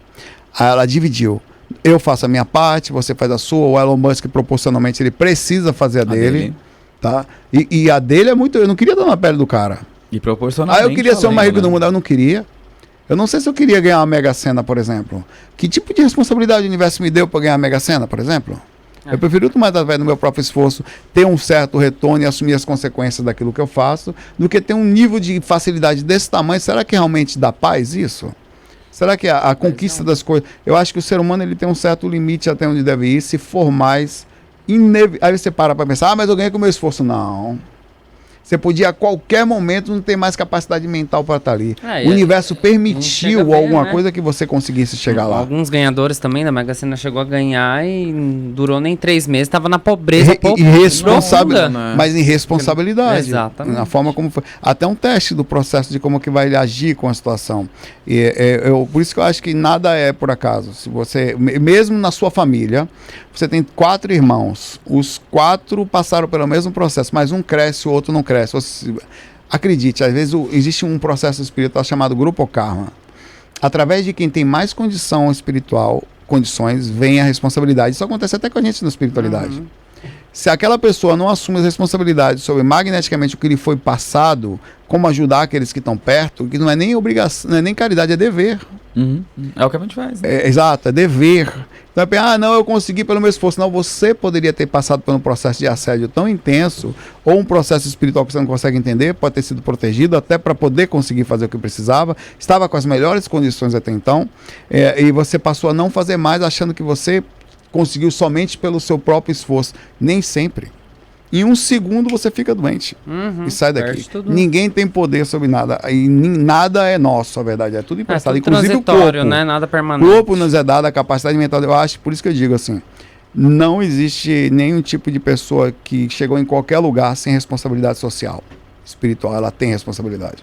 Ela dividiu. Eu faço a minha parte, você faz a sua. O Elon Musk proporcionalmente ele precisa fazer a dele. Tá? E a dele é muito... Eu não queria dar na pele do cara. E proporcionalmente... eu queria ser o mais rico do mundo, eu não queria. Eu não sei se eu queria ganhar uma Mega Sena, por exemplo. Que tipo de responsabilidade o universo me deu para ganhar a Mega Sena, por exemplo? Eu prefiro muito mais, através do meu próprio esforço, ter um certo retorno e assumir as consequências daquilo que eu faço, do que ter um nível de facilidade desse tamanho. Será que realmente dá paz isso? Será que a conquista das coisas... Eu acho que o ser humano ele tem um certo limite até onde deve ir, se for mais... Aí você para pensar, mas eu ganhei com o meu esforço. Não. Você podia a qualquer momento não ter mais capacidade mental para estar ali. O universo permitiu alguma coisa que você conseguisse chegar lá. Alguns ganhadores também da Mega Sena chegou a ganhar e durou nem 3 meses, estava na pobreza. Mas em responsabilidade. Exatamente. Na forma como foi. Até um teste do processo de como que vai agir com a situação. Por isso que eu acho que nada é por acaso. Se você, mesmo na sua família, você tem 4 irmãos. Os 4 passaram pelo mesmo processo, mas um cresce, o outro não cresce. Acredite, às vezes existe um processo espiritual chamado grupo karma. Através de quem tem mais condição espiritual, condições, vem a responsabilidade. Isso acontece até com a gente na espiritualidade. Se aquela pessoa não assume as responsabilidades sobre magneticamente o que lhe foi passado, como ajudar aqueles que estão perto, que não é nem obrigação, não é nem caridade, é dever. É o que a gente faz. Né? Exato, é dever. Então, não, eu consegui pelo meu esforço. Não, você poderia ter passado por um processo de assédio tão intenso, ou um processo espiritual que você não consegue entender, pode ter sido protegido até para poder conseguir fazer o que precisava, estava com as melhores condições até então, e você passou a não fazer mais achando que você conseguiu somente pelo seu próprio esforço. Nem sempre. Em um segundo você fica doente e sai daqui. Ninguém tem poder sobre nada. E nada é nosso, a verdade. É tudo emprestado. Tudo inclusive o corpo. Né? Nada permanente. O corpo nos é dado a capacidade mental. Eu acho, por isso que eu digo assim, não existe nenhum tipo de pessoa que chegou em qualquer lugar sem responsabilidade social. Espiritual, ela tem responsabilidade.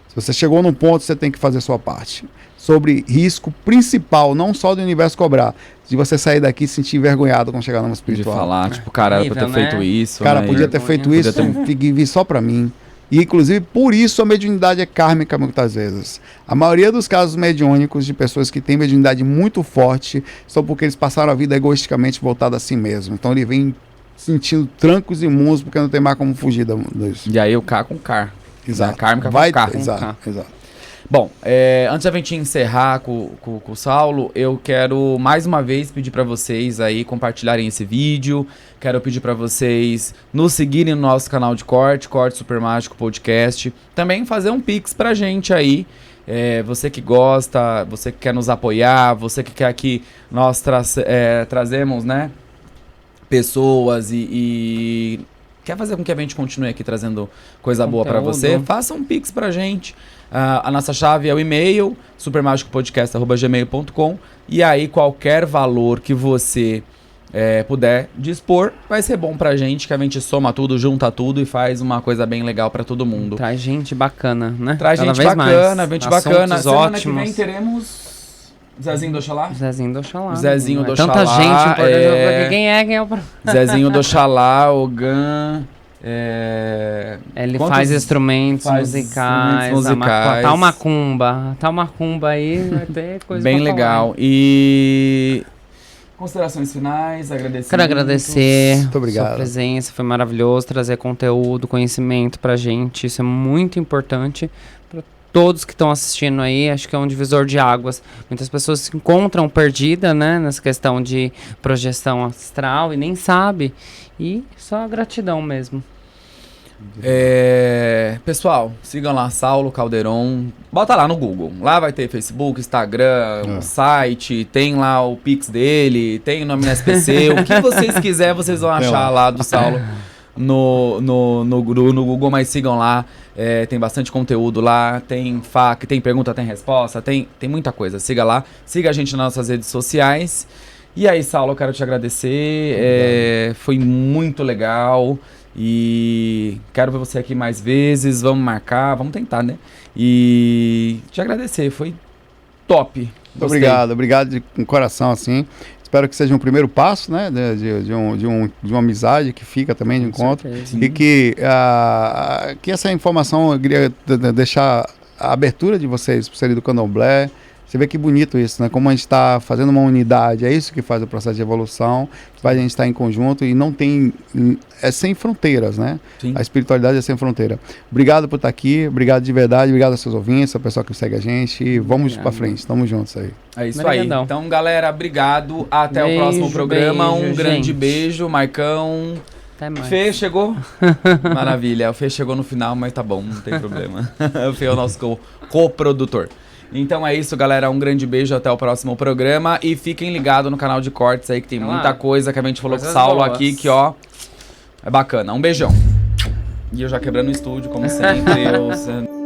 Se você chegou num ponto, você tem que fazer a sua parte. Sobre risco principal, não só do universo cobrar, de você sair daqui e se sentir envergonhado quando chegar numa espiritual. De falar, tipo, cara, era pra ter feito isso. Cara, podia ter feito isso, vir só pra mim. E, inclusive, por isso a mediunidade é kármica muitas vezes. A maioria dos casos mediúnicos de pessoas que têm mediunidade muito forte são porque eles passaram a vida egoisticamente voltada a si mesmo. Então, ele vem sentindo trancos imundos porque não tem mais como fugir disso. E aí o K com K. Exato. Kármica vai com K. Exato. Bom, antes da gente encerrar com o Saulo, eu quero mais uma vez pedir para vocês aí compartilharem esse vídeo. Quero pedir para vocês nos seguirem no nosso canal de Corte Super Mágico Podcast. Também fazer um pix pra gente aí. Você que gosta, você que quer nos apoiar, você que quer que nós trazemos, né, pessoas e quer fazer com que a gente continue aqui trazendo coisa boa para você, faça um pix pra gente. A nossa chave é o e-mail, supermagicopodcast@gmail.com, e aí qualquer valor que você puder dispor, vai ser bom pra gente, que a gente soma tudo, junta tudo e faz uma coisa bem legal pra todo mundo. Traz gente bacana, né? Traz gente bacana, gente bacana. Semana que vem teremos Zezinho do Oxalá? Zezinho do Oxalá. Zezinho do Oxalá. Tanta gente importante. Quem é o... Zezinho do Oxalá, o Gan... Ele faz instrumentos musicais. Tal macumba aí, vai ter coisa bem pra legal. falar. E considerações finais, agradecer. Quero agradecer muito obrigado. Sua presença, foi maravilhoso trazer conteúdo, conhecimento pra gente, isso é muito importante para todos que estão assistindo aí. Acho que é um divisor de águas. Muitas pessoas se encontram perdidas, né, nessa questão de projeção astral e nem sabe. E só gratidão mesmo. Pessoal, sigam lá Saulo Calderon. Bota lá no Google. Lá vai ter Facebook, Instagram, site. Tem lá o Pix dele. Tem o nome no SPC. O que vocês quiserem, vocês vão achar lá do Saulo no Google. Mas sigam lá. Tem bastante conteúdo lá. Tem FAQ, tem pergunta, tem resposta. Tem muita coisa. Siga lá. Siga a gente nas nossas redes sociais. E aí, Saulo, eu quero te agradecer. Foi muito legal. E quero ver você aqui mais vezes. Vamos marcar, vamos tentar, né? E te agradecer, foi top. Obrigado de coração, assim. Espero que seja um primeiro passo, né? De uma amizade que fica também de encontro. E que essa informação, eu queria deixar a abertura de vocês para serem do Candomblé. Você vê que bonito isso, né? Como a gente está fazendo uma unidade, é isso que faz o processo de evolução, que faz a gente estar em conjunto e não tem... É sem fronteiras, né? Sim. A espiritualidade é sem fronteira. Obrigado por estar aqui, obrigado de verdade, obrigado aos seus ouvintes, ao pessoal que segue a gente e vamos pra frente, tamo juntos aí. É isso Obrigadão. aí. Então, galera, obrigado. Até Beijo, o próximo programa. beijo, Um grande gente. beijo, Marcão. Até mais. Fê chegou? Maravilha. O Fê chegou no final, mas tá bom, não tem problema. O Fê é o nosso coprodutor. Então é isso, galera. Um grande beijo, até o próximo programa. E fiquem ligados no canal de cortes aí, que tem muita coisa que a gente falou com o Coisas Saulo boas. aqui, que ó, é bacana. Um beijão. E eu já quebrando o estúdio, como sempre.